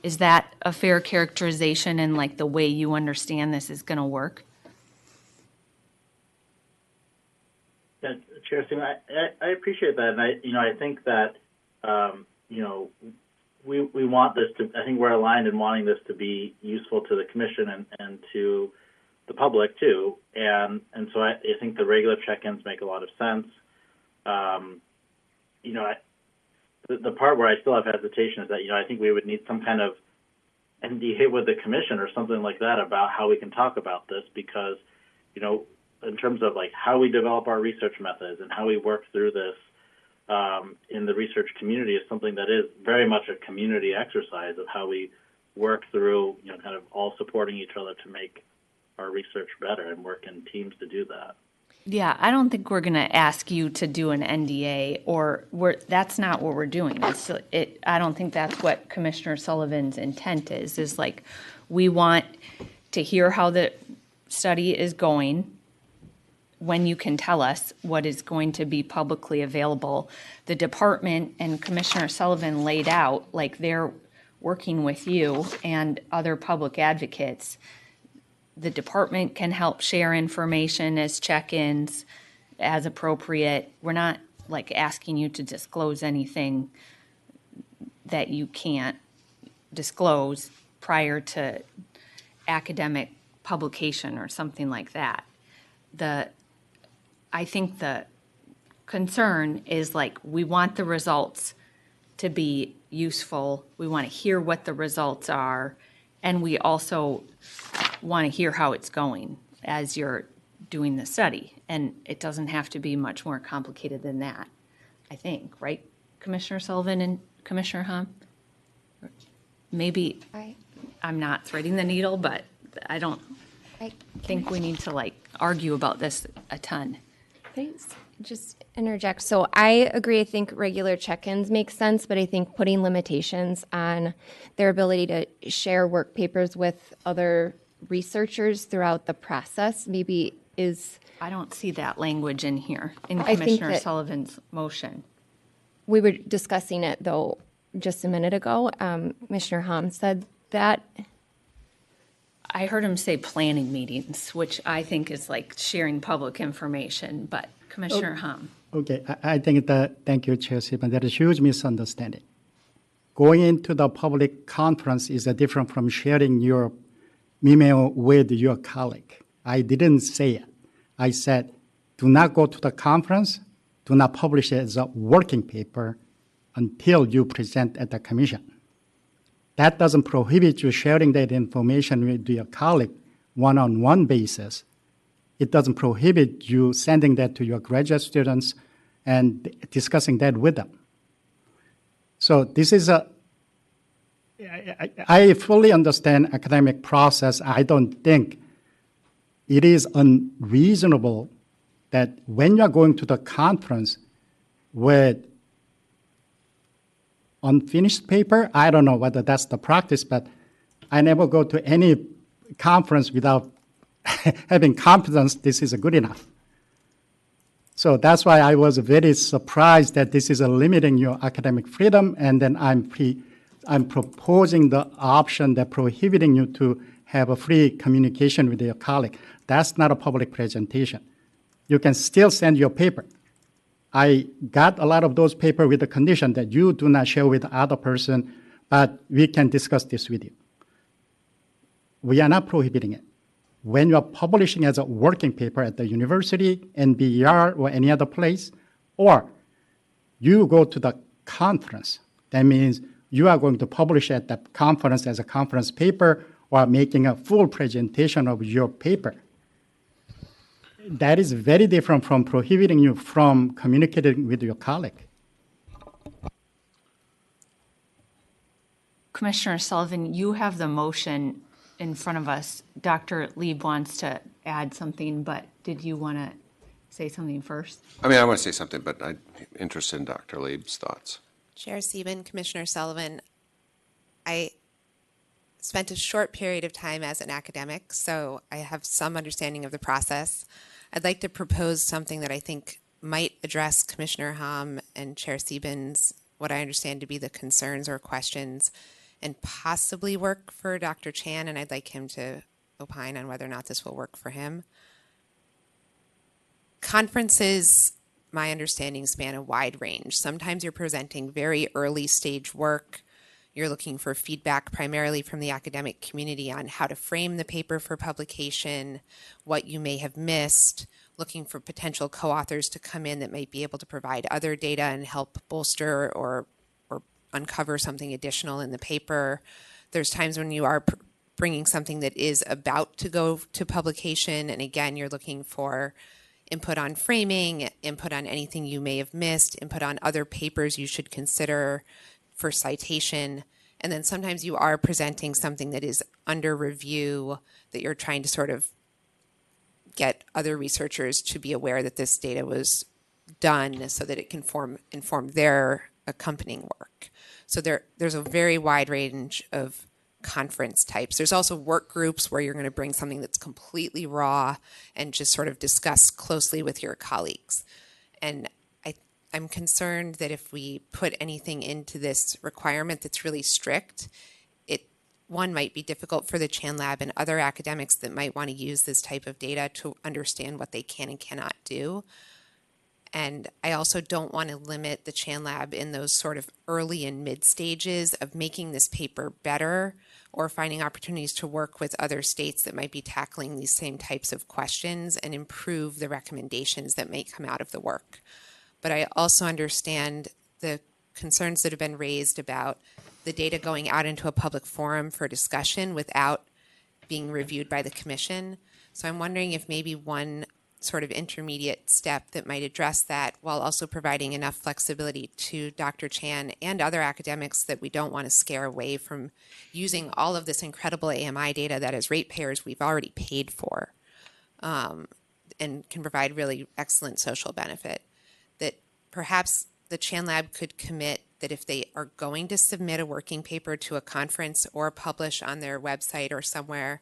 S1: Is that a fair characterization in like the way you understand this is going to work?
S17: Yeah, Chair Stephen, I appreciate that, and I think that we want this to. I think we're aligned in wanting this to be useful to the commission and to the public too, and so I think the regular check-ins make a lot of sense. The part where I still have hesitation is that I think we would need some kind of NDA with the commission or something like that about how we can talk about this because in terms of like how we develop our research methods and how we work through this in the research community is something that is very much a community exercise of how we work through, kind of all supporting each other to make our research better and work in teams to do that.
S1: Yeah, I don't think we're going to ask you to do an NDA that's not what we're doing. I don't think that's what Commissioner Sullivan's intent is like we want to hear how the study is going. When you can tell us what is going to be publicly available. The department and Commissioner Sullivan laid out, like they're working with you and other public advocates. The department can help share information as check-ins as appropriate. We're not like asking you to disclose anything that you can't disclose prior to academic publication or something like that. I think the concern is like we want the results to be useful. We want to hear what the results are, and we also want to hear how it's going as you're doing the study. And it doesn't have to be much more complicated than that, I think, right, Commissioner Sullivan and Commissioner Hom? Maybe I'm not threading the needle, but I don't think we need to like argue about this a ton.
S2: Thanks. Just interject. So I agree. I think regular check-ins make sense, but I think putting limitations on their ability to share work papers with other researchers throughout the process maybe is...
S1: I don't see that language in here in Commissioner Sullivan's motion.
S2: We were discussing it, though, just a minute ago. Commissioner Hom said that.
S1: I heard him say planning meetings, which I think is like sharing public information, but Commissioner Hom.
S3: Okay, I think thank you, Chair Stephen. There is a huge misunderstanding. Going into the public conference is different from sharing your email with your colleague. I didn't say it. I said, do not go to the conference, do not publish it as a working paper until you present at the commission. That doesn't prohibit you sharing that information with your colleague one-on-one basis. It doesn't prohibit you sending that to your graduate students and discussing that with them. So this is I fully understand academic process. I don't think it is unreasonable that when you're going to the conference with unfinished paper, I don't know whether that's the practice, but I never go to any conference without having confidence this is good enough. So that's why I was very surprised that this is limiting your academic freedom, and then I'm proposing the option that prohibiting you to have a free communication with your colleague. That's not a public presentation. You can still send your paper. I got a lot of those papers with the condition that you do not share with the other person, but we can discuss this with you. We are not prohibiting it. When you are publishing as a working paper at the university, NBER, or any other place, or you go to the conference, that means you are going to publish at the conference as a conference paper or making a full presentation of your paper. That is very different from prohibiting you from communicating with your colleague.
S1: Commissioner Sullivan, you have the motion in front of us. Dr. Lieb wants to add something, but did you want to say something first?
S4: I mean, I want to say something, but I'm interested in Dr. Lieb's thoughts.
S15: Chair Sieben, Commissioner Sullivan, I spent a short period of time as an academic, so I have some understanding of the process. I'd like to propose something that I think might address Commissioner Hom and Chair Sieben's, what I understand to be the concerns or questions, and possibly work for Dr. Chan, and I'd like him to opine on whether or not this will work for him. Conferences, my understanding, span a wide range. Sometimes you're presenting very early stage work. You're looking for feedback primarily from the academic community on how to frame the paper for publication, what you may have missed, looking for potential co-authors to come in that might be able to provide other data and help bolster or uncover something additional in the paper. There's times when you are bringing something that is about to go to publication, and again, you're looking for input on framing, input on anything you may have missed, input on other papers you should consider for citation. And then sometimes you are presenting something that is under review, that you're trying to sort of get other researchers to be aware that this data was done so that it can inform their accompanying work. So there's a very wide range of conference types. There's also work groups where you're going to bring something that's completely raw and just sort of discuss closely with your colleagues. And I'm concerned that if we put anything into this requirement that's really strict, one might be difficult for the Chan Lab and other academics that might want to use this type of data to understand what they can and cannot do. And I also don't want to limit the Chan Lab in those sort of early and mid stages of making this paper better or finding opportunities to work with other states that might be tackling these same types of questions and improve the recommendations that may come out of the work. But I also understand the concerns that have been raised about the data going out into a public forum for discussion without being reviewed by the commission. So I'm wondering if maybe one sort of intermediate step that might address that while also providing enough flexibility to Dr. Chan and other academics that we don't want to scare away from using all of this incredible AMI data that as ratepayers we've already paid for and can provide really excellent social benefit. That perhaps the Chan Lab could commit that if they are going to submit a working paper to a conference or publish on their website or somewhere,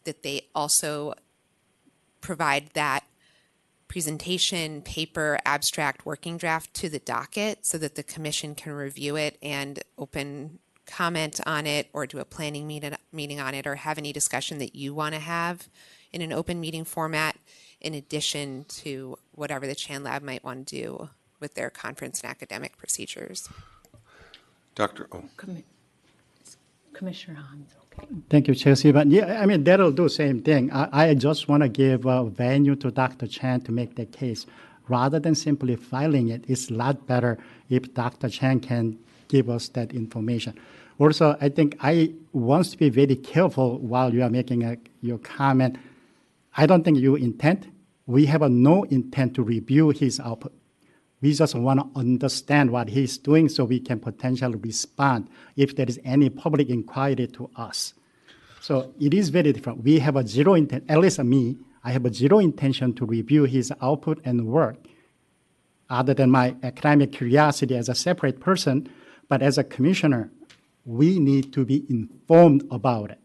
S15: that they also provide that presentation, paper, abstract, working draft to the docket so that the commission can review it and open comment on it or do a planning meeting on it or have any discussion that you want to have in an open meeting format in addition to whatever the Chan Lab might want to do with their conference and academic procedures.
S4: Dr.
S1: Commissioner Hanzo.
S3: Thank you, Chelsea. But yeah, I mean, that'll do the same thing. I just want to give a venue to Dr. Chan to make that case. Rather than simply filing it, it's a lot better if Dr. Chan can give us that information. Also, I think I want to be very careful while you are making your comment. I don't think you intend. We have no intent to review his output. We just want to understand what he's doing so we can potentially respond if there is any public inquiry to us. So it is very different. We have a zero intent, at least me, I have a zero intention to review his output and work other than my academic curiosity as a separate person. But as a commissioner, we need to be informed about it.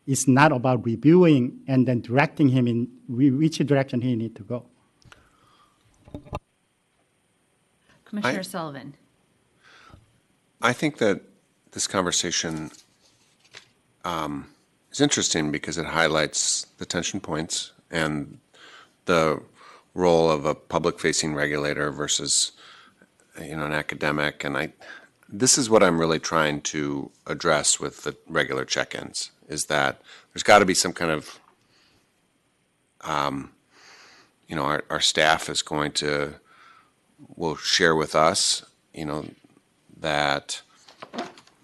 S3: It's not about reviewing and then directing him in which direction he needs to go.
S1: Commissioner Sullivan.
S4: I think that this conversation is interesting because it highlights the tension points and the role of a public-facing regulator versus, an academic. And this is what I'm really trying to address with the regular check-ins, is that there's got to be some kind of, our staff is going to, will share with us, that,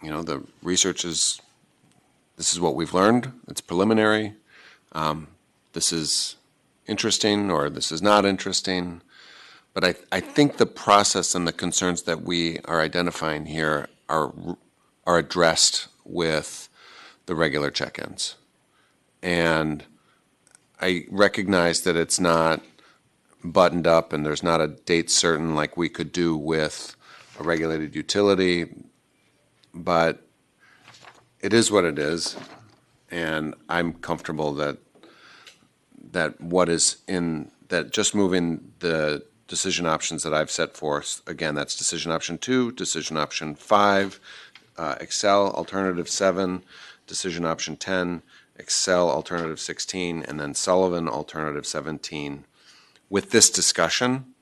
S4: the research is, this is what we've learned, it's preliminary, this is interesting or this is not interesting. But I think the process and the concerns that we are identifying here are addressed with the regular check-ins. And I recognize that it's not buttoned up and there's not a date certain like we could do with a regulated utility, but it is what it is. And I'm comfortable that what is in, that just moving the decision options that I've set forth, again, that's decision option 2, decision option 5, Xcel alternative 7, decision option 10, Xcel alternative 16, and then Sullivan alternative 17. With this discussion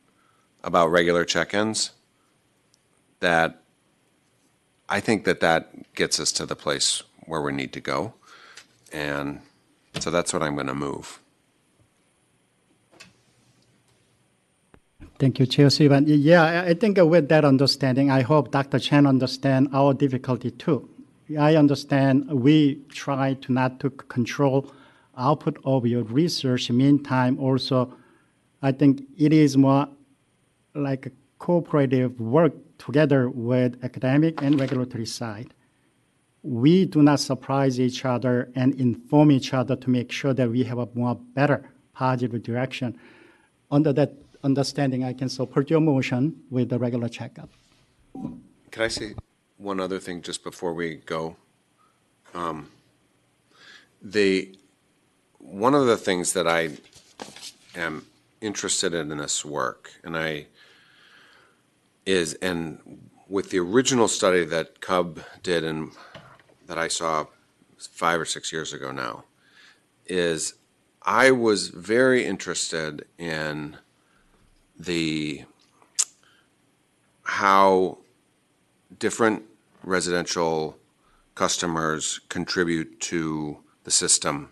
S4: about regular check-ins, that I think that gets us to the place where we need to go. And so that's what I'm going to move.
S3: Thank you, Chair Sivan. Yeah, I think with that understanding, I hope Dr. Chen understands our difficulty too. I understand we try to not to control output of your research. Meantime, also, I think it is more like a cooperative work together with academic and regulatory side. We do not surprise each other and inform each other to make sure that we have a more better positive direction. Under that understanding, I can support your motion with the regular checkup.
S4: Can I say one other thing just before we go? One of the things that I am interested in this work, and with the original study that Cub did and that I saw 5 or 6 years ago now, is I was very interested in how different residential customers contribute to the system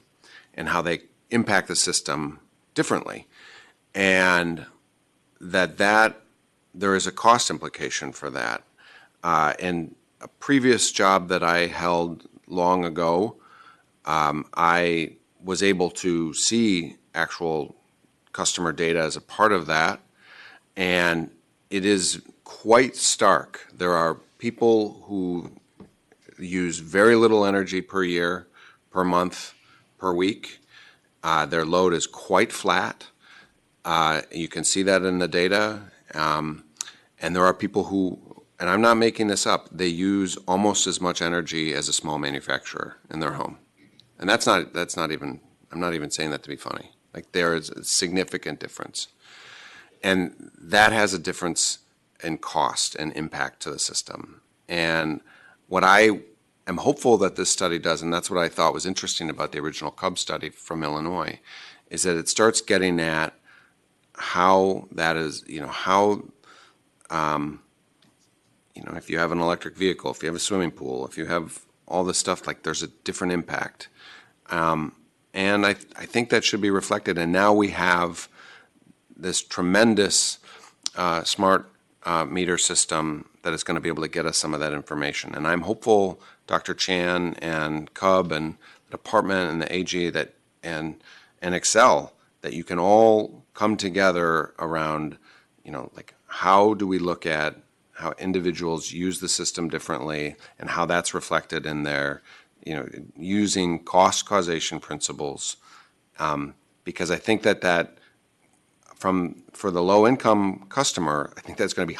S4: and how they impact the system differently, and that there is a cost implication for that. In a previous job that I held long ago, I was able to see actual customer data as a part of that, and it is quite stark. There are people who use very little energy per year, per month, per week. Their load is quite flat. You can see that in the data. And there are people who, and I'm not making this up, they use almost as much energy as a small manufacturer in their home. And that's not even, I'm not even saying that to be funny. Like, there is a significant difference. And that has a difference in cost and impact to the system. And what I am hopeful that this study does, and that's what I thought was interesting about the original Cub study from Illinois, is that it starts getting at how that is, if you have an electric vehicle, if you have a swimming pool, if you have all this stuff, like there's a different impact. And I think that should be reflected. And now we have this tremendous smart meter system that is going to be able to get us some of that information. And I'm hopeful Dr. Chan and Cub and the department and the AG that and Xcel, that you can all come together around, like how do we look at how individuals use the system differently and how that's reflected in their, using cost causation principles. Because I think that for the low income customer, I think that's going to be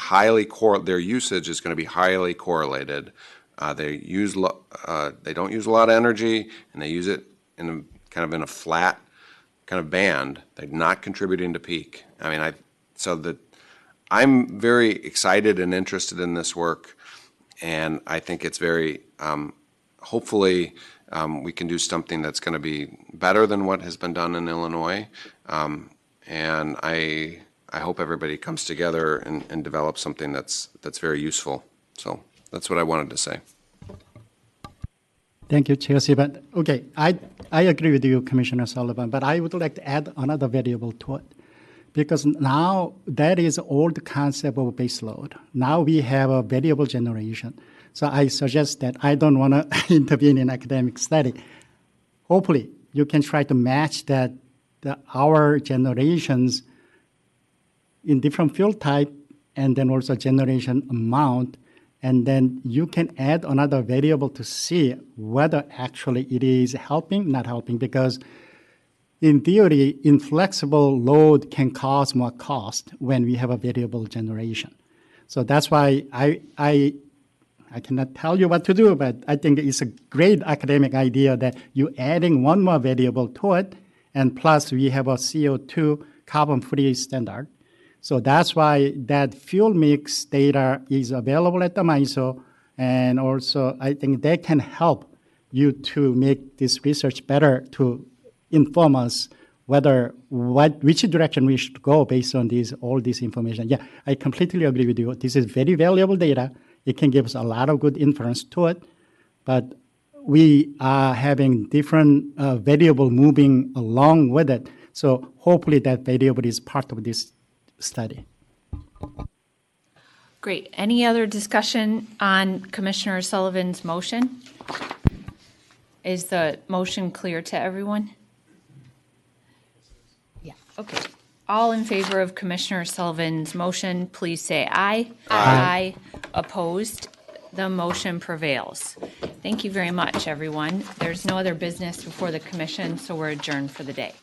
S4: their usage is going to be highly correlated. They don't use a lot of energy, and they use it in a flat kind of band. They're not contributing to peak. I'm very excited and interested in this work, and I think it's very hopefully we can do something that's going to be better than what has been done in Illinois. And I hope everybody comes together and develops something that's very useful. So that's what I wanted to say.
S3: Thank you, Chair Sieben. Okay, I agree with you, Commissioner Sullivan, but I would like to add another variable to it. Because now that is old concept of base load. Now we have a variable generation. So I suggest that I don't want to intervene in academic study. Hopefully, you can try to match that our generations in different fuel type and then also generation amount, and then you can add another variable to see whether actually it is helping, not helping, because in theory, inflexible load can cause more cost when we have a variable generation. So that's why I cannot tell you what to do, but I think it's a great academic idea that you adding one more variable to it, and plus we have a CO2 carbon-free standard. So that's why that fuel mix data is available at the MISO, and also I think that can help you to make this research better to inform us which direction we should go based on all this information. Yeah, I completely agree with you. This is very valuable data. It can give us a lot of good inference to it, but we are having different variable moving along with it. So hopefully that variable is part of this study.
S1: Great. Any other discussion on Commissioner Sullivan's motion? Is the motion clear to everyone? Yeah. Okay. All in favor of Commissioner Sullivan's motion, please say aye. Aye. Opposed? The motion prevails. Thank you very much, everyone. There's no other business before the commission, so we're adjourned for the day.